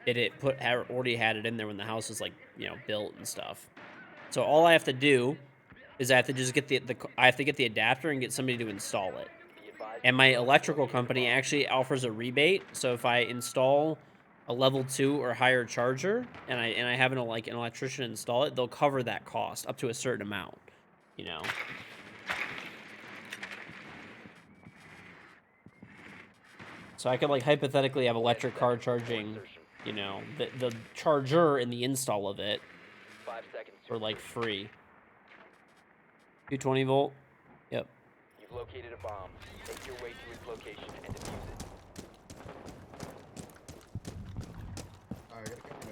already had it in there when the house was like, you know, built and stuff. So all I have to do is I have to just get the adapter and get somebody to install it. And my electrical company actually offers a rebate. So if I install a level 2 or higher charger and I have an electrician install it, they'll cover that cost up to a certain amount, you know. So I could like hypothetically have electric car charging, you know, the charger and the install of it 5 seconds. for like free. 220 volt. Yep. You've located a bomb. Make your way to its location and defuse it. Alright, I gotta get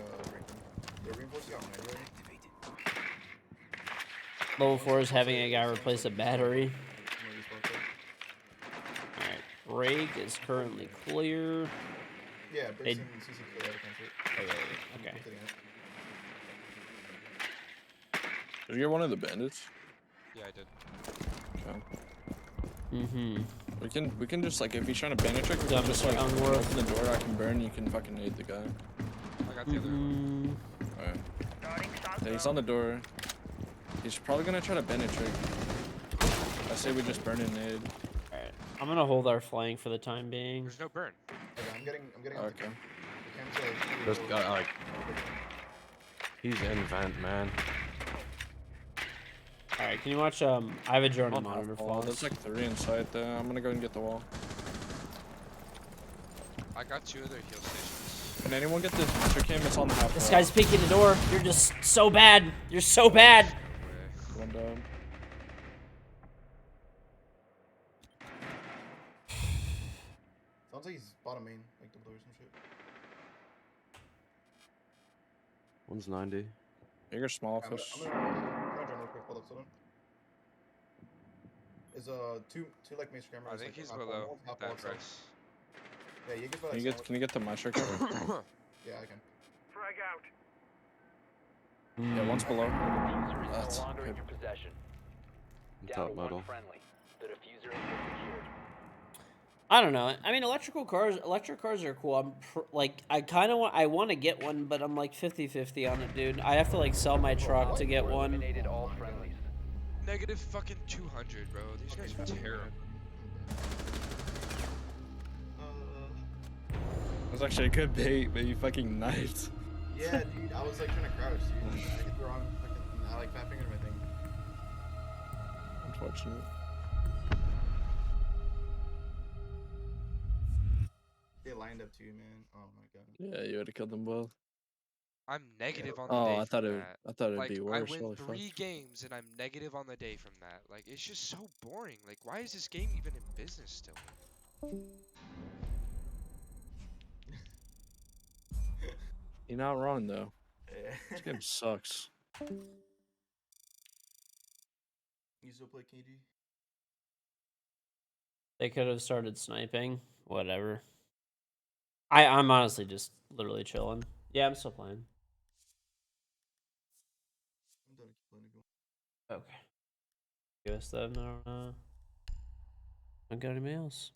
they're reinforcing our man ready. Level 4 is having a guy replace a battery. Alright. Break is currently clear. Yeah, They- breaks in CC clear out of Okay. Did you get one of the bandits? Yeah, I did. Okay. Mm-hmm. We can just like if he's trying to bandit trick, we can Dumb just like on world. open the door. I can burn. You can fucking aid the guy. I got the other. Mm-hmm. Alright. Yeah, he's on the door. He's probably gonna try to bend a trick. I say we just burn a nade. Alright. I'm gonna hold our flank for the time being. There's no burn. Okay, I'm getting Okay. the cam's like, This guy, like, he's in vent, man. Alright, can you watch I have a drone On and monitor wall. flaws. There's like 3 inside there. I'm gonna go and get the wall. I got 2 of their heal stations. Can anyone get this master cam? It's on the half This wall. guy's peeking the door. You're just so bad. You're so bad. One down. sounds like he's bottom main, like double door or some shit. One's 90. Bigger small I'm fish. gonna join real quick. Hold up, hold on. Is two like main cameras. I think like, he's half below wall, half that wall, price. Yeah, you get Can you get the master cam? Yeah, I can. Frag out. Yeah, one's below. Diffuser is That's no longer in good. your possession. Down Top to one metal. friendly. The diffuser has been secured. I don't know. I mean, electric cars are cool. I want to get one, but I'm like 50-50 on it, dude. I have to like sell my truck to get one. Eliminated all friendlies. Negative fucking 200, bro. These guys are terrible. It was actually a good bait, but you fucking knifed. Yeah, dude, I was like trying to crouch, dude. I hit the wrong fucking. I like fat fingered my thing. Unfortunate. They lined up too, man. Oh my god. Yeah, you would have killed them both. I'm negative on the Oh, day I thought from it. that. I thought it'd Like, be I worse. win Holy 3 fuck. games and I'm negative on the day from that. Like, it's just so boring. Like, why is this game even in business still? You're not wrong though. Yeah. This game sucks. You still play KG? They could have started sniping. Whatever. I'm honestly just literally chilling. Yeah, I'm still playing. I'm done playing again. Okay. Guess then I don't got anybody else.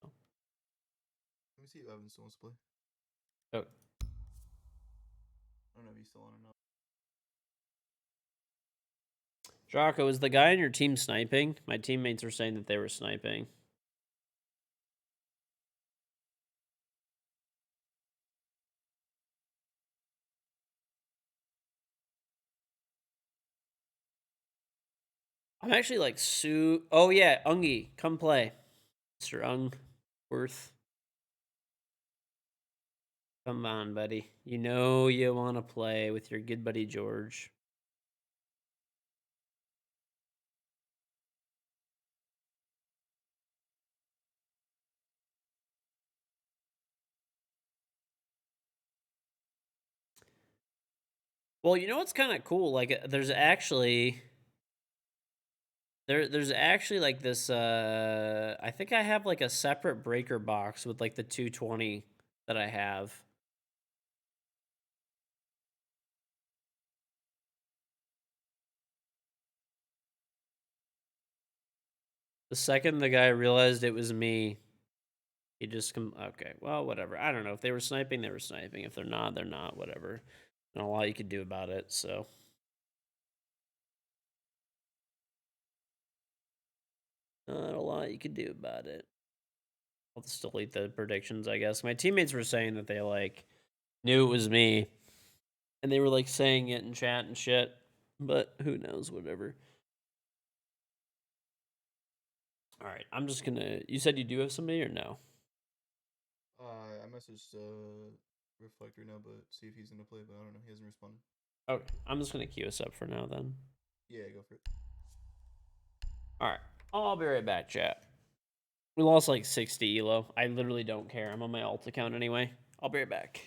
Let me see if Evan still wants to play. Oh. I don't know if he's still on or not. Draco, is the guy on your team sniping? My teammates were saying that they were sniping. I'm actually like oh yeah, Ungi, come play. Mr. Ungworth. Come on, buddy. You know you want to play with your good buddy George. Well, you know what's kind of cool? Like, there's actually there's actually like this. I think I have like a separate breaker box with like the 220 that I have. The second the guy realized it was me, he just okay, well, whatever. I don't know. If they were sniping, they were sniping. If they're not, they're not. Whatever. Not a lot you could do about it, so. Not a lot you could do about it. I'll just delete the predictions, I guess. My teammates were saying that they, like, knew it was me. And they were, like, saying it in chat and shit. But who knows, whatever. Alright, I'm just gonna... You said you do have somebody or no? I messaged Reflector now, but see if he's gonna play, but I don't know. He hasn't responded. Okay, I'm just gonna queue us up for now then. Yeah, go for it. Alright, I'll be right back, chat. We lost like 60 elo. I literally don't care. I'm on my alt account anyway. I'll be right back.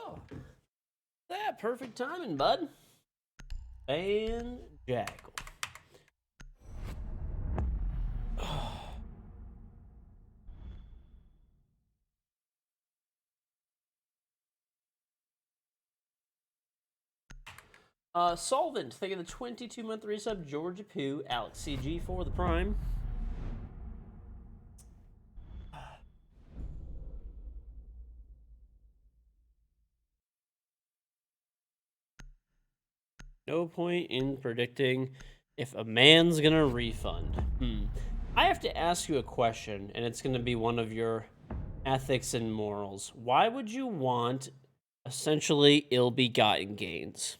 Oh, that perfect timing, bud. And Jackal. Solvent, thank you the 22-month resub. Georgia Pooh, Alex CG for the Prime. No point in predicting if a man's gonna refund. I have to ask you a question, and it's gonna be one of your ethics and morals. Why would you want essentially ill-begotten gains?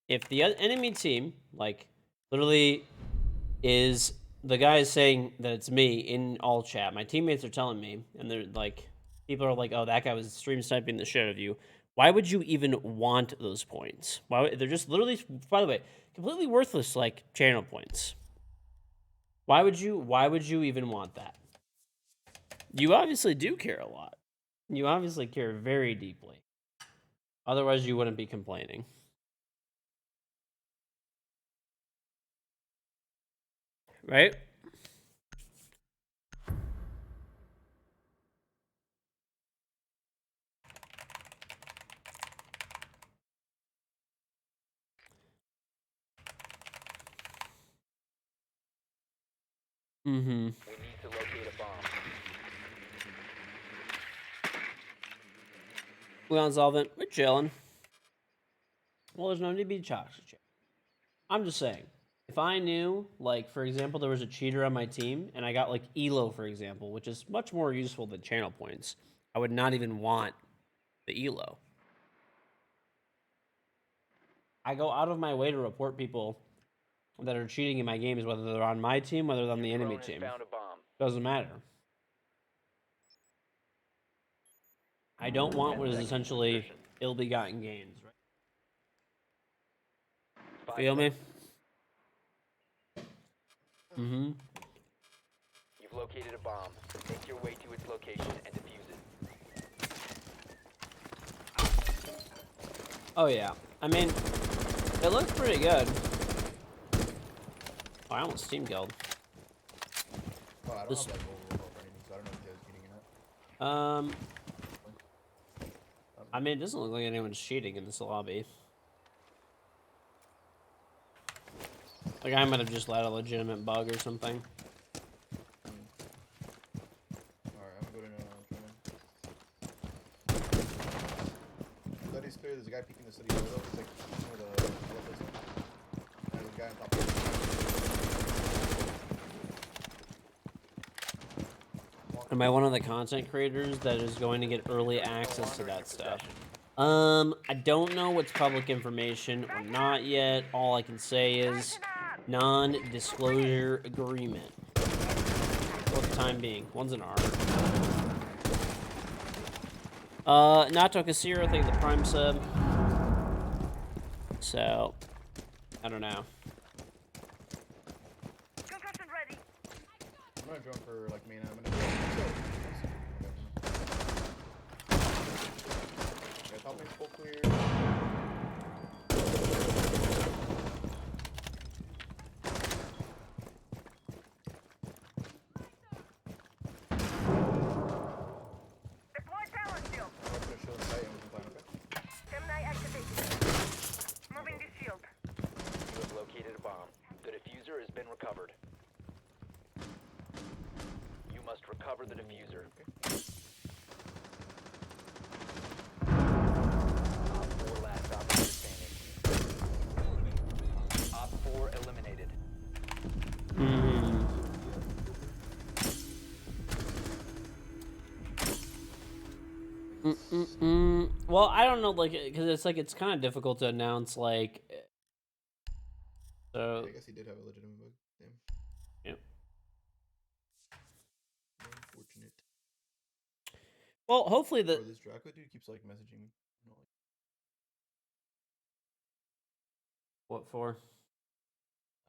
If the enemy team, like, literally is the guy is saying that it's me in all chat, my teammates are telling me, and they're like, people are like, oh, that guy was stream sniping the shit out of you. Why would you even want those points? They're just literally, by the way, completely worthless, like, channel points. Why would you even want that? You obviously do care a lot. You obviously care very deeply. Otherwise, you wouldn't be complaining. Right? Mm-hmm. We need to locate a bomb. We on Solvent. We're chilling. Well, there's no need to be toxic. I'm just saying, if I knew, like, for example, there was a cheater on my team, and I got, like, ELO, for example, which is much more useful than channel points, I would not even want the ELO. I go out of my way to report people that are cheating in my games, whether they're on my team, whether they're on the enemy team. Found a bomb. Doesn't matter. I don't want what is essentially ill-begotten gains, right? Feel me? Mm-hmm. You've located a bomb. Make your way to its location and defuse it. Oh, yeah. I mean, it looks pretty good. Oh, I almost team killed. Oh, I don't This- have like overall or anything, so I don't know if you guys cheating or not. I mean, it doesn't look like anyone's cheating in this lobby. Like, I might have just let a legitimate bug or something. Alright, I'm gonna go to study's clear, there's a guy peeking the study door though. He's like one of the left side. And there's a guy on top of it. Am I one of the content creators that is going to get early access to that stuff? I don't know what's public information or not yet. All I can say is non-disclosure agreement. For the time being. One's an R. Nato Casiro, thank you the Prime sub. So, I don't know. I'm gonna drone for like main. I'm gonna go. Yeah, top lane's full clear. Deploy talent shield. I'm gonna show the site and we can plan, okay? Gemini activated. Moving the shield. You have located a bomb. The diffuser has been recovered. You must recover the diffuser. Op 4 last operator standing. Op 4 eliminated. Well, I don't know, like, because it's like it's kind of difficult to announce, like. So. Yeah, I guess he did have a legitimate bug. Damn. Yep. Unfortunate. Well, hopefully Bro, this Draco dude keeps like messaging me. You know, like, What for?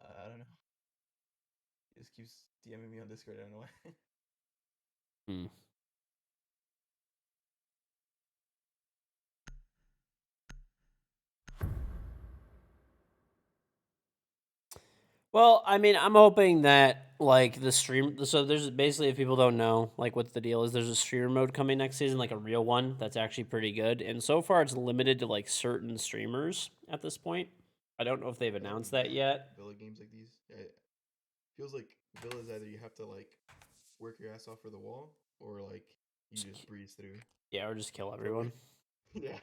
I don't know. He just keeps DMing me on Discord. I don't know why. Well, I mean, I'm hoping that like the stream. So there's basically, if people don't know, like what the deal is, there's a streamer mode coming next season, like a real one that's actually pretty good. And so far, it's limited to like certain streamers at this point. I don't know if they've announced that yet. Villa games like these, it feels like Villa is either you have to like work your ass off for the wall, or like you just breeze through. Yeah, or just kill So, everyone. yeah.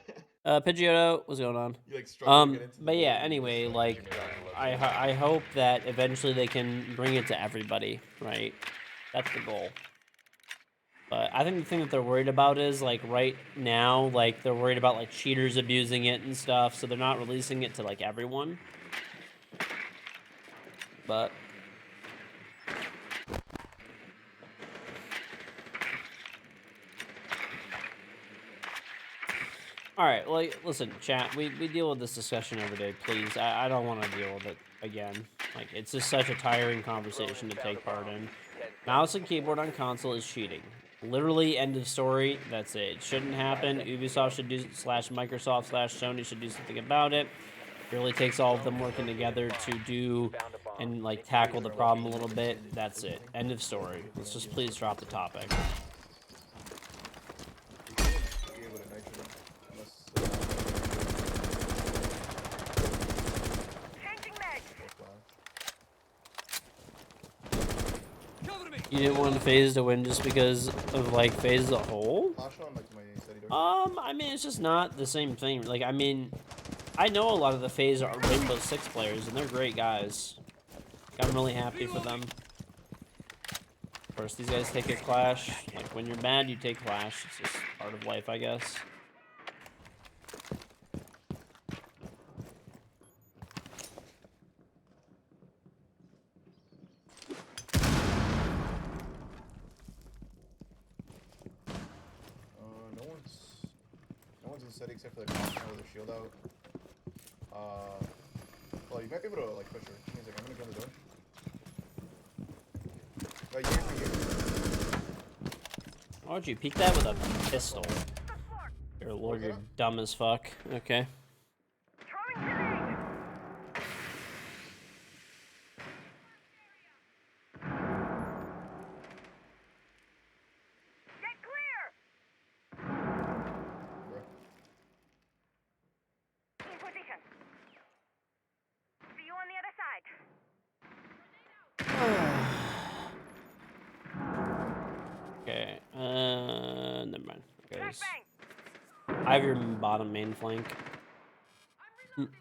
Pidgeotto, what's going on? You like struggle to get into the But yeah, Villa, and you just, anyway, like Mission I hope that eventually they can bring it to everybody, right? That's the goal. But I think the thing that they're worried about is like right now, like they're worried about like cheaters abusing it and stuff, so they're not releasing it to like everyone. But all right, like listen, chat. We deal with this discussion every day. Please, I don't want to deal with it again. Like it's just such a tiring conversation to take part in. Mouse and keyboard on console is cheating. Literally, end of story. That's it. It shouldn't happen. Ubisoft should do /Microsoft/Sony should do something about it. It really takes all of them working together to do and like tackle the problem a little bit. That's it. End of story. Let's just please drop the topic. You didn't want FaZe to win just because of like FaZe as a whole? I mean, it's just not the same thing. Like, I mean, I know a lot of the FaZe are Rainbow Six players, and they're great guys. I'm really happy for them. Of course, these guys take a clash. Like, when you're mad, you take clash. It's just part of life, I guess. No one's in city except for the Cosmo with a shield out. Well, you might be able to like push her. Give me a second. I'm gonna go to the door. Why would you peek that with a pistol? Dear Lord, you're dumb as fuck. Okay. Okay, never mind. Okay, I have your bottom main flank. Wait, did.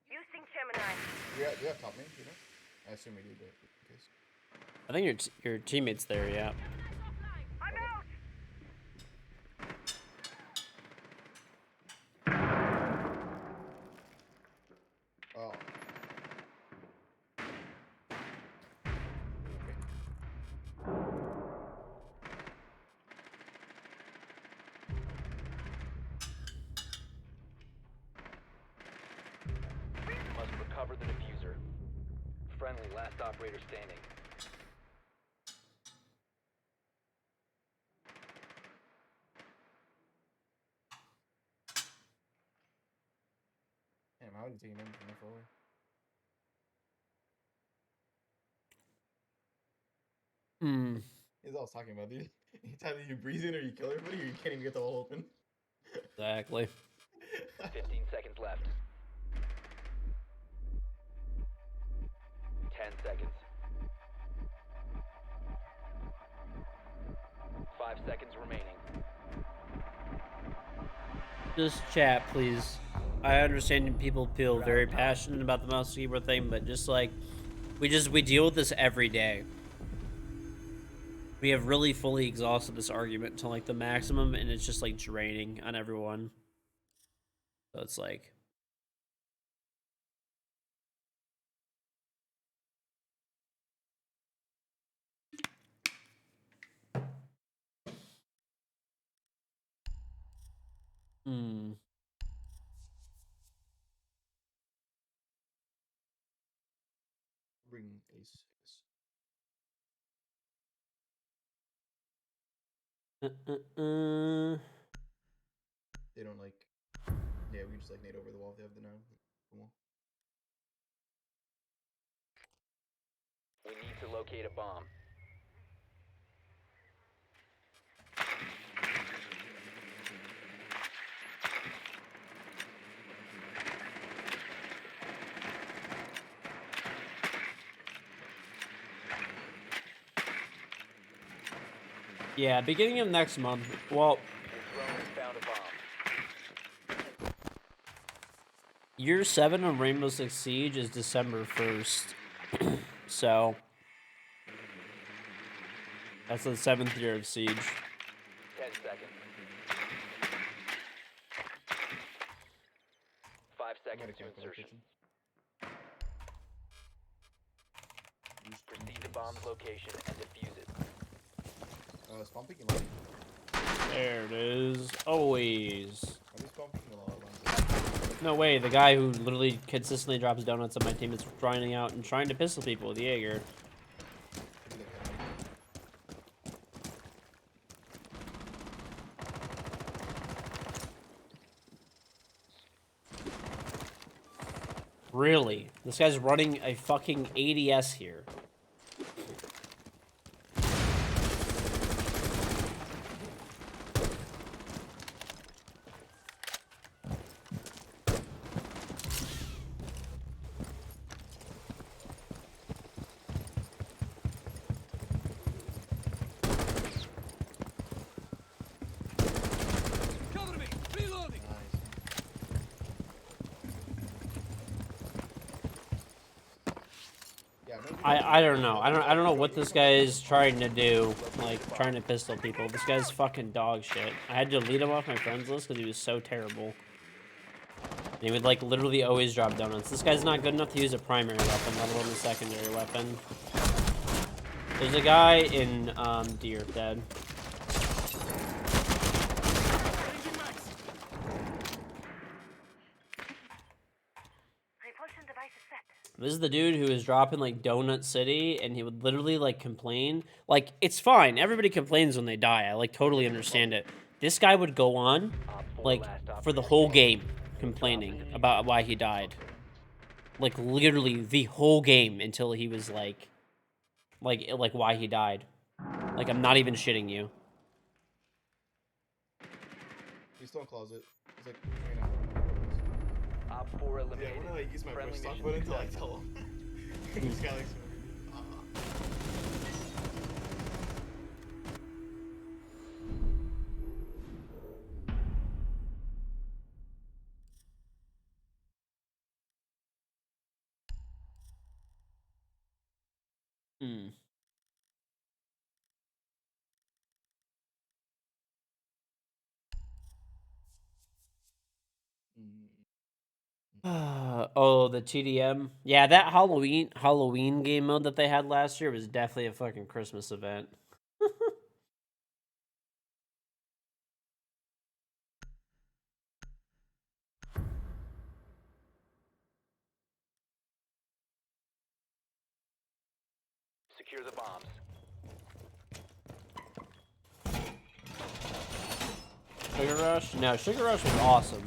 Do you have top main, you know? I assume we do, but in case. I think your teammate's there, yeah. Oh. must recover the diffuser. Friendly, last operator standing. Damn, how are you taking him from that far away? He's all I was talking about, dude. Anytime you breeze in or you kill everybody, or you can't even get the wall open. Exactly. 15 seconds left. 10 seconds. 5 seconds remaining. Just chat, please. I understand people feel very passionate about the mouse keyboard thing, but just like we deal with this every day. We have really fully exhausted this argument to like the maximum, and it's just like draining on everyone. So it's like. Bring ace. They don't like. Yeah, we just like nade over the wall if they have the now. Come on. We need to locate a bomb. Yeah, beginning of next month. Well, Your drone has found a bomb. year 7 of Rainbow Six Siege is December 1st. So that's the 7th year of Siege. 10 seconds. 5 seconds to insertion. Proceed to bomb's location and defuse it. Spawn picking low. There it is. Always. Are they spawn picking a lot? No way, the guy who literally consistently drops donuts on my team is grinding out and trying to pistol people with Jaeger. Really? This guy's running a fucking ADS here. I don't know. I don't know what this guy is trying to do, like trying to pistol people. This guy's fucking dog shit. I had to delete him off my friends list because he was so terrible. And he would like literally always drop donuts. This guy's not good enough to use a primary weapon, let alone a secondary weapon. There's a guy in Deer dead. This is the dude who is dropping like Donut City, and he would literally like complain. Like, it's fine. Everybody complains when they die. I like totally understand it. This guy would go on like for the whole game complaining about why he died. Like literally the whole game until he was like why he died. Like, I'm not even shitting you. He's still in closet. He's like hanging out. Op 4 Yeah, eliminated. I'm gonna like use my Friendly push talk mission button until I successful. tell him. This guy likes Hmm. Oh, the TDM. Yeah, that Halloween game mode that they had last year was definitely a fucking Christmas event. Secure the bombs. Sugar Rush? No, Sugar Rush was awesome.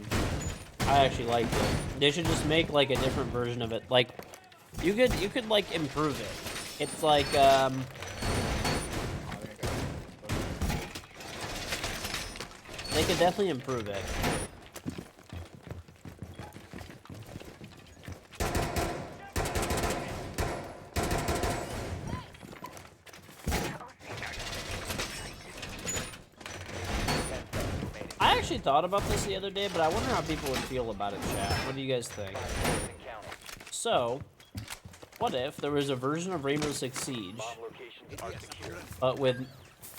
I actually liked it. They should just make like a different version of it. Like, you could like improve it. It's like they could definitely improve it. I actually thought about this the other day, but I wonder how people would feel about it, chat. What do you guys think? So, what if there was a version of Rainbow Six Siege, Bomb locations are secure. but with,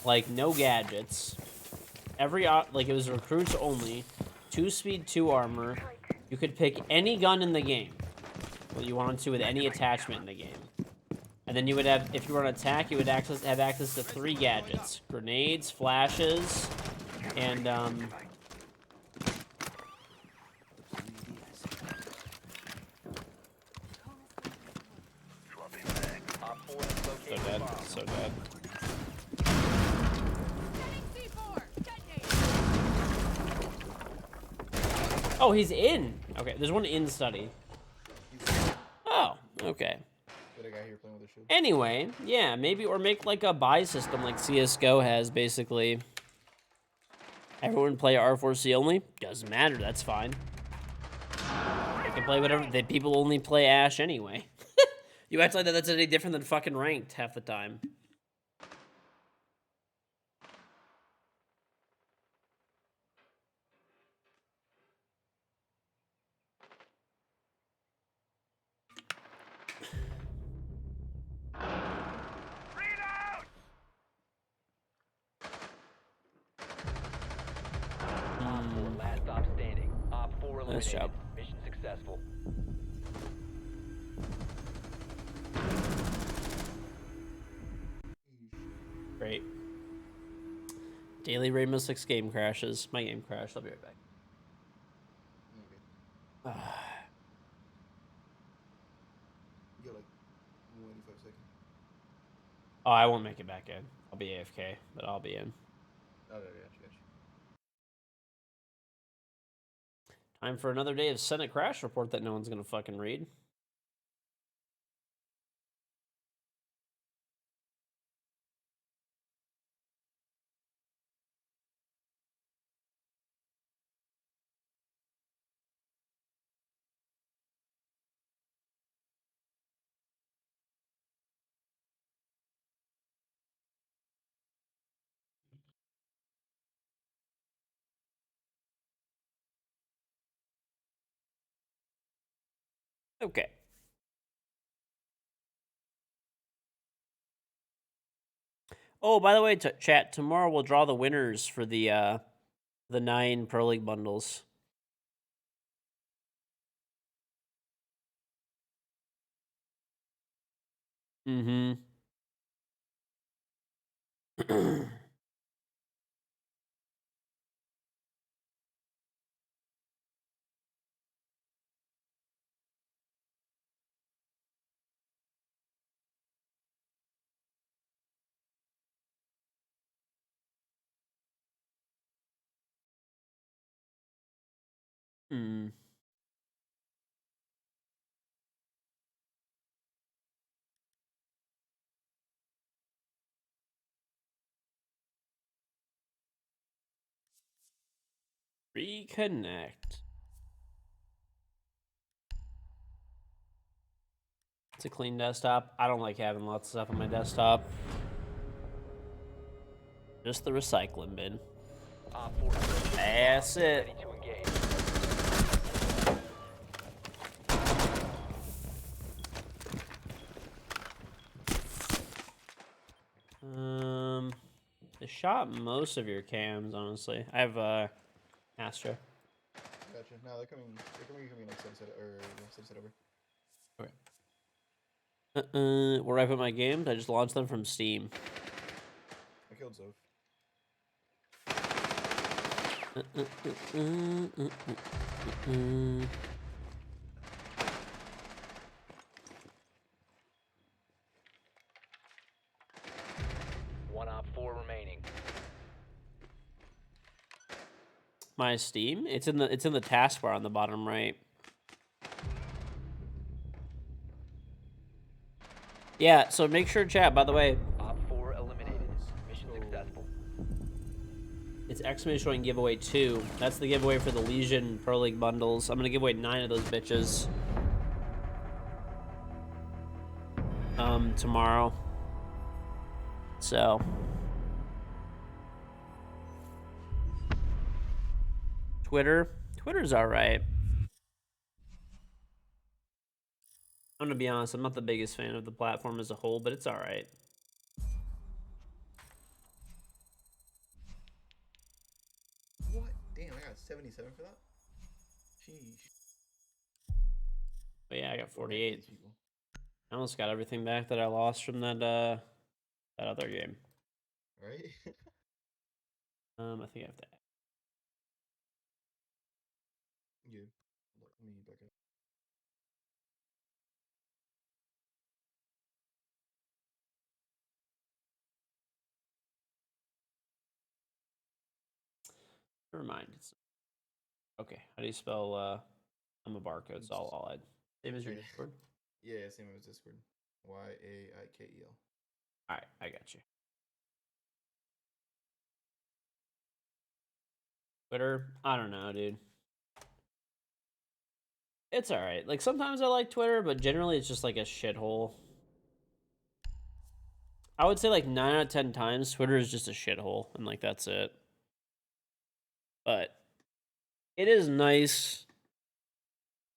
like, no gadgets? Like, it was recruits only, 2 speed, 2 armor. You could pick any gun in the game that you wanted to with any attachment in the game. And then you would have, if you were on attack, you would have access to 3 gadgets. Grenades, flashes, and, Op 4 has so located dead, the bomb. so dead. Oh, he's in! Okay, there's one in study. Oh, okay. Got a guy here playing with a shield. Anyway, yeah, maybe, or make like a buy system like CSGO has, basically. Everyone play R4C only? Doesn't matter, that's fine. They can play whatever, people only play Ash anyway. You act like that's any different than fucking ranked half the time. Last stop standing. Op 4 eliminated. Nice job. Mission successful. Great. Daily Rainbow Six game crashes. My game crashed. I'll be right back. Okay. You got like 25 seconds. Oh, I won't make it back in. I'll be AFK, but I'll be in. Okay, gotcha. Time for another day of Senate crash report that no one's gonna fucking read. Okay. Oh, by the way, chat, tomorrow we'll draw the winners for the 9 Pro League bundles. Mm-hmm. Hmm. Reconnect. It's a clean desktop. I don't like having lots of stuff on my desktop. Just the recycling bin. Op 4 That's it. ready to engage. I shot most of your cams, honestly. I have Astra. Gotcha. No, they're coming like sunset or sunset over. Okay. Where I put my games, I just launched them from Steam. I killed Zoph. 1 Op 4 remaining. My Steam? It's in the taskbar on the bottom right. Yeah, so make sure, chat, by the way, Op 4 eliminated. Mission successful. it's Xmas showing giveaway 2. That's the giveaway for the Legion Pro League bundles. I'm gonna give away 9 of those bitches. Tomorrow. So. Twitter's alright. I'm gonna be honest, I'm not the biggest fan of the platform as a whole, but it's alright. What? Damn, I got 77 for that? Sheesh. But yeah, I got 48. I almost got everything back that I lost from that other game. Right? I think I have to. Yeah. Let me back up. Never mind. It's okay. How do you spell I'm a barcode, so I'll add. Same as your Okay. Discord. Yeah, same as Discord. YAIKEL. All right, I got you. Twitter, I don't know, dude. It's all right. Like sometimes I like Twitter, but generally it's just like a shithole. I would say like 9 out of 10 times Twitter is just a shithole, and like that's it. But it is nice.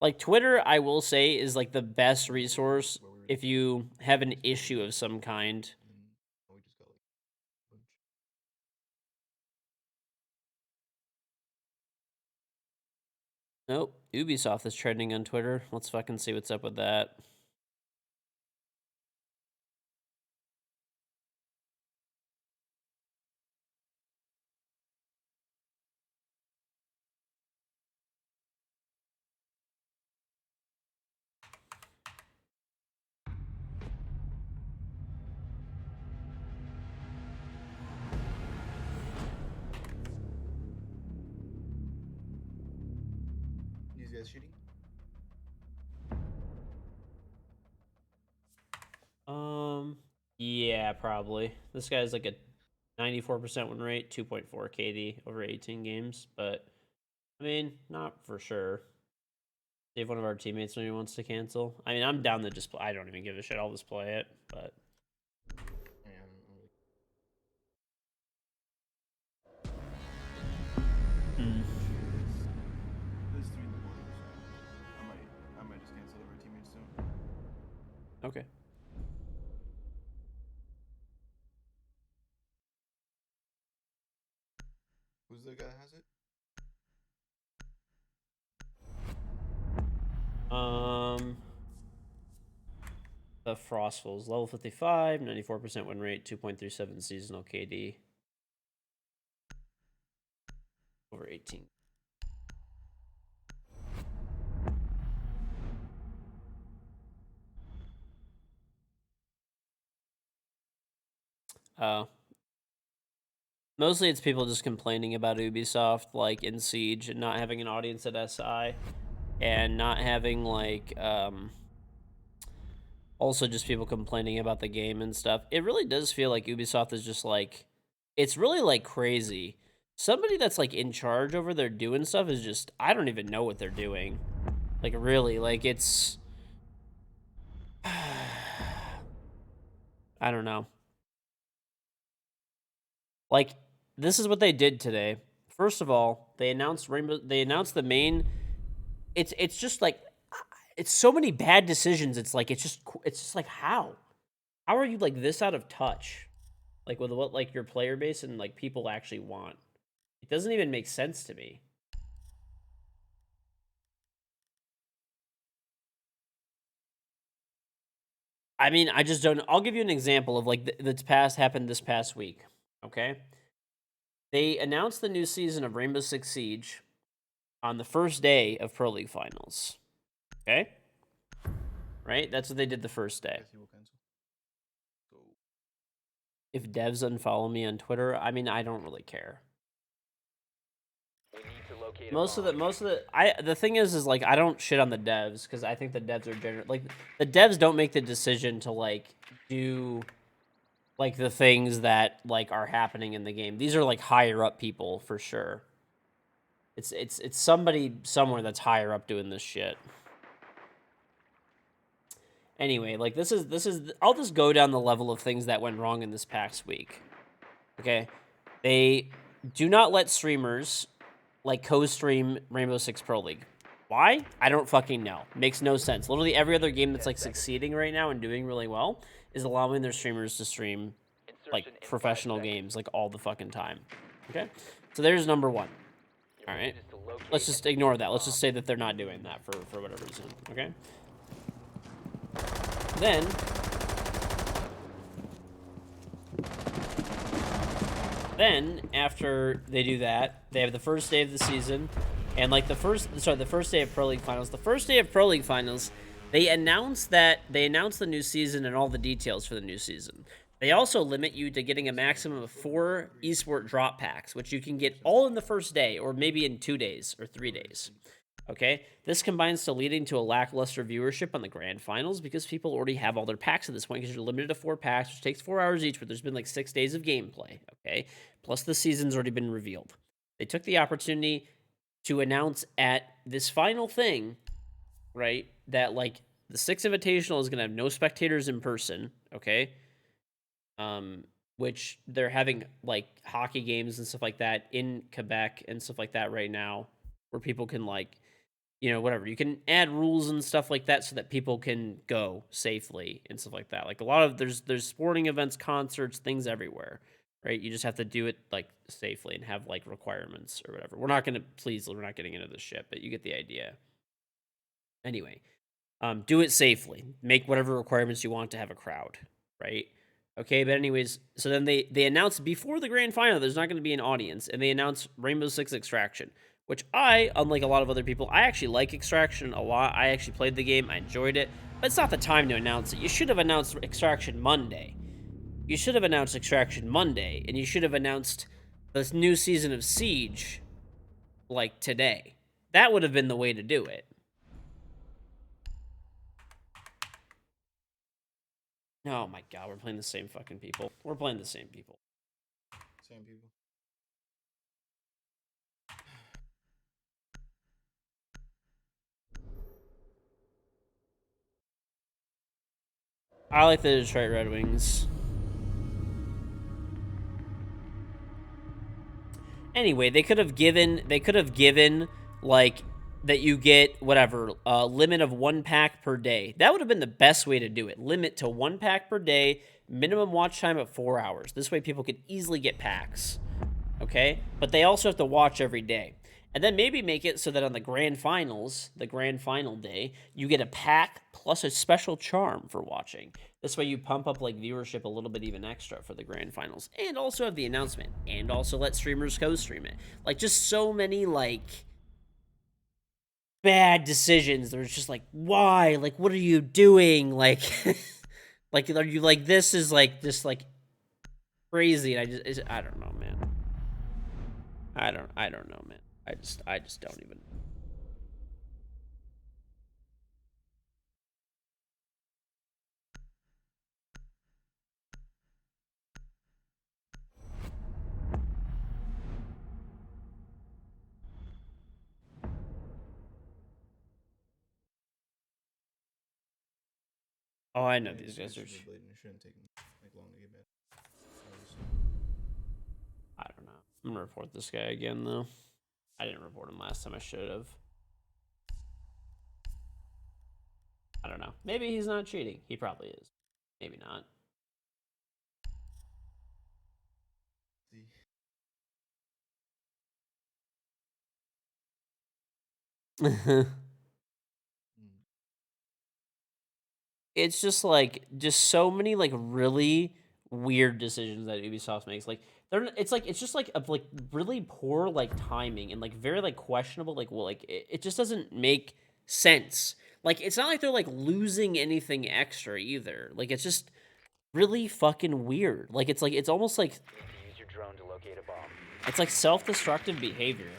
Like Twitter, I will say, is like the best resource if you have an issue of some kind. Oh, we just got like lunch. Nope, Ubisoft is trending on Twitter. Let's fucking see what's up with that. These guys shooting? Yeah, probably. This guy's like a 94% win rate, 2.4 KD over 18 games, but I mean, not for sure. See if one of our teammates maybe wants to cancel. I mean, I'm down to just play. I don't even give a shit. I'll just play it, but There's 3 in the morning, so I might just cancel over teammates soon. okay. Who's the guy that has it? The Frostfuls, level 55, 94% win rate, 2.37 seasonal KD over 18. Mostly it's people just complaining about Ubisoft, like in Siege, and not having an audience at SI, and not having like also just people complaining about the game and stuff. It really does feel like Ubisoft is just like, it's really like crazy. Somebody that's like in charge over there doing stuff is just, I don't even know what they're doing. Like really, like it's I don't know. Like, this is what they did today. First of all, they announced the main. It's just like, it's so many bad decisions. It's just like how are you like this out of touch, like with what like your player base and like people actually want? It doesn't even make sense to me. I mean, I just don't. I'll give you an example of like that's happened this past week. Okay, they announced the new season of Rainbow Six Siege on the first day of Pro League Finals. Okay, right? That's what they did the first day. Guess he will cancel. So If devs unfollow me on Twitter, I mean, I don't really care. We need to locate Most of the thing is like I don't shit on the devs because I think the devs are generally like the devs don't make the decision to like do like the things that like are happening in the game. These are like higher up people for sure. It's somebody somewhere that's higher up doing this shit. Anyway, like this is I'll just go down the level of things that went wrong in this past week. Okay? They do not let streamers like co-stream Rainbow Six Pro League. Why? I don't fucking know. Makes no sense. Literally every other game that's like succeeding right now and doing really well is allowing their streamers to stream like professional games like all the fucking time. Okay? So there's number 1. All right. Let's just ignore that. Let's just say that they're not doing that for whatever reason. Okay? Then after they do that, they have the first day of the season, and like the first day of Pro League Finals. The first day of Pro League Finals, they announced the new season and all the details for the new season. They also limit you to getting a maximum of 4 esport drop packs, which you can get all in the first day, or maybe in 2 days or 3 days. Okay, this combines to leading to a lackluster viewership on the grand finals because people already have all their packs at this point because you're limited to 4 packs, which takes 4 hours each, but there's been like 6 days of gameplay, okay? Plus the season's already been revealed. They took the opportunity to announce at this final thing, right, that like the 6 Invitational is going to have no spectators in person, okay? Which they're having like hockey games and stuff like that in Quebec and stuff like that right now where people can like, you know, whatever. You can add rules and stuff like that so that people can go safely and stuff like that. Like a lot of there's sporting events, concerts, things everywhere, right? You just have to do it like safely and have like requirements or whatever. We're not getting into this shit, but you get the idea. Anyway, do it safely. Make whatever requirements you want to have a crowd, right? Okay, but anyways, so then they announced before the grand final there's not going to be an audience, and they announced Rainbow Six Extraction, which I, unlike a lot of other people, I actually like Extraction a lot. I actually played the game, I enjoyed it, but it's not the time to announce it. You should have announced Extraction Monday. You should have announced Extraction Monday, and you should have announced this new season of Siege, like, today. That would have been the way to do it. Oh my god, we're playing the same fucking people. We're playing the same people. Same people. I like the Detroit Red Wings. Anyway, they could have given like that you get whatever limit of 1 pack per day. That would have been the best way to do it. Limit to 1 pack per day, minimum watch time of 4 hours. This way people could easily get packs. Okay? But they also have to watch every day. And then maybe make it so that on the grand finals, the grand final day, you get a pack plus a special charm for watching. This way you pump up like viewership a little bit even extra for the grand finals. And also have the announcement. And also let streamers co-stream it. Like just so many like bad decisions. There's just like, why? Like, what are you doing? Like, like, are you like, this is like, just like crazy. And I don't know, man. I don't know, man. I just don't even. Oh, I know these guys are. It shouldn't take like long to get back. I don't know. I'm gonna report this guy again though. I didn't report him last time. I should have. I don't know. Maybe he's not cheating. He probably is. Maybe not. It's just like so many like really weird decisions that Ubisoft makes. Like it's just like a like really poor like timing and like very like questionable like well like it just doesn't make sense. Like it's not like they're like losing anything extra either. Like it's just really fucking weird. Like it's almost like Use your drone to locate a bomb. it's like self-destructive behavior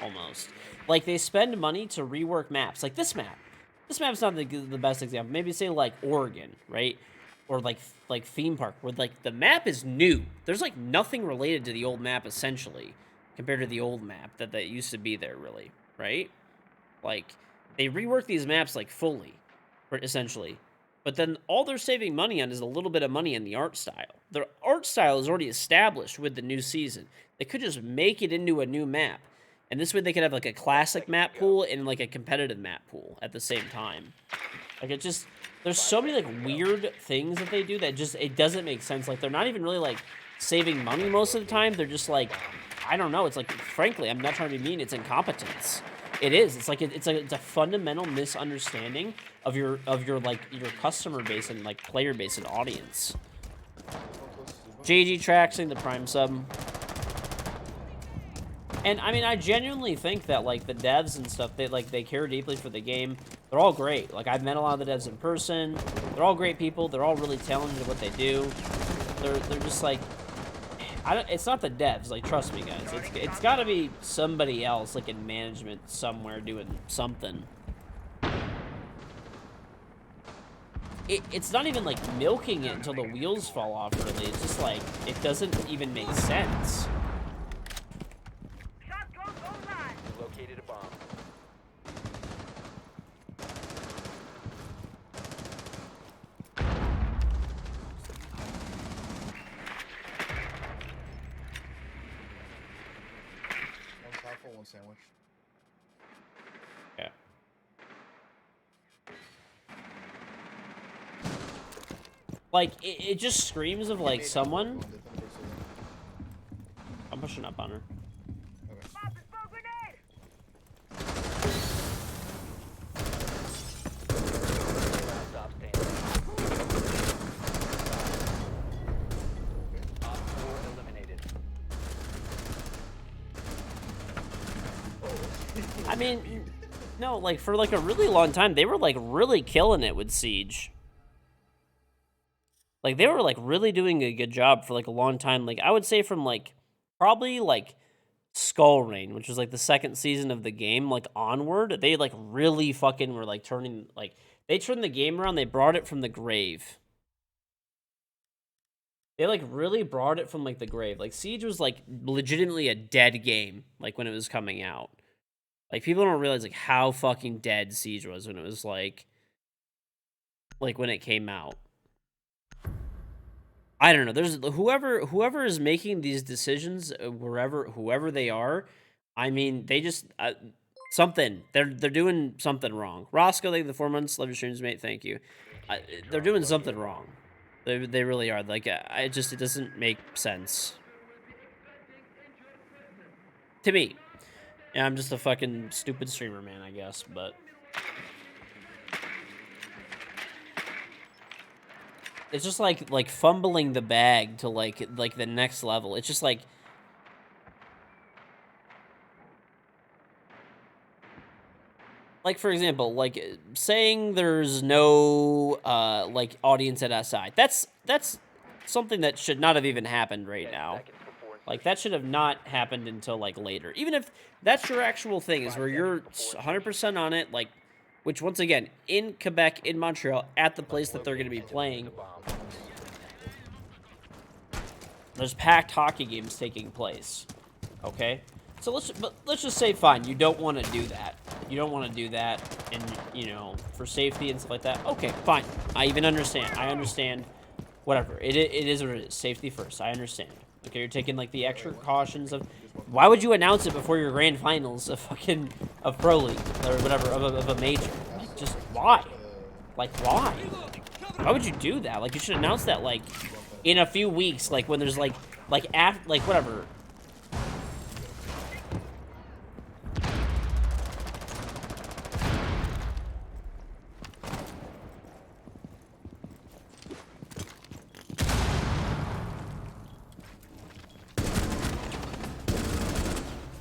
almost. Like they spend money to rework maps. Like this map. This map's not the best example. Maybe say like Oregon, right? Or like theme park, where like the map is new. There's like nothing related to the old map essentially, compared to the old map that used to be there really, right? Like they rework these maps like fully, essentially. But then all they're saving money on is a little bit of money in the art style. Their art style is already established with the new season. They could just make it into a new map. And this way they could have like a classic map pool and like a competitive map pool at the same time. Like it just, there's so many like weird things that they do that just, it doesn't make sense. Like they're not even really like saving money most of the time. They're just like, I don't know. It's like, frankly, I'm not trying to be mean. It's incompetence. It is. It's like it's a fundamental misunderstanding of your like your customer base and like player base and audience. JG Traxing the Prime sub. And I mean, I genuinely think that like the devs and stuff, they care deeply for the game. They're all great. Like I've met a lot of the devs in person. They're all great people. They're all really talented at what they do. They're just like, It's not the devs. Like, trust me, guys. It's got to be somebody else, like in management somewhere, doing something. It's not even like milking it until the wheels fall off. Really, it's just like it doesn't even make sense. You located a bomb. One thoughtful, one sandwich. Yeah. Like it just screams of like someone. I'm pushing up on her. Stop standing. Op 4 eliminated. I mean, no, like for like a really long time, they were like really killing it with Siege. Like they were like really doing a good job for like a long time. Like I would say from like probably like Skull Reign, which was like the second season of the game, like onward, they like really fucking were like turning like they turned the game around. They brought it from the grave. They like really brought it from like the grave. Like Siege was like legitimately a dead game like when it was coming out. Like people don't realize like how fucking dead Siege was when it was like when it came out. I don't know. There's whoever is making these decisions, whoever they are. I mean, they just something. They're doing something wrong. Roscoe, like the 4 months, love your streams, mate. Thank you. They're doing something wrong. They really are. Like it doesn't make sense to me. Yeah, I'm just a fucking stupid streamer, man. I guess, but. It's just like fumbling the bag to like the next level. It's just like for example, like saying there's no like audience at SI. That's something that should not have even happened right now. Like that should have not happened until like later. Even if that's your actual thing, is where you're 100% on it, like which once again in Quebec, in Montreal, at the place that they're going to be playing. There's packed hockey games taking place, okay? So let's just say, fine, you don't want to do that. You don't want to do that, and you know, for safety and stuff like that. Okay, fine. I even understand. I understand. Whatever. It is what it is. Safety first. I understand. Okay, you're taking like the extra cautions of. Why would you announce it before your grand finals of Pro League or whatever of a major? Like, just why? Like why? Why would you do that? Like you should announce that like. In a few weeks, like when there's like whatever.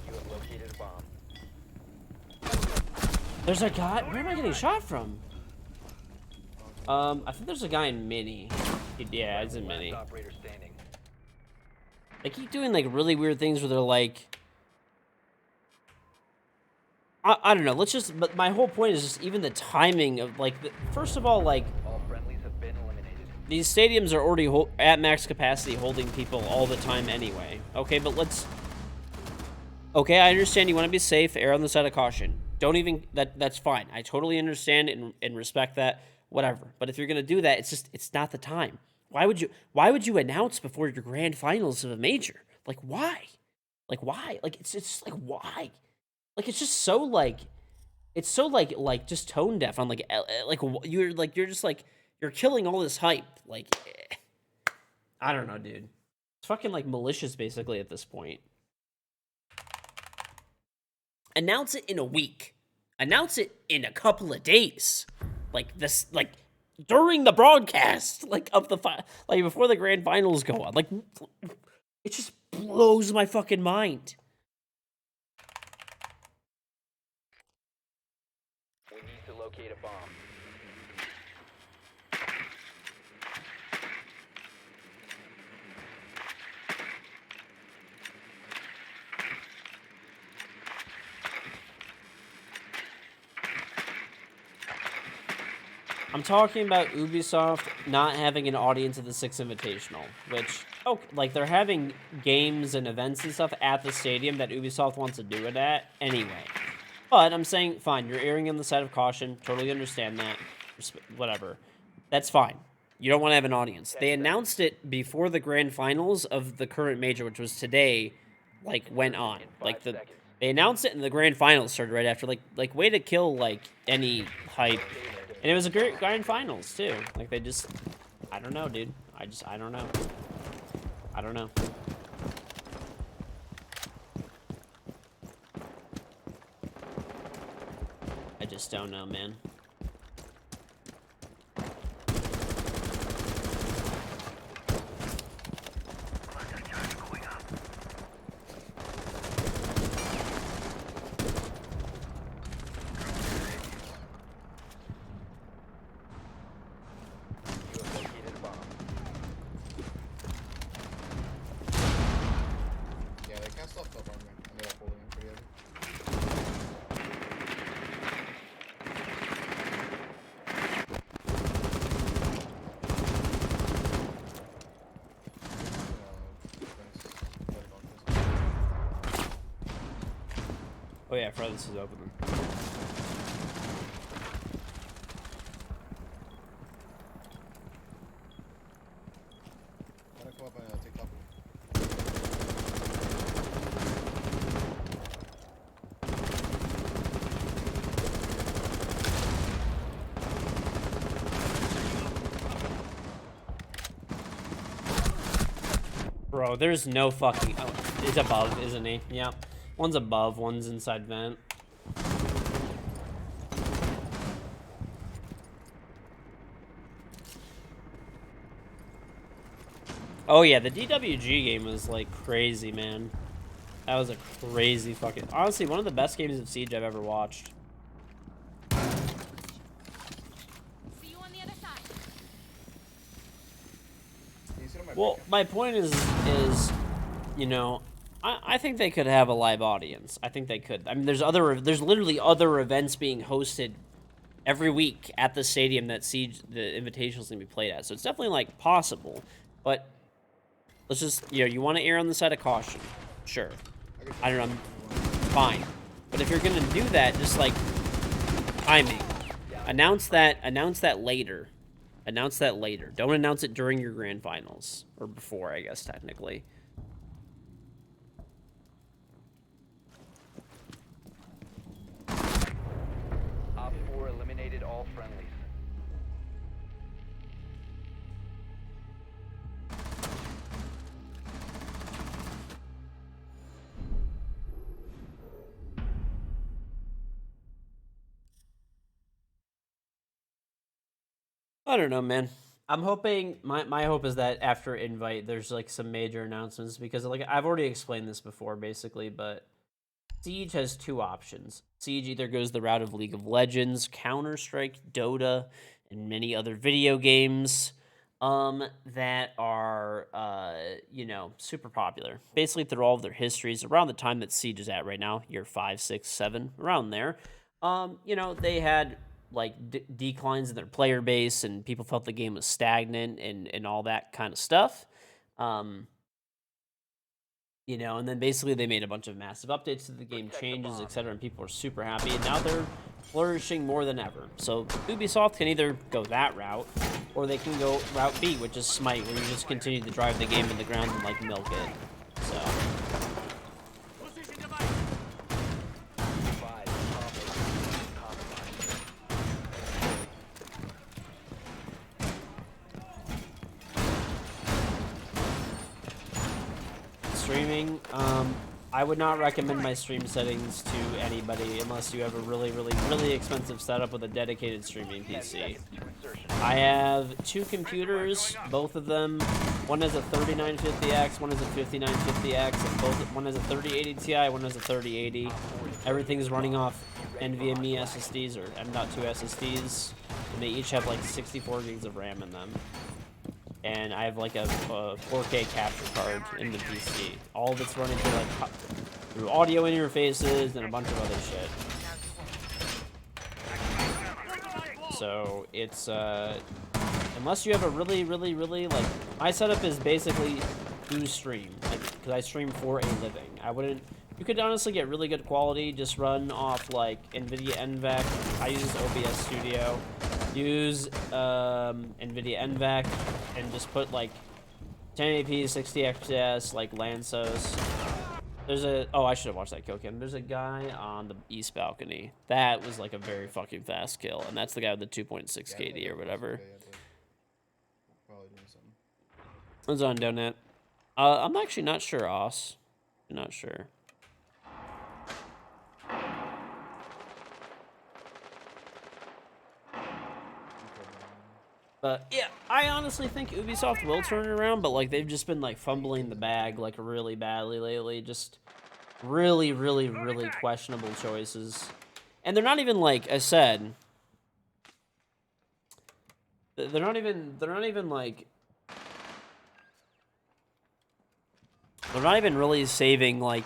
You have located a bomb. There's a guy. Where am I getting shot from? I think there's a guy in Mini. Yeah, it's in Mini. Operator standing. They keep doing like really weird things where they're like, I don't know. But my whole point is just even the timing of like, first of all, like All friendlies have been eliminated. these stadiums are already at max capacity, holding people all the time anyway. Okay, but okay, I understand you want to be safe, err on the side of caution. Don't even that's fine. I totally understand and respect that. Whatever. But if you're gonna do that, it's not the time. Why would you announce before your grand finals of a major? Like why? Like why? Like it's just like why? Like it's just so like it's so like just tone deaf on like you're just like you're killing all this hype. Like I don't know, dude. It's fucking like malicious basically at this point. Announce it in a week. Announce it in a couple of days. Like this, like during the broadcast, like of the like before the grand finals go on. Like it just blows my fucking mind. We need to locate a bomb. I'm talking about Ubisoft not having an audience at the Six Invitational, which, oh, like they're having games and events and stuff at the stadium that Ubisoft wants to do it at anyway. But I'm saying, fine, you're erring on the side of caution. Totally understand that. Whatever. That's fine. You don't want to have an audience. They announced it before the grand finals of the current major, which was today, like, went on. Like, they announced it and the grand finals started right after. Like way to kill, like, any hype. And it was a great grand finals, too. Like, they just... I don't know, dude. I don't know. I don't know. I just don't know, man. Yeah, they can't stop top armor. I ended up holding him together. Oh yeah, I forgot this is open. Gotta come up and take top. Bro, there's no fucking... Oh, he's above, isn't he? Yeah. One's above, one's inside vent. Oh yeah, the DWG game was like crazy, man. That was a crazy fucking... Honestly, one of the best games of Siege I've ever watched. See you on the other side. Well, my point is, you know, I think they could have a live audience. I think they could. I mean, there's literally other events being hosted every week at the stadium that Siege, the Invitational's gonna be played at. So it's definitely like possible, but let's just, you know, you want to err on the side of caution. Sure. I don't know, fine. But if you're gonna do that, just like timing, announce that later. Announce that later. Don't announce it during your grand finals. Or before, I guess, technically. Op 4 eliminated all friendlies. I don't know, man. I'm hoping, my hope is that after Invite, there's like some major announcements, because like I've already explained this before, basically, but Siege has two options. Siege either goes the route of League of Legends, Counter-Strike, Dota, and many other video games that are, you know, super popular. Basically, through all of their histories, around the time that Siege is at right now, year 5, 6, 7, around there, you know, they had like declines in their player base, and people felt the game was stagnant and all that kind of stuff. You know, and then basically they made a bunch of massive updates to the game, changes, etc., and people are super happy, and now they're flourishing more than ever. So Ubisoft can either go that route, or they can go route B, which is Smite, where you just continue to drive the game in the ground and like milk it. So streaming, I would not recommend my stream settings to anybody unless you have a really, really, really expensive setup with a dedicated streaming PC. I have two computers, both of them. One has a 3950X, one has a 5950X, and one has a 3080 Ti, one has a 3080. Everything's running off NVMe SSDs or M.2 SSDs, and they each have like 64 gigs of RAM in them. And I have like a 4K capture card in the PC. All of it's running through like through audio interfaces and a bunch of other shit. So it's unless you have a really like my setup is basically do stream, like because I stream for a living. I wouldn't. You could honestly get really good quality. Just run off like NVIDIA NVENC. I use OBS Studio. Use NVIDIA NVENC and just put like 1080p, 60 FPS, like Lansos. There's a I should have watched that kill cam. There's a guy on the east balcony. That was like a very fucking fast kill, and that's the guy with the 2.6 KD or whatever. Probably doing something. What's on Donut? I'm actually not sure, Os. I'm not sure. But yeah, I honestly think Ubisoft will turn it around, but like they've just been like fumbling the bag like really badly lately. Just really questionable choices. And they're not even like I said, they're not even really saving like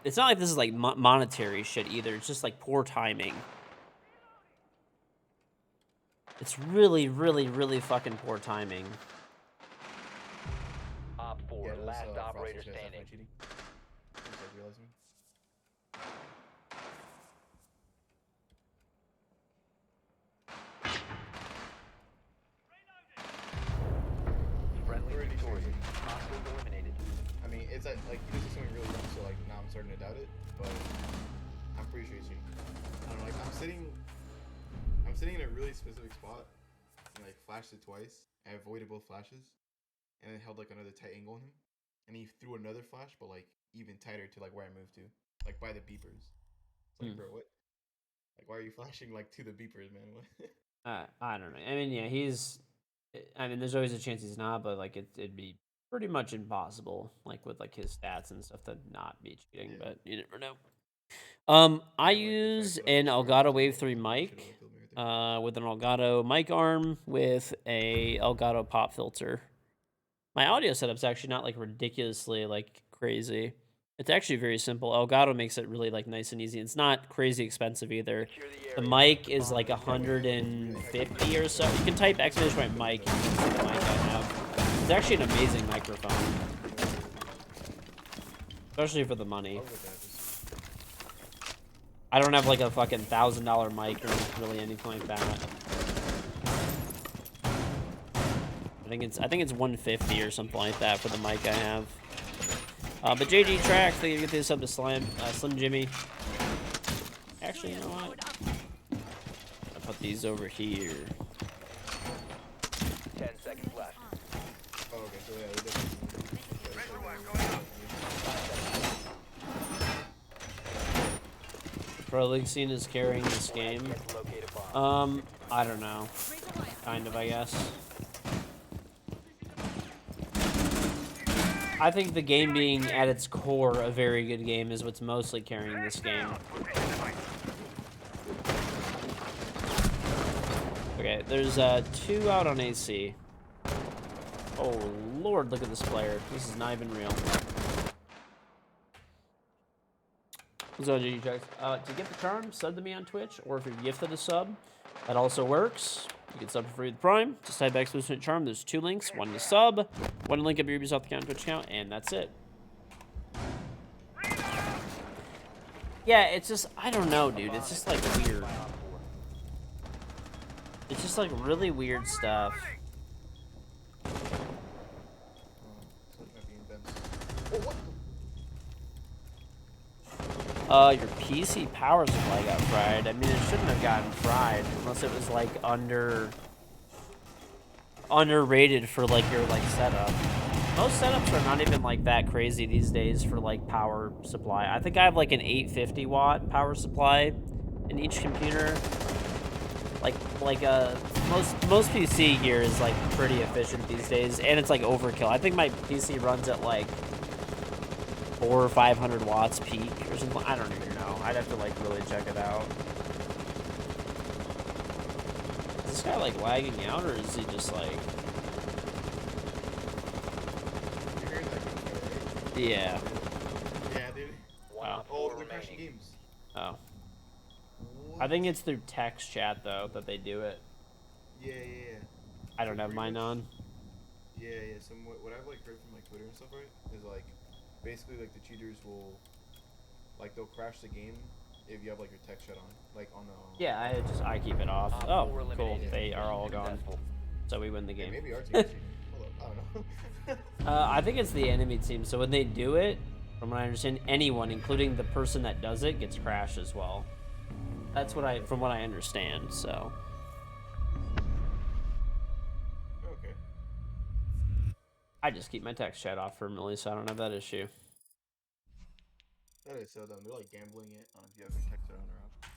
it's not like this is like monetary shit either. It's just like poor timing. It's really fucking poor timing. Op 4, last operator standing. Friendly victorious. Hostiles eliminated. I mean, it's like he did something really dumb, so like now I'm starting to doubt it. But I'm pretty sure he's cheating. I don't know, like I'm sitting in a really specific spot and like flashed it twice. I avoided both flashes, and then held like another tight angle on him, and he threw another flash, but like even tighter to like where I moved to, like by the beepers. It's like, bro, what? Like, why are you flashing like to the beepers, man? What? I don't know. I mean, yeah, there's always a chance he's not, but like it'd be pretty much impossible, like with like his stats and stuff, to not be cheating. Yeah. But you never know. I use an Elgato Wave 3 mic, with an Elgato mic arm with a Elgato pop filter. My audio setup's actually not like ridiculously like crazy. It's actually very simple. Elgato makes it really like nice and easy. It's not crazy expensive either. The mic is like 150 or so. You can type exclamation point mic and you can see the mic I have. It's actually an amazing microphone, especially for the money. I don't have like a fucking $1,000 mic or really anything like that. I think it's 150 or something like that for the mic I have. But JG Track, thank you to get this up to Slim Jimmy. Actually, you know what? I'll put these over here. 10 seconds left. Oh, okay, so yeah, Pro League scene is carrying this game. I don't know. Kind of, I guess. I think the game being at its core a very good game is what's mostly carrying this game. Okay, there's 2 out on AC. Oh lord, look at this player. This is not even real. What's up, GG Chucks? To get the charm, sub to me on Twitch, or if you're gifted a sub, that also works. You can sub for free with Prime. Just type exclusive charm. There's 2 links. One to sub, one to link up your Ubisoft account, Twitch account, and that's it. Yeah, it's just, I don't know, dude. It's just like weird. It's just like really weird stuff. Your PC power supply got fried. I mean, it shouldn't have gotten fried unless it was like underrated for like your like setup. Most setups are not even like that crazy these days for like power supply. I think I have like an 850 watt power supply in each computer. Most PC gear is like pretty efficient these days, and it's like overkill. I think my PC runs at like 400 or 500 watts peak or something. I don't even know. I'd have to like really check it out. Is this guy like lagging out, or is he just like? Yeah. Yeah, dude. Wow. Oh, they're crashing games. Oh. I think it's through text chat though that they do it. Yeah. I don't So have pretty mine much- on. Yeah. So what I've like heard from like Twitter and stuff, right, is like basically like the cheaters will like they'll crash the game if you have like your text shut on, like on the. Yeah, I keep it off. Op Oh, 4 cool. eliminated. They are Mission all gone, successful. so we win the Hey, game. maybe our team is cheating. Hold up, I don't know. I think it's the enemy team. So when they do it, from what I understand, anyone, including the person that does it, gets crashed as well. That's from what I understand. So. Okay. I just keep my text chat off permanently, so I don't have that issue. That is so dumb. They're like gambling it on if you have your text on or off.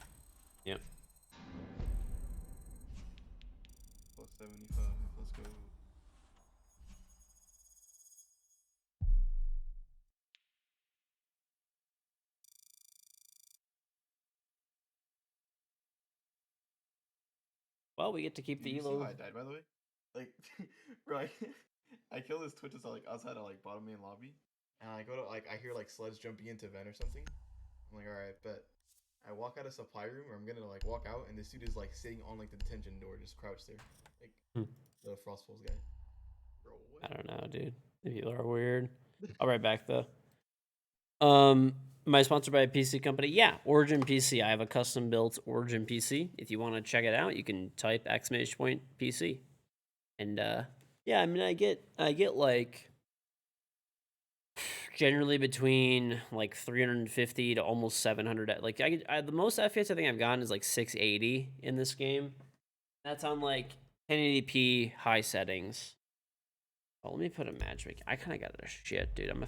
Yep. Plus 75. Let's go. Well, we get to keep Did the you see elo. how I died, by the way? Like, bro, I killed this Twitch like outside of like bottom main lobby, and I go to like I hear like sleds jumping into vent or something. I'm like, all right, bet. I walk out of supply room, or I'm gonna like walk out, and this dude is like sitting on like the detention door, just crouched there, like the Frostpulse guy. Bro, what? I don't know, dude. The people are weird. I'll be right back though. Am I sponsored by a PC company? Yeah, Origin PC. I have a custom built Origin PC. If you want to check it out, you can type !PC. And yeah, I mean, I get like generally between like 350 to almost 700. Like the most FPS I think I've gotten is like 680 in this game. That's on like 1080p high settings. Oh, let me put a matchmaking. I kind of got a shit, dude. I'm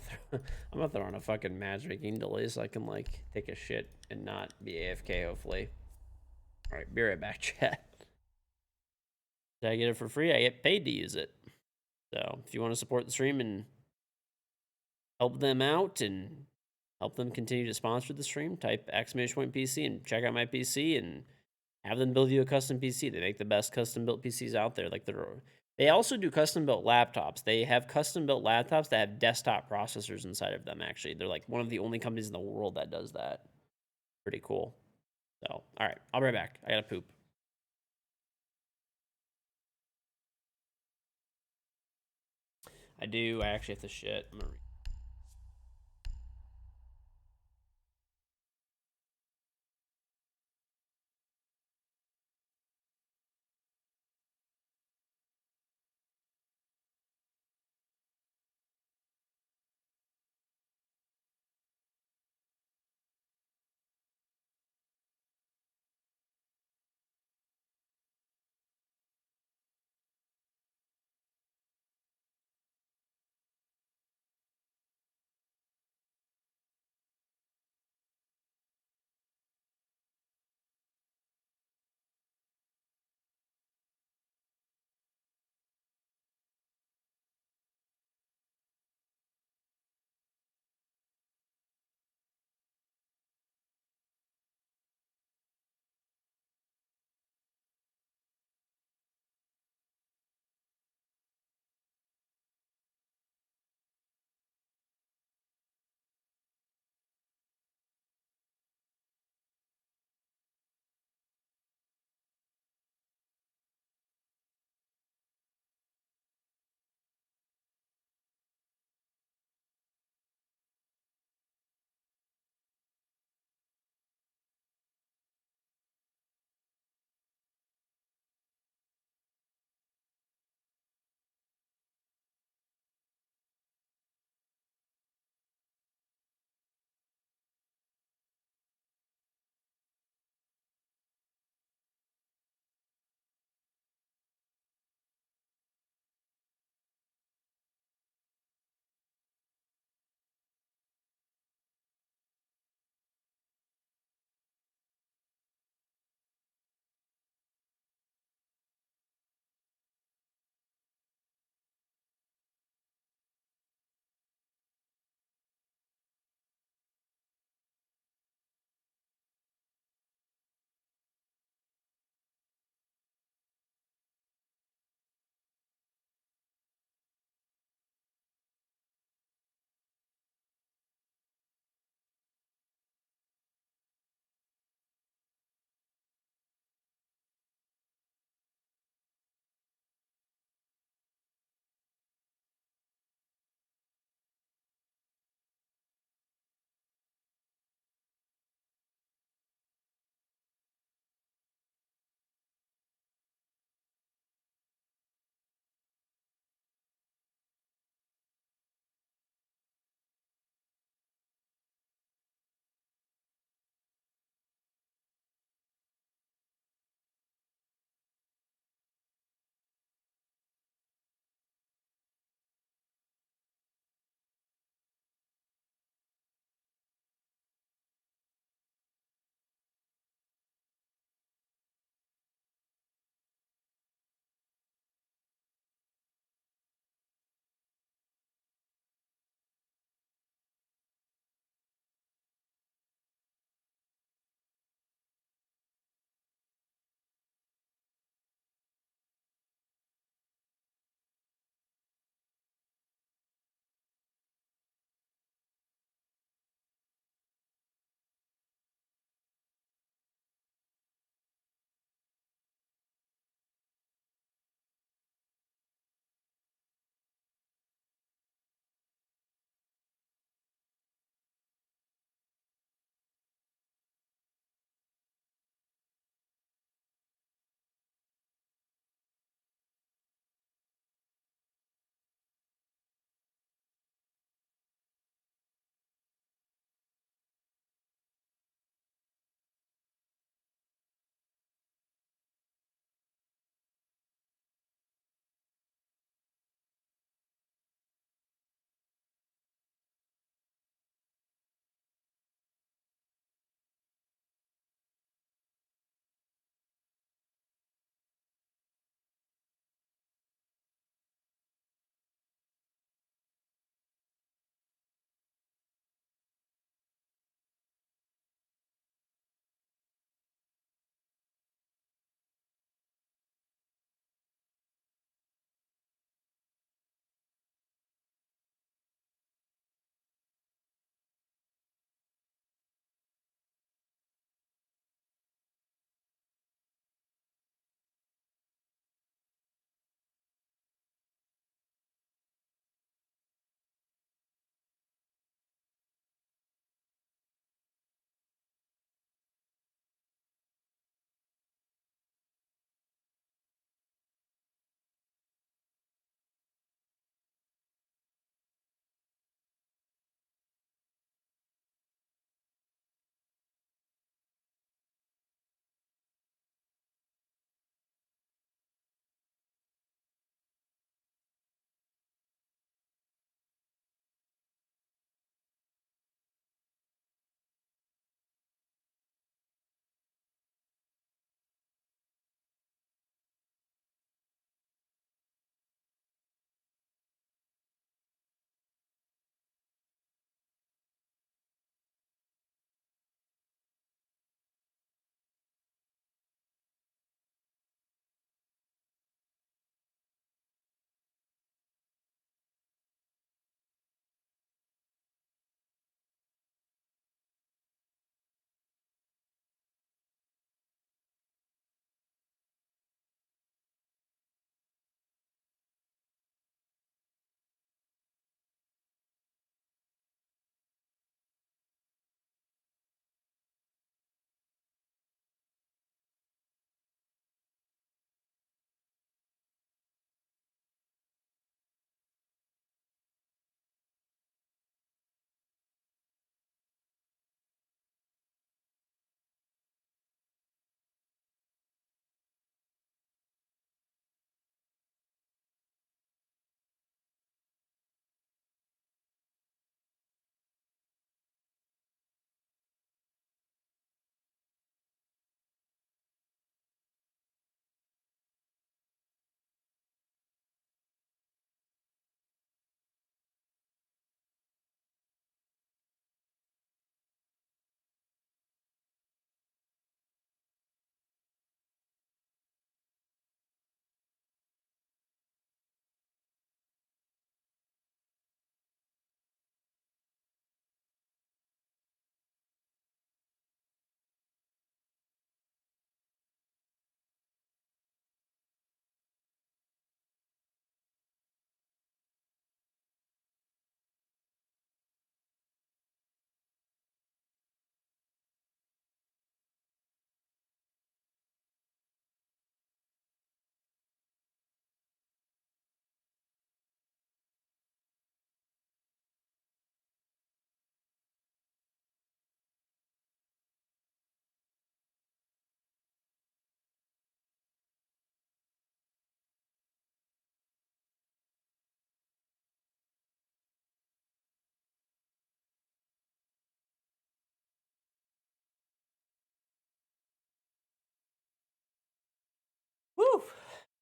gonna throw on a fucking matchmaking delay so I can like take a shit and not be AFK. Hopefully. All right, be right back, chat. Did I get it for free? I get paid to use it. So if you want to support the stream and help them out and help them continue to sponsor the stream, type !PC and check out my PC and have them build you a custom PC. They make the best custom built PCs out there. They also do custom built laptops. They have custom built laptops that have desktop processors inside of them. Actually, they're like one of the only companies in the world that does that. Pretty cool. So, all right, I'll be right back. I gotta poop. I do. I actually have to shit. I'm gonna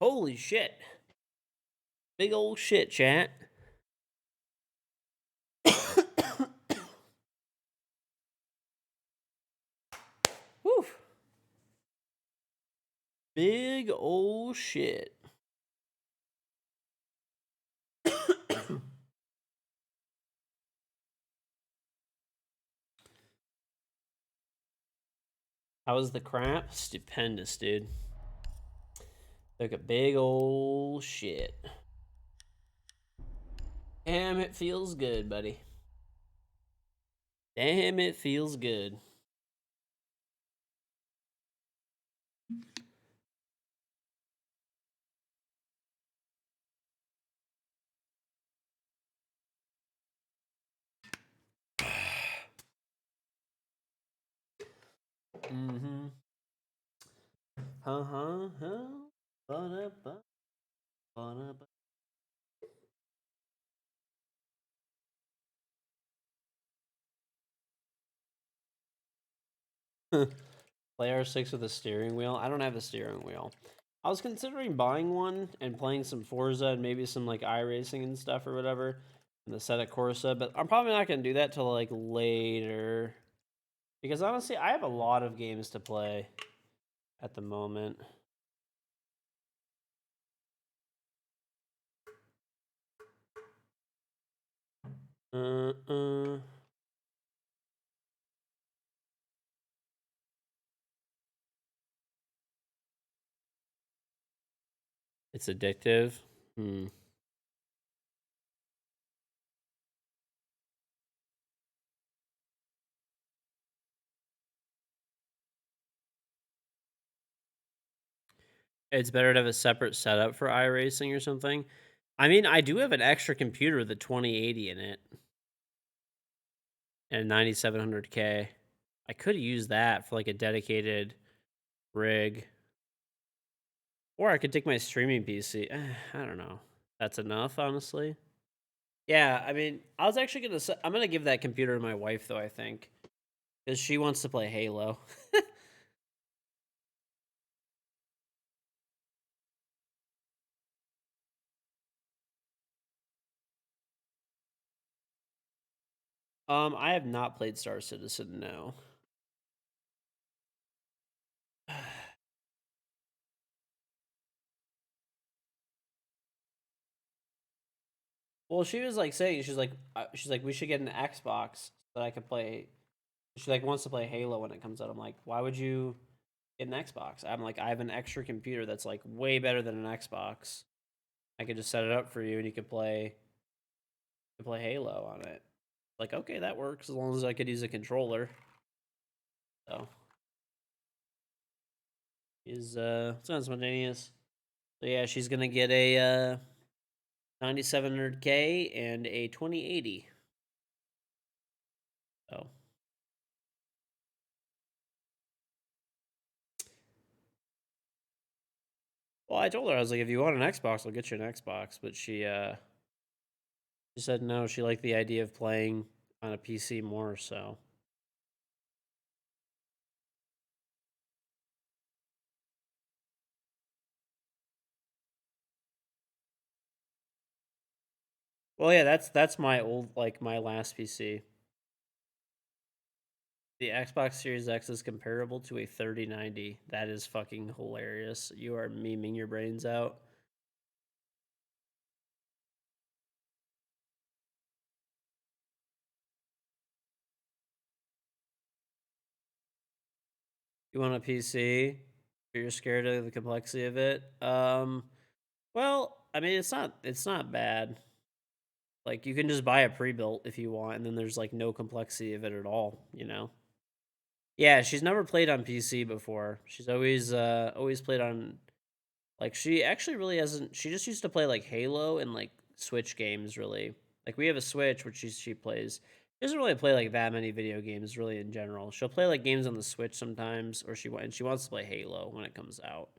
Holy shit. Big old shit, chat. Whew. Big old shit. How was the crap? Stupendous, dude. Took a big old shit. Damn, it feels good, buddy. Damn, it feels good. Mm-hmm. Ba-da-ba. Ba-da-ba. Play R6 with a steering wheel. I don't have a steering wheel. I was considering buying one and playing some Forza and maybe some like iRacing and stuff or whatever in the Assetto Corsa, but I'm probably not gonna do that till like later. Because honestly, I have a lot of games to play at the moment. It's addictive. It's better to have a separate setup for iRacing or something. I mean, I do have an extra computer with a 2080 in it and 9700K. I could use that for like a dedicated rig. Or I could take my streaming PC. I don't know. That's enough, honestly. Yeah, I mean, I was actually I'm gonna give that computer to my wife though, I think. Because she wants to play Halo. I have not played Star Citizen, no. Well, she was like saying she's like we should get an Xbox so that I could play. She like wants to play Halo when it comes out. I'm like, why would you get an Xbox? I'm like, I have an extra computer that's like way better than an Xbox. I could just set it up for you and you could play Halo on it. Like, okay, that works as long as I could use a controller. So it's not spontaneous. So yeah, she's gonna get a 9700K and a 2080. So well, I told her I was like, if you want an Xbox, I'll get you an Xbox. But she said no. She liked the idea of playing on a PC more. So well, yeah, that's my old like my last PC. The Xbox Series X is comparable to a 3090. That is fucking hilarious. You are memeing your brains out. You want a PC? You're scared of the complexity of it. Well, I mean, it's not bad. Like you can just buy a pre-built if you want, and then there's like no complexity of it at all. You know. Yeah, she's never played on PC before. She's always played on like she actually really hasn't. She just used to play like Halo and like Switch games really. Like we have a Switch which she plays. She doesn't really play like that many video games really in general. She'll play like games on the Switch sometimes, or she wants to play Halo when it comes out.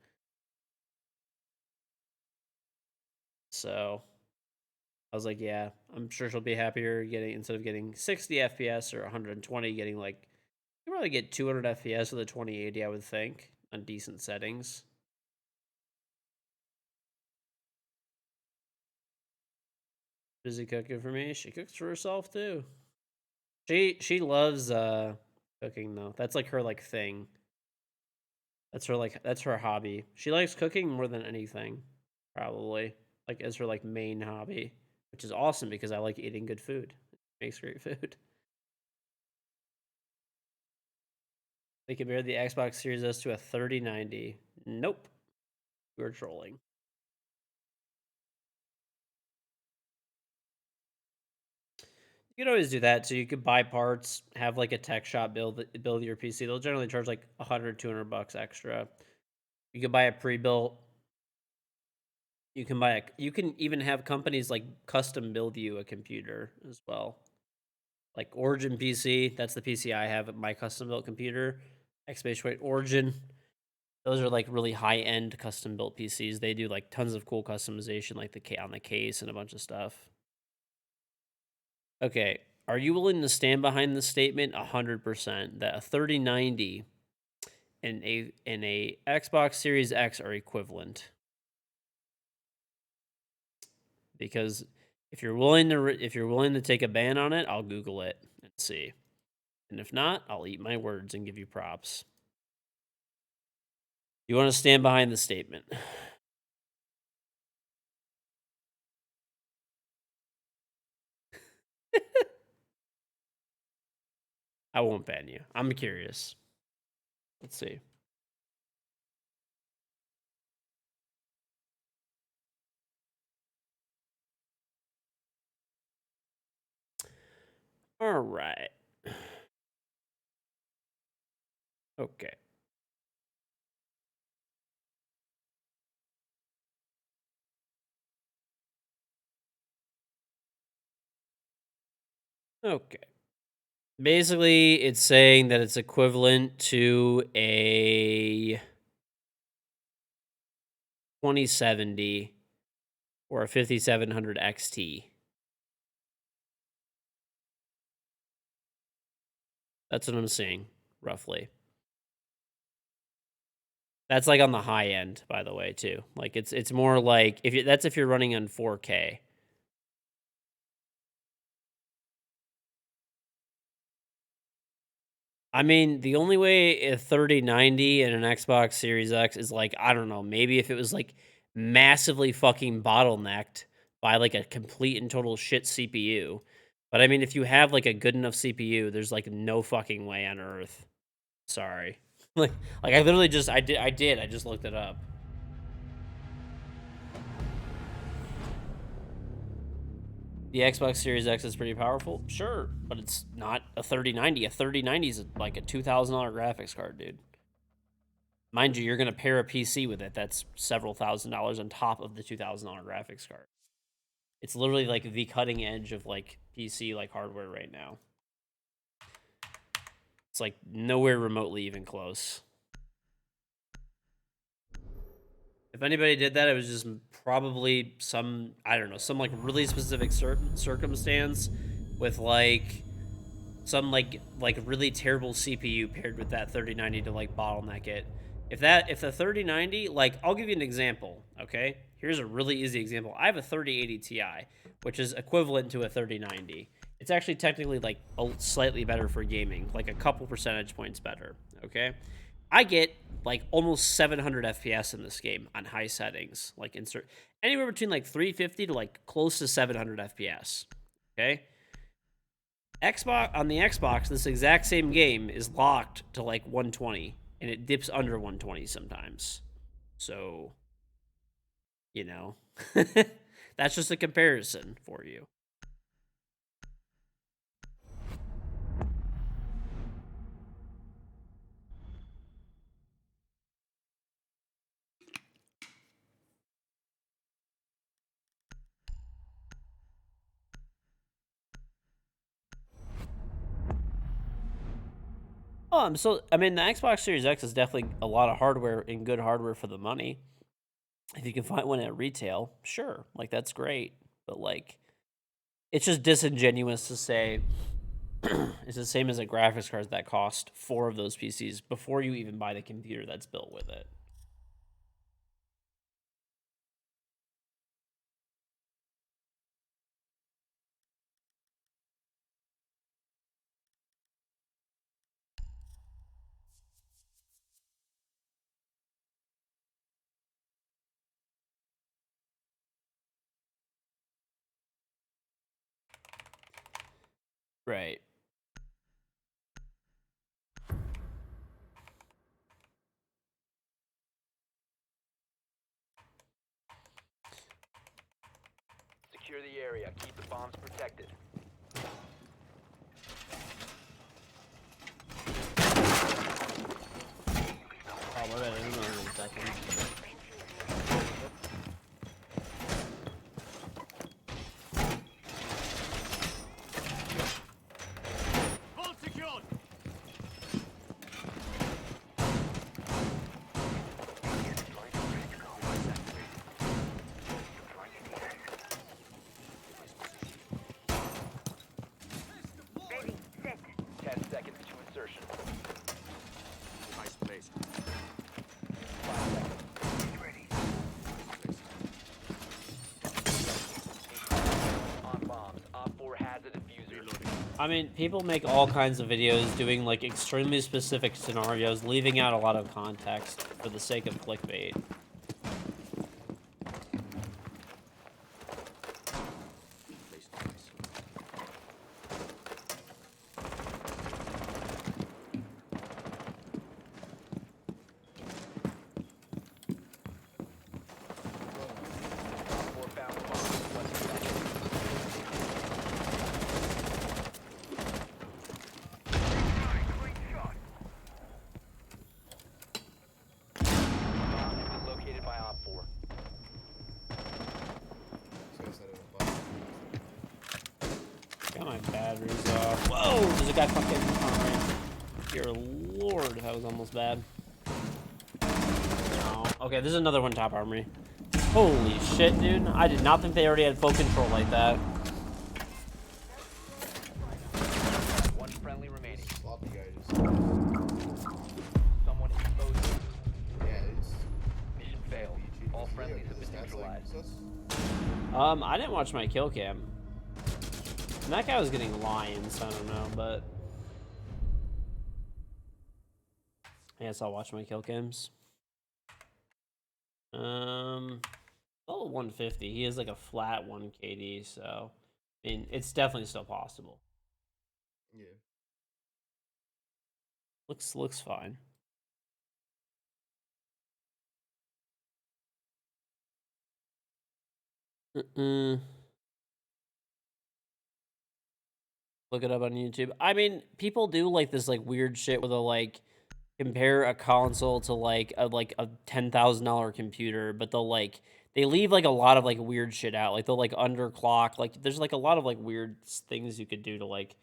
So I was like, yeah, I'm sure she'll be happier getting instead of getting 60 FPS or 120, getting like you probably get 200 FPS with a 2080, I would think, on decent settings. Busy cooking for me. She cooks for herself too. She loves cooking though. That's like her like thing. That's her hobby. She likes cooking more than anything, probably. Like as her like main hobby, which is awesome because I like eating good food. It makes great food. They compare the Xbox Series S to a 3090. Nope. We're trolling. You could always do that. So you could buy parts, have like a tech shop build your PC. They'll generally charge like 100, 200 bucks extra. You could buy a pre-built. You can even have companies like custom build you a computer as well. Like Origin PC, that's the PC I have at my custom built computer. Exclamation Origin. Those are like really high end custom built PCs. They do like tons of cool customization, like on the case and a bunch of stuff. Okay, are you willing to stand behind the statement 100% that a 3090 and a Xbox Series X are equivalent? Because if you're willing to take a ban on it, I'll Google it and see. And if not, I'll eat my words and give you props. You want to stand behind the statement? I won't ban you. I'm curious. Let's see. All right. Okay. Okay. Basically, it's saying that it's equivalent to a 2070 or a 5700 XT. That's what I'm seeing, roughly. That's like on the high end, by the way, too. Like it's more like if you're running on 4K. I mean, the only way a 3090 and an Xbox Series X is like, I don't know, maybe if it was like massively fucking bottlenecked by like a complete and total shit CPU. But I mean, if you have like a good enough CPU, there's like no fucking way on earth. Sorry. like I literally just I just looked it up. The Xbox Series X is pretty powerful, sure, but it's not a 3090. A 3090 is like a $2,000 graphics card, dude. Mind you, you're gonna pair a PC with it. That's several $1,000s on top of the $2,000 graphics card. It's literally like the cutting edge of like PC like hardware right now. It's like nowhere remotely even close. If anybody did that, it was just probably some, I don't know, some like really specific circumstance with like some like really terrible CPU paired with that 3090 to like bottleneck it. If the 3090, like I'll give you an example, okay? Here's a really easy example. I have a 3080 Ti, which is equivalent to a 3090. It's actually technically like slightly better for gaming, like a couple percentage points better, okay? I get like almost 700 FPS in this game on high settings, like insert anywhere between like 350 to like close to 700 FPS, okay? On the Xbox, this exact same game is locked to like 120, and it dips under 120 sometimes. So, you know, that's just a comparison for you. I mean, the Xbox Series X is definitely a lot of hardware and good hardware for the money. If you can find one at retail, sure, like that's great. But like, it's just disingenuous to say it's the same as a graphics card that cost 4 of those PCs before you even buy the computer that's built with it. Right. Secure the area. Keep the bombs protected. Oh, my bad. I didn't know it was a second. Vault secured. Ready, set. 10 seconds to insertion. Device placed. 5 seconds. Ready. On bombs. Op 4 has a diffuser. I mean, people make all kinds of videos doing like extremely specific scenarios, leaving out a lot of context for the sake of clickbait. Placed device. Op 4 found the bomb. 20 seconds. Point shot. Bomb has been located by Op 4. So I said it was fine. Got my batteries off. Whoa! There's a guy fucking. Dear lord, that was almost bad. No. Okay, there's another one top armory. Holy shit, dude. I did not think they already had full control like that. One friendly remaining. Sloppy guy just. Someone exposed. Yeah, it's. Mission failed. All friendlies have been neutralized. I didn't watch my kill cam. And that guy was getting lions, I don't know, but I guess I'll watch my kill cams. Oh, 150. He has like a flat 1 KD, so I mean, it's definitely still possible. Yeah. Looks fine. Look it up on YouTube. I mean, people do like this like weird shit where they'll like compare a console to like a $10,000 computer, but they leave like a lot of like weird shit out. Like they'll like underclock. Like there's like a lot of like weird things you could do to like,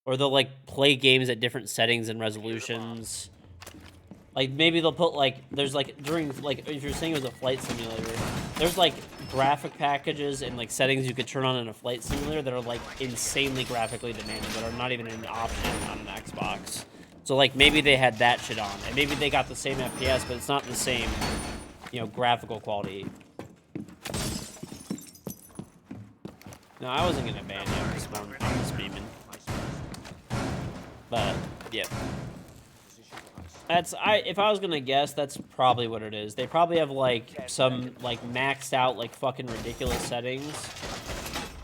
or they'll like play games at different settings and resolutions. Like maybe they'll put like there's like during like if you're saying it was a flight simulator, there's like graphic packages and like settings you could turn on in a flight simulator that are like insanely graphically demanding that are not even an option on an Xbox. So like maybe they had that shit on, and maybe they got the same FPS, but it's not the same, you know, graphical quality. No, I wasn't gonna ban you. I'm just beaming. But yeah. If I was gonna guess, that's probably what it is. They probably have like some like maxed out like fucking ridiculous settings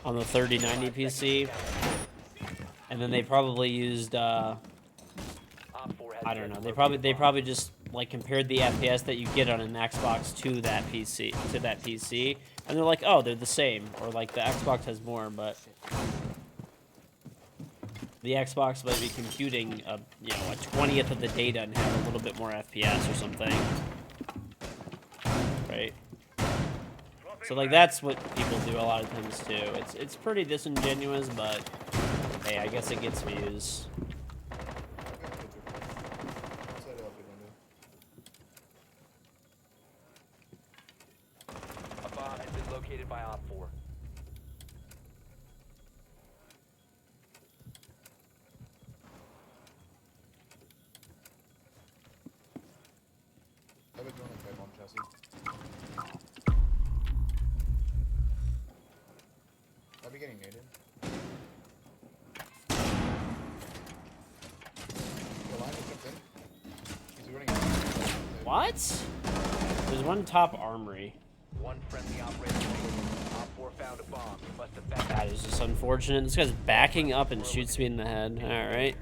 on the 3090 PC, and then they probably used I don't know. They probably just like compared the FPS that you get on an Xbox to that PC, and they're like, oh, they're the same, or like the Xbox has more, but the Xbox might be computing a 20th of the data and have a little bit more FPS or something, right? So like that's what people do a lot of times too. It's pretty disingenuous, but hey, I guess it gets views. A bomb has been located by Op 4. I've been doing a bomb chassis. I'll be getting naded. The line just jumped in. He's running out. What? There's one top armory. One friendly operator remaining. Op Op 4 found a bomb. You must defend That is just unfortunate. This guy's backing up and shoots me in the head. All right.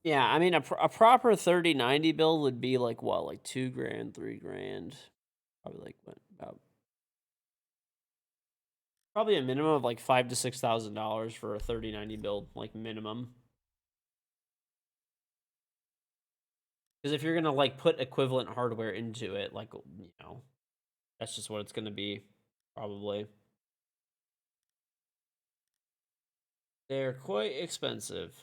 Yeah, I mean, a proper 3090 build would be like what, like $2 grand, $3 grand, probably like what, about probably a minimum of like $5,000 to $6,000 for a 3090 build, like minimum. Because if you're gonna like put equivalent hardware into it, like you know, that's just what it's gonna be, probably. They're quite expensive.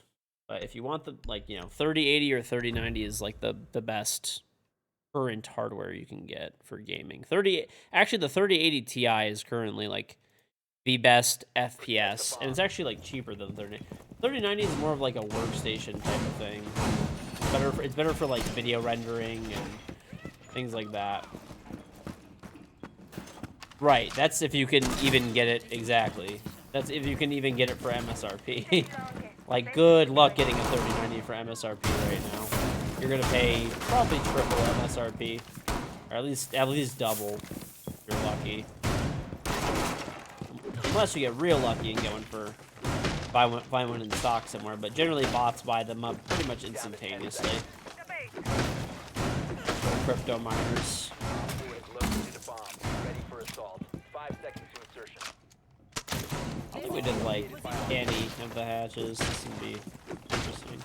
But if you want the, like, you know, 3080 or 3090 is like the best current hardware you can get for gaming. Actually, the 3080 Ti is currently like the best FPS, and it's actually like cheaper than 3090 is more of like a workstation type of thing. It's better for like video rendering and things like that. Right, that's if you can even get it, exactly. That's if you can even get it for MSRP. Like, good luck getting a 3090 for MSRP right now. You're gonna pay probably triple MSRP, or at least double if you're lucky. Unless you get real lucky and get one for buy one in stock somewhere. But generally, bots buy them up pretty much instantaneously. Crypto miners. Five seconds to insertion. I think we did like any of the hatches. This would be interesting.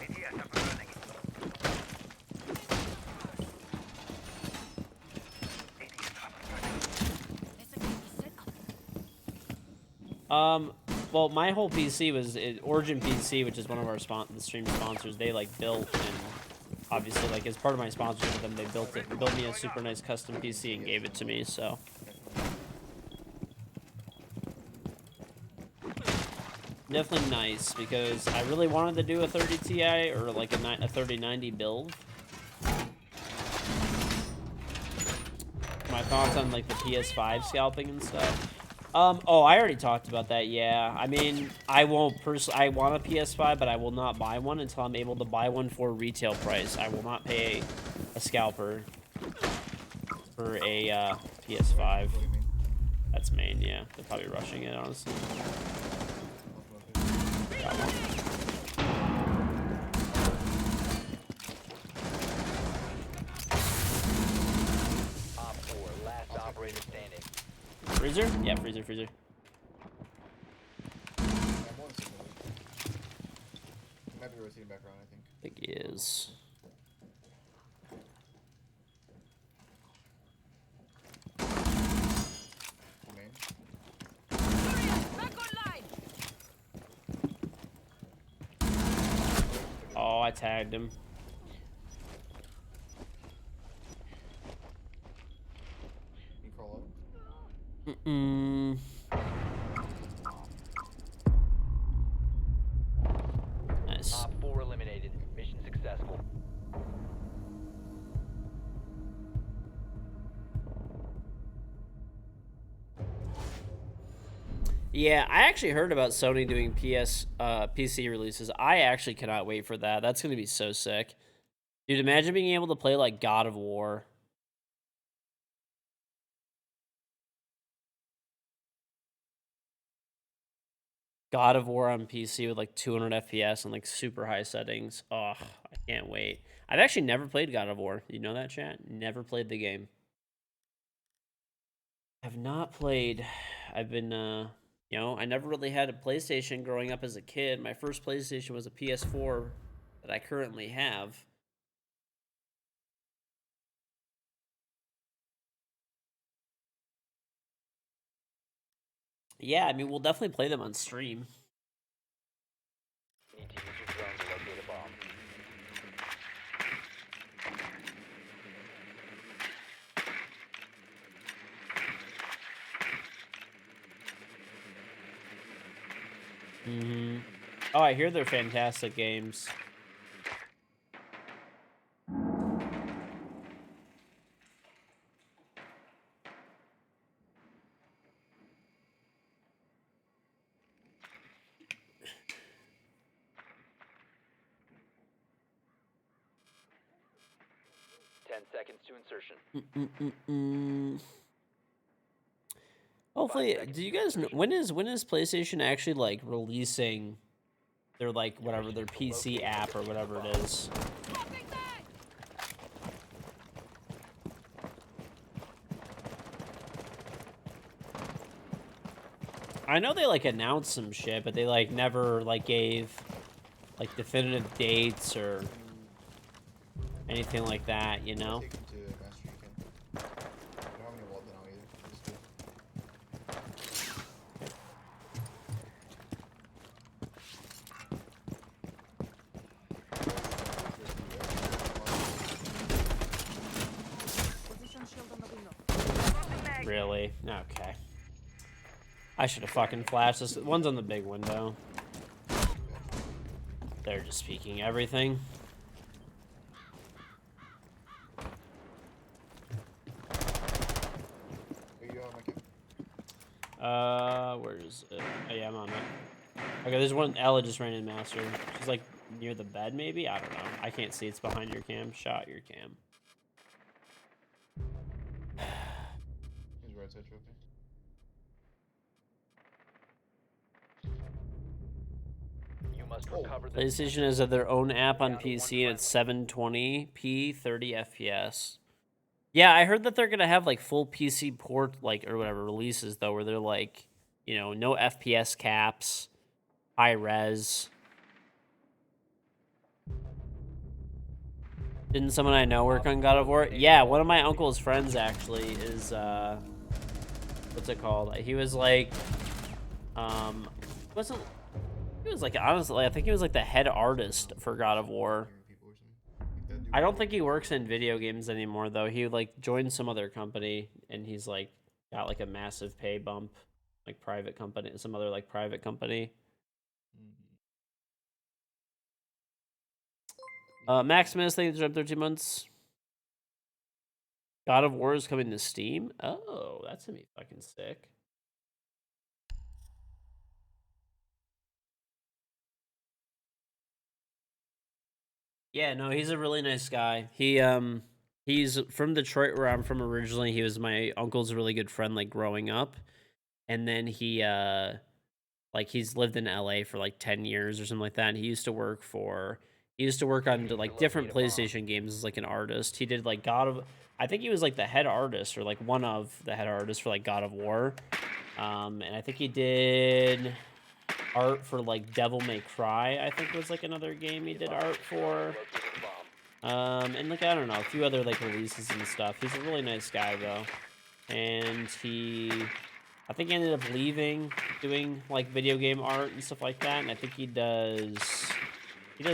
Well, my whole PC was Origin PC, which is one of our the stream sponsors. They like built, and obviously, like as part of my sponsorship with them, they built me a super nice custom PC and gave it to me. So. Definitely nice, because I really wanted to do a 30 Ti or like a 3090 build. My thoughts on like the PS5 scalping and stuff. Oh, I already talked about that. Yeah, I mean, I won't I want a PS5, but I will not buy one until I'm able to buy one for retail price. I will not pay a scalper for a PS5. That's main, yeah. They're probably rushing it, honestly. Op 4, last operator standing. Freezer? Yeah, freezer. Might be rotating back around, I think. I think he is. Oh, I tagged him. You crawl up. Nice. Op 4 eliminated. Mission successful. Yeah, I actually heard about Sony doing PC releases. I actually cannot wait for that. That's going to be so sick. Dude, imagine being able to play like God of War. God of War on PC with like 200 FPS and like super high settings. Oh, I can't wait. I've actually never played God of War. You know that, chat? Never played the game. I've not played. I've been, you know, I never really had a PlayStation growing up as a kid. My first PlayStation was a PS4 that I currently have. Yeah, I mean, we'll definitely play them on stream. Need to use your drone to locate a bomb. Oh, I hear they're fantastic games. 10 seconds to insertion. Hopefully, seconds do you to guys know insertion. when is PlayStation actually like releasing their like whatever their mission is to PC locate app or and defuse the whatever it bomb. is? I know they like announced some shit, but they like never like gave like definitive dates or anything like that, you know? Take him to Master Weekend. I don't have any wall now either. Just do. Really? Okay. I should have fucking flashed this. One's on the big window. They're just speaking everything. Here you go, my kid. Where is it? Oh, yeah, I'm on it. Okay, there's one. Ella just ran in master. She's like near the bed, maybe? I don't know. I can't see. It's behind your cam. Shot your cam. Here's right side trophy. You must recover the PlayStation has their own app on PC and it's 720p, 30 FPS. Yeah, I heard that they're gonna have like full PC port, like or whatever releases though, where they're like, you know, no FPS caps, high res. Didn't someone I know work on God of War? Yeah, one of my uncle's friends actually is what's it called? He was like wasn't he was like honestly I think he was like the head artist for God of War. I don't think he works in video games anymore though. He like joined some other company and he's like got like a massive pay bump, like private company, some other like private company. Maximus, thank you for 13 months. God of War is coming to Steam. Oh, that's gonna be fucking sick. Yeah, no, he's a really nice guy. He's from Detroit where I'm from originally. He was my uncle's really good friend like growing up. And then he like he's lived in LA for like 10 years or something like that. And he used to work on like different PlayStation games as like an artist. He did like I think he was like the head artist or like one of the head artists for like God of War. And I think he did art for like Devil May Cry, I think was like another game he did art for. And like I don't know, a few other like releases and stuff. He's a really nice guy though. And I think he ended up leaving doing like video game art and stuff like that. And I think he does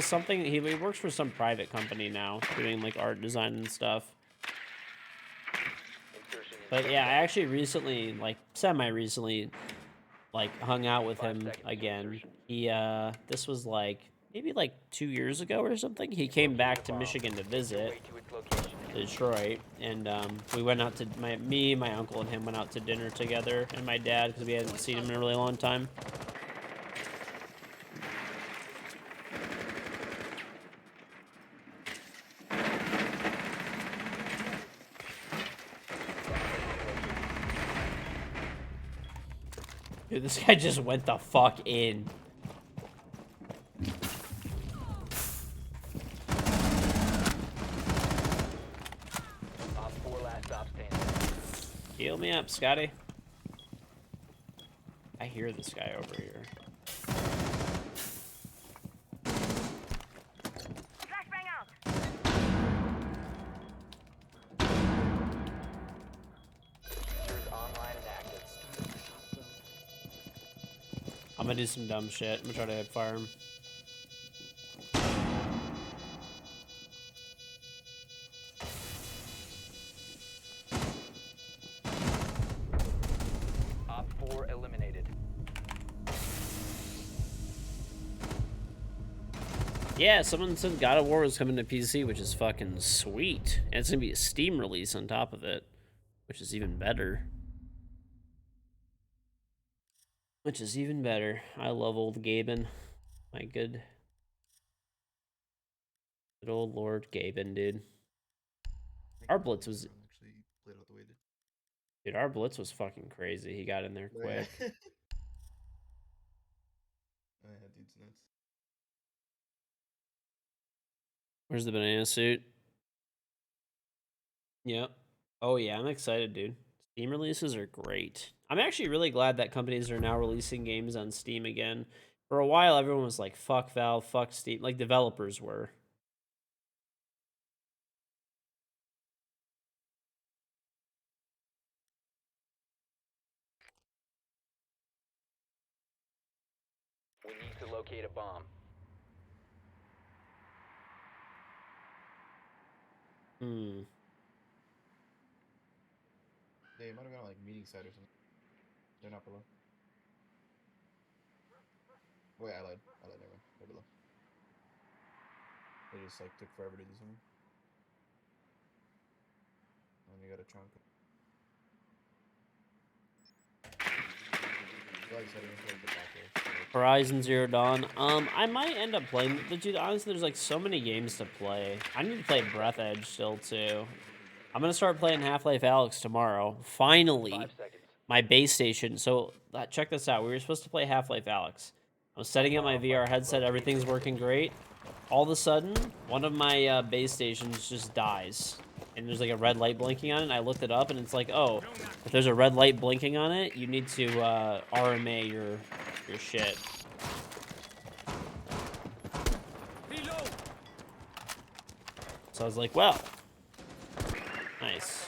something, he works for some private company now doing like art design and stuff. But yeah, I actually recently, like semi-recently, like hung out with him again. He this was like maybe like 2 years ago or something. He came back to Michigan to visit Detroit, and we went out to my uncle and him went out to dinner together, and my dad because we hadn't seen him in a really long time. Dude, this guy just went the fuck in. Heal me up, Scotty. I hear this guy over here. Flashbang out. online and active. I'm gonna do some dumb shit. I'm gonna try to hip fire him. Op 4 eliminated. Yeah, someone said God of War was coming to PC, which is fucking sweet. And it's gonna be a Steam release on top of it, which is even better. Which is even better. I love old Gaben. My good old Lord Gaben, dude. Our blitz was, actually played out the way it did. dude, our blitz was fucking crazy. He got in there quick. Yeah. Oh, yeah, dude's nuts. Where's the banana suit? Yep. Oh yeah, I'm excited, dude. Steam releases are great. I'm actually really glad that companies are now releasing games on Steam again. For a while, everyone was like, fuck Valve, fuck Steam. Like, developers were. We need to locate a bomb. Hmm. They might have gone like meeting site or something. They're not below. Wait, I lied. Never mind. They're below. They just like took forever to do something. And you got a trunk. Horizon Zero Dawn. I might end up playing. But dude, honestly, there's like so many games to play. I need to play Breath Edge still too. I'm gonna start playing Half-Life Alyx tomorrow. Finally, 5 seconds. my base station. So check this out. We were supposed to play Half-Life Alyx. I was setting up my VR headset. Everything's working great. All of a sudden, one of my base stations just dies. And there's like a red light blinking on it. And I looked it up and it's like, oh, if there's a red light blinking on it, you need to RMA your shit. So I was like, well, nice.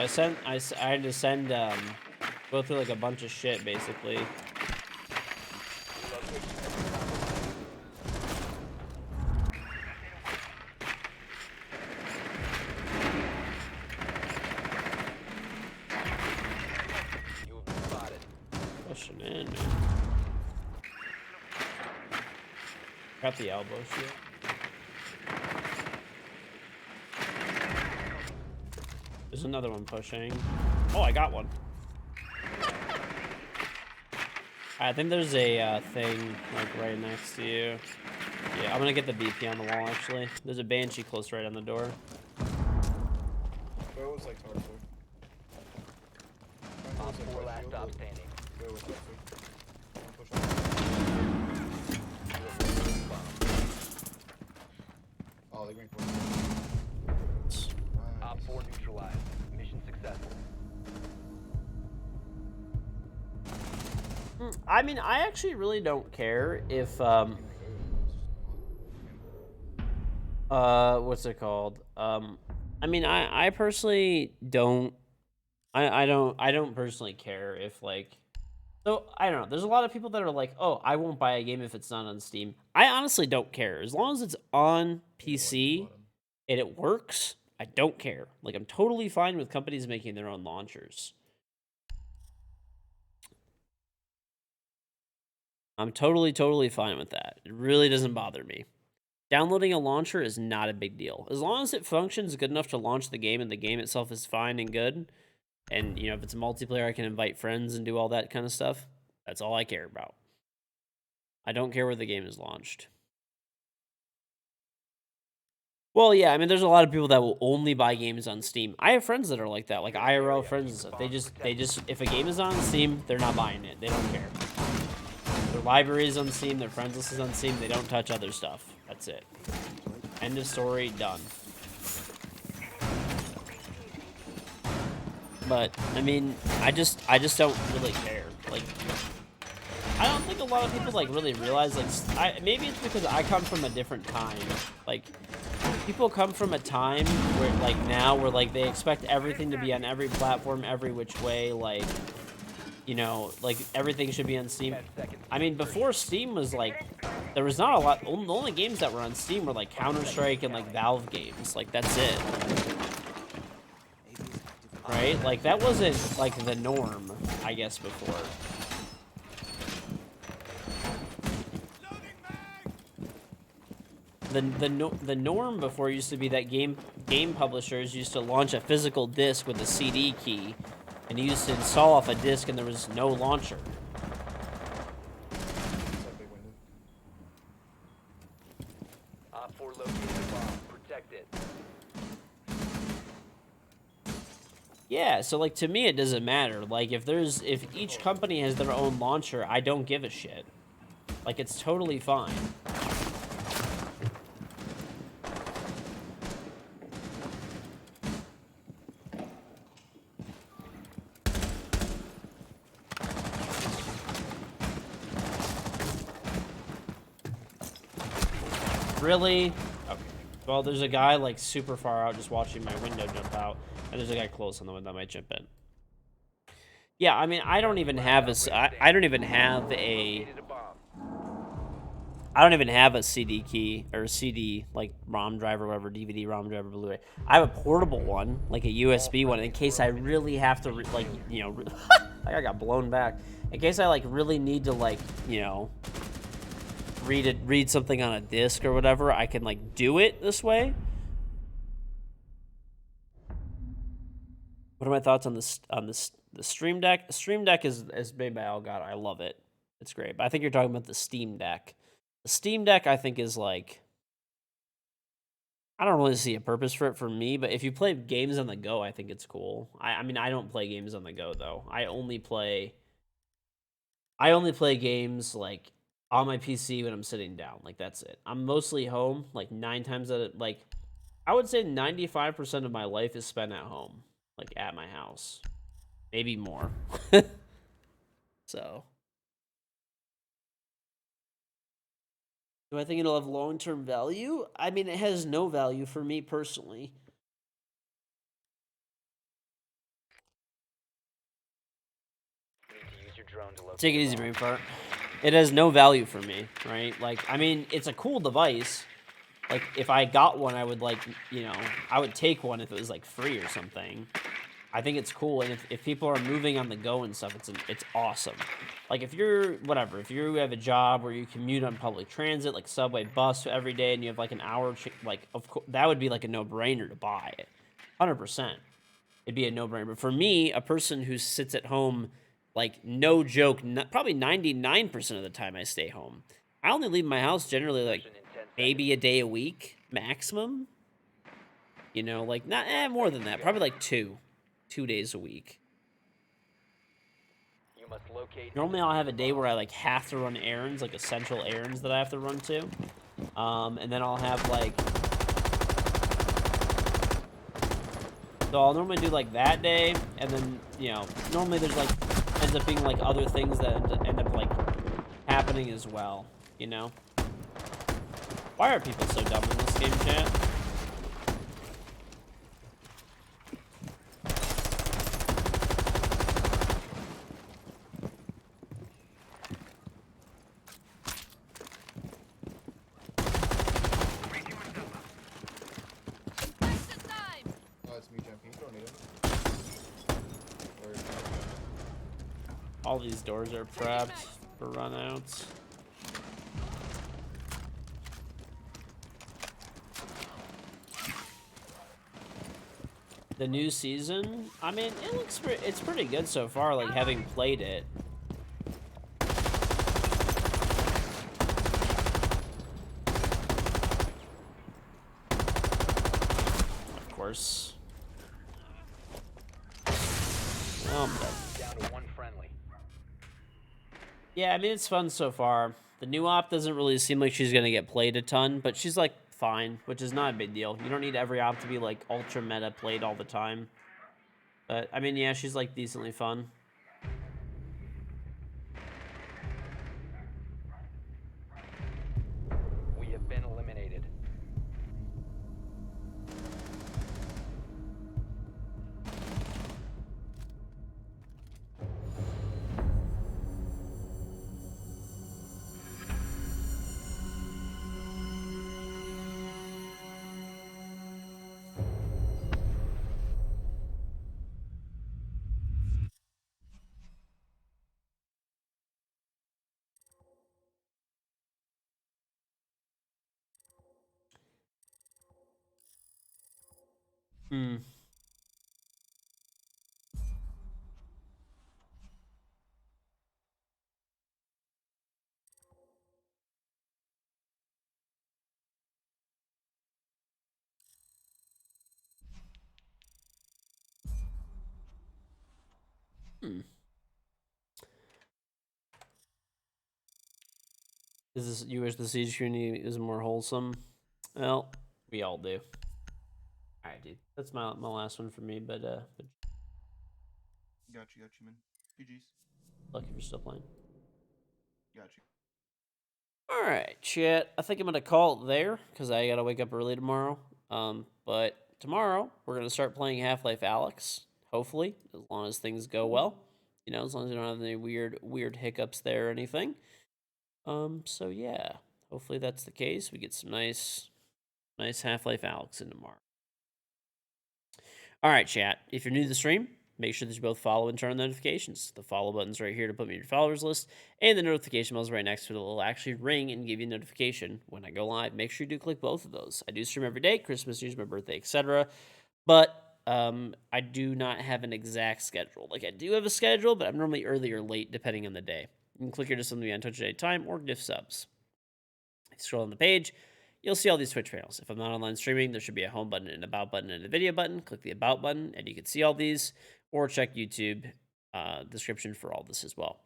So I had to send, go through like a bunch of shit basically. Pushing in, man. Got the elbow shit. There's another one pushing. Oh, I got one. I think there's a thing like right next to you. Yeah, I'm gonna get the BP on the wall actually. There's a Banshee close right on the door. Where was like hard for? Op 4 last stop standing. Where was hard for? Oh, they went for Op 4 neutralized. Mission successful. I mean, I actually really don't care if what's it called? I mean, I personally don't I don't personally care if like, so I don't know. There's a lot of people that are like, "Oh, I won't buy a game if it's not on Steam." I honestly don't care. As long as it's on PC and it works, I don't care. Like, I'm totally fine with companies making their own launchers. I'm totally fine with that. It really doesn't bother me. Downloading a launcher is not a big deal. As long as it functions good enough to launch the game and the game itself is fine and good, and, you know, if it's a multiplayer, I can invite friends and do all that kind of stuff. That's all I care about. I don't care where the game is launched. Well, yeah, I mean, there's a lot of people that will only buy games on Steam. I have friends that are like that, like IRL friends and stuff. They just, if a game is on Steam, they're not buying it. They don't care. Their library is on Steam, their friends list is on Steam, they don't touch other stuff. That's it. End of story, done. But I mean, I just don't really care. Like, I don't think a lot of people like really realize, like, maybe it's because I come from a different time. Like, people come from a time where, like, now where like they expect everything to be on every platform, every which way, like, you know, like everything should be on Steam. I mean, before Steam was like, there was not a lot. The only games that were on Steam were like Counter-Strike and like Valve games. Like, that's it. Right? Like, that wasn't like the norm, I guess, before. The norm before used to be that game publishers used to launch a physical disc with a CD key, and you used to install off a disc, and there was no launcher. Op 4 located the bomb. Protect it. Yeah, so like to me it doesn't matter. Like if each company has their own launcher, I don't give a shit. Like it's totally fine. Really? Okay. Well, there's a guy like super far out just watching my window jump out, and there's a guy close on the window that might jump in. Yeah, I mean, I don't even have I don't even have a CD key or CD like ROM drive or whatever, DVD ROM drive or Blu-ray. I have a portable one, like a USB one, in case I really have to like, you know, like I got blown back. In case I like really need to like, you know, read something on a disc or whatever, I can like do it this way. What are my thoughts on the Stream Deck? The Stream Deck is made by God. I love it. It's great. But I think you're talking about the Steam Deck. The Steam Deck I think is like, I don't really see a purpose for it for me, but if you play games on the go, I think it's cool. I mean I don't play games on the go though. I only play games like on my PC when I'm sitting down. Like that's it. I'm mostly home like 9 times out of like I would say 95% of my life is spent at home, like at my house. Maybe more. So, do I think it'll have long-term value? I mean, it has no value for me personally. Take it easy, brain fart. It has no value for me, right? Like, I mean, it's a cool device. Like, if I got one, I would like, you know, I would take one if it was like free or something. I think it's cool, and if people are moving on the go and stuff, it's awesome. Like if you're whatever, if you have a job where you commute on public transit, like subway, bus every day, and you have like an hour, like of course that would be like a no-brainer to buy it, 100%. It'd be a no-brainer. But for me, a person who sits at home, like no joke, probably 99% of the time I stay home. I only leave my house generally like maybe a day a week maximum. You know, like not more than that, probably like 2 days a week. Normally I'll have a day where I like have to run errands, like essential errands that I have to run to. And then I'll have like, so I'll normally do like that day, and then, you know, normally there's like, ends up being like other things that end up like happening as well, you know? Why are people so dumb in this game, chat? All these doors are prepped for runouts. The new season, I mean, it's pretty good so far, like having played it. Of course. Down to one friendly. Yeah, I mean, it's fun so far. The new op doesn't really seem like she's gonna get played a ton, but she's like fine, which is not a big deal. You don't need every op to be like ultra meta played all the time. But I mean, yeah, she's like decently fun. We have been eliminated. Hmm. Is this, you wish the siege community is more wholesome? Well, we all do. All right, dude. That's my last one for me. But Got you, man. GG's. lucky if you're still playing. Got you. All right, chat. I think I'm gonna call it there because I gotta wake up early tomorrow. But tomorrow we're gonna start playing Half-Life Alyx. Hopefully, as long as things go well. You know, as long as we don't have any weird hiccups there or anything. So yeah, hopefully that's the case. We get some nice Half-Life Alyx in tomorrow. All right, chat. If you're new to the stream, make sure that you both follow and turn on notifications. The follow button's right here to put me in your followers list, and the notification bell's right next to it. It'll actually ring and give you a notification when I go live. Make sure you do click both of those. I do stream every day, Christmas, New Year's, my birthday, etc. But I do not have an exact schedule. Like, I do have a schedule, but I'm normally early or late depending on the day. You can click here to send me on Twitch at any time or gift subs. If you scroll on the page, you'll see all these Twitch panels. If I'm not online streaming, there should be a home button, an about button, and a video button. Click the about button, and you can see all these, or check YouTube description for all this as well.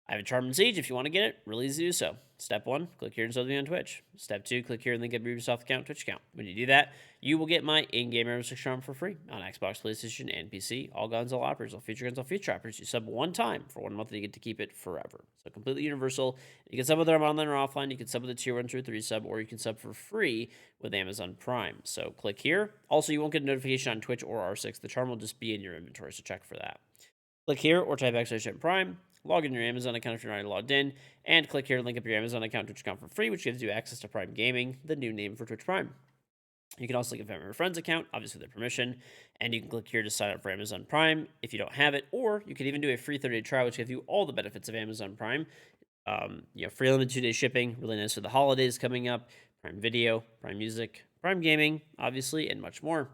I have a Charm and Siege if you want to get it. Really easy to do so. Step 1, click here and sub me on Twitch. Step 2, click here and then get your Ubisoft account, Twitch account. When you do that, you will get my in-game Rainbow Six Charm for free on Xbox, PlayStation, and PC. All guns, all operators, all future guns, all future operators. You sub one time for 1 month and you get to keep it forever. So completely universal. You can sub whether I'm online or offline. You can sub with a tier 1 through 3 sub, or you can sub for free with Amazon Prime. So click here. Also, you won't get a notification on Twitch or R6. The charm will just be in your inventory, so check for that. Click here or type # Prime. Log in your Amazon account if you're already logged in, and click here to link up your Amazon account, Twitch account for free, which gives you access to Prime Gaming, the new name for Twitch Prime. You can also give family or friends account, obviously with their permission, and you can click here to sign up for Amazon Prime if you don't have it, or you can even do a free 30-day trial, which gives you all the benefits of Amazon Prime. Free limited 2-day shipping, really nice for the holidays coming up, Prime Video, Prime Music, Prime Gaming, obviously, and much more.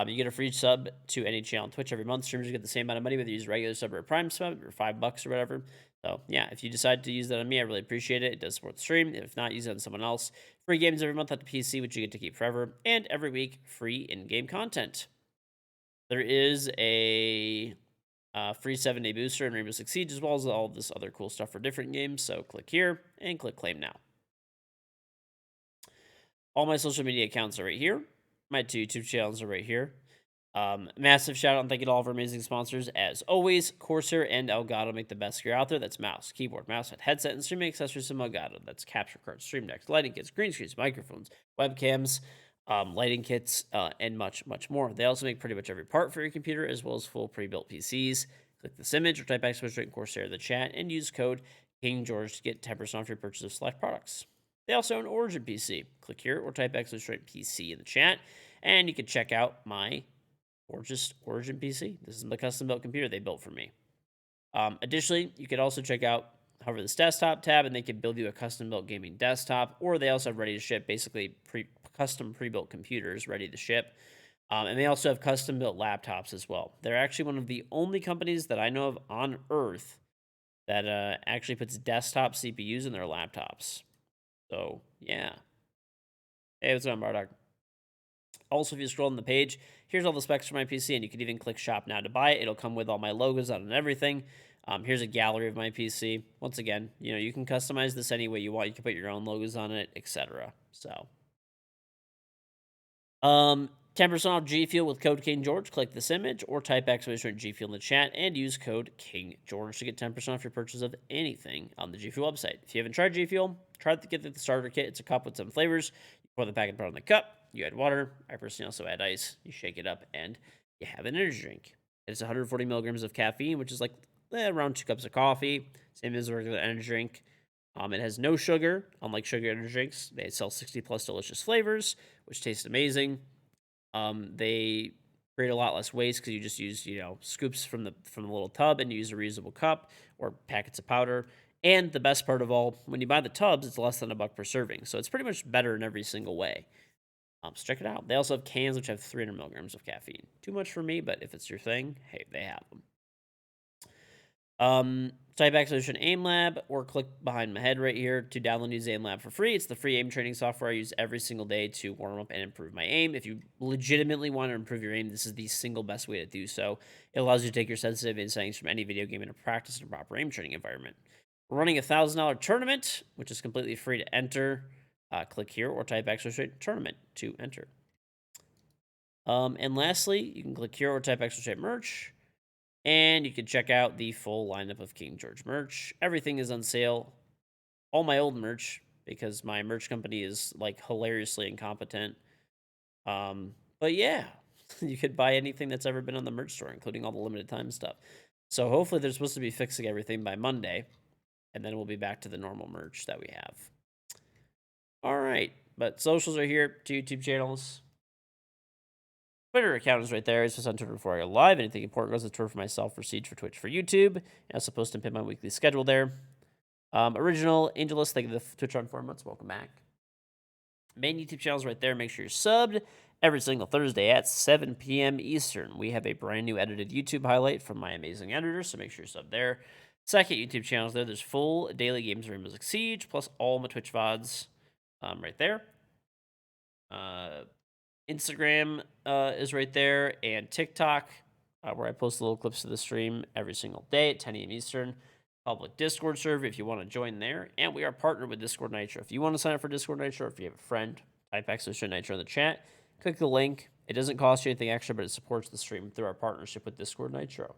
You get a free sub to any channel on Twitch every month. Streamers get the same amount of money whether you use a regular sub or a Prime sub, or $5 or whatever. So yeah, if you decide to use that on me, I really appreciate it. It does support the stream. If not, use it on someone else. Free games every month on the PC, which you get to keep forever, and every week free in-game content. There is a free 7-day booster in Rainbow Six Siege, as well as all this other cool stuff for different games. So click here and click claim now. All my social media accounts are right here. My 2 YouTube channels are right here. Massive shout out and thank you to all of our amazing sponsors. As always, Corsair and Elgato make the best gear out there. That's mouse, keyboard, mousepad, headset, and streaming accessories from Elgato. That's capture cards, stream decks, lighting kits, green screens, microphones, webcams, lighting kits, and much, much more. They also make pretty much every part for your computer, as well as full pre-built PCs. Click this image or type # Corsair in the chat and use code KingGeorge to get 10% off your purchase of select products. They also own Origin PC. Click here or type # PC in the chat, and you can check out my gorgeous Origin PC. This is the custom built computer they built for me. Additionally, you could also check out hover this desktop tab, and they can build you a custom built gaming desktop, or they also have ready to ship, basically custom pre-built computers ready to ship. And they also have custom built laptops as well. They're actually one of the only companies that I know of on Earth that actually puts desktop CPUs in their laptops. So yeah. Hey, what's going on, Bardock? Also, if you scroll on the page, here's all the specs for my PC, and you can even click shop now to buy it. It'll come with all my logos on and everything. Here's a gallery of my PC. Once again, you can customize this any way you want. You can put your own logos on it, etc. So, 10% off G Fuel with code KingGeorge. Click this image or type !G Fuel in the chat and use code KingGeorge to get 10% off your purchase of anything on the G Fuel website. If you haven't tried G Fuel, try to get the starter kit. It's a cup with some flavors. You pour the packet part on the cup. You add water. I personally also add ice. You shake it up, and you have an energy drink. It's 140 milligrams of caffeine, which is like around 2 cups of coffee. Same as a regular energy drink. It has no sugar, unlike sugar energy drinks. They sell 60+ delicious flavors, which taste amazing. They create a lot less waste because you just use, scoops from the little tub, and you use a reusable cup or packets of powder. And the best part of all, when you buy the tubs, it's less than $1 per serving. So it's pretty much better in every single way. So check it out. They also have cans which have 300 milligrams of caffeine. Too much for me, but if it's your thing, hey, they have them. Type / aim lab or click behind my head right here to download and use aim lab for free. It's the free aim training software I use every single day to warm up and improve my aim. If you legitimately want to improve your aim, this is the single best way to do so. It allows you to take your sensitive aim settings from any video game into practice in a proper aim training environment. We're running a $1,000 tournament, which is completely free to enter. Click here or type / tournament to enter. And lastly, you can click here or type / merch. And you can check out the full lineup of KingGeorge merch. Everything is on sale. All my old merch, because my merch company is like hilariously incompetent. But yeah, you could buy anything that's ever been on the merch store, including all the limited time stuff. So hopefully they're supposed to be fixing everything by Monday, and then we'll be back to the normal merch that we have. All right, but socials are here, 2 YouTube channels. Twitter account is right there. It's just on Twitter before I go live. Anything important goes to Twitter for myself, for Siege, for Twitch, for YouTube. I also post and pin my weekly schedule there. Original Angelus, thank you for the Twitch on 4 months. Welcome back. Main YouTube channel is right there. Make sure you're subbed every single Thursday at 7 p.m. Eastern. We have a brand new edited YouTube highlight from my amazing editor, so make sure you're subbed there. Second YouTube channel is there. There's full daily games of Rainbow Six Siege, plus all my Twitch VODs right there. Instagram is right there, and TikTok, where I post little clips of the stream every single day at 10 a.m. Eastern. Public Discord server if you want to join there. And we are partnered with Discord Nitro. If you want to sign up for Discord Nitro, if you have a friend, type / Nitro in the chat. Click the link. It doesn't cost you anything extra, but it supports the stream through our partnership with Discord Nitro.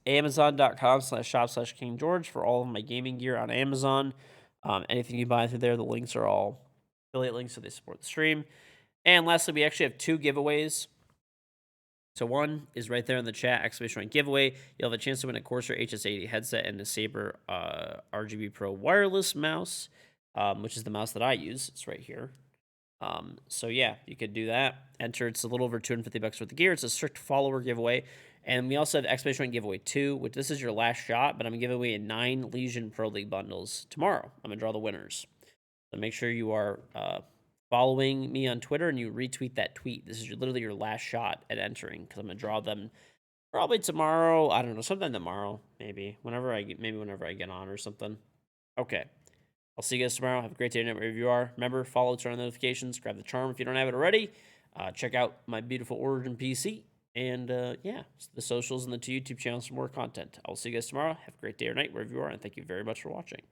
Amazon.com/shop/KingGeorge for all of my gaming gear on Amazon. Anything you buy through there, the links are all affiliate links, so they support the stream. And lastly, we actually have 2 giveaways. So one is right there in the chat, ! giveaway. You'll have a chance to win a Corsair HS80 headset and a Saber RGB Pro wireless mouse, which is the mouse that I use. It's right here. So yeah, you could do that. Enter. It's a little over $250 worth of gear. It's a strict follower giveaway. And we also have ! giveaway 2, which this is your last shot, but I'm giving away 9 Legion Pro League bundles tomorrow. I'm going to draw the winners. So make sure you are following me on Twitter and you retweet that tweet. This is literally your last shot at entering, because I'm going to draw them probably tomorrow. I don't know, sometime tomorrow, maybe. Whenever I get on or something. Okay. I'll see you guys tomorrow. Have a great day wherever you are. Remember, follow, turn on notifications, grab the charm if you don't have it already. Check out my beautiful Origin PC. And yeah, the socials and the 2 YouTube channels for more content. I'll see you guys tomorrow. Have a great day or night wherever you are, and thank you very much for watching.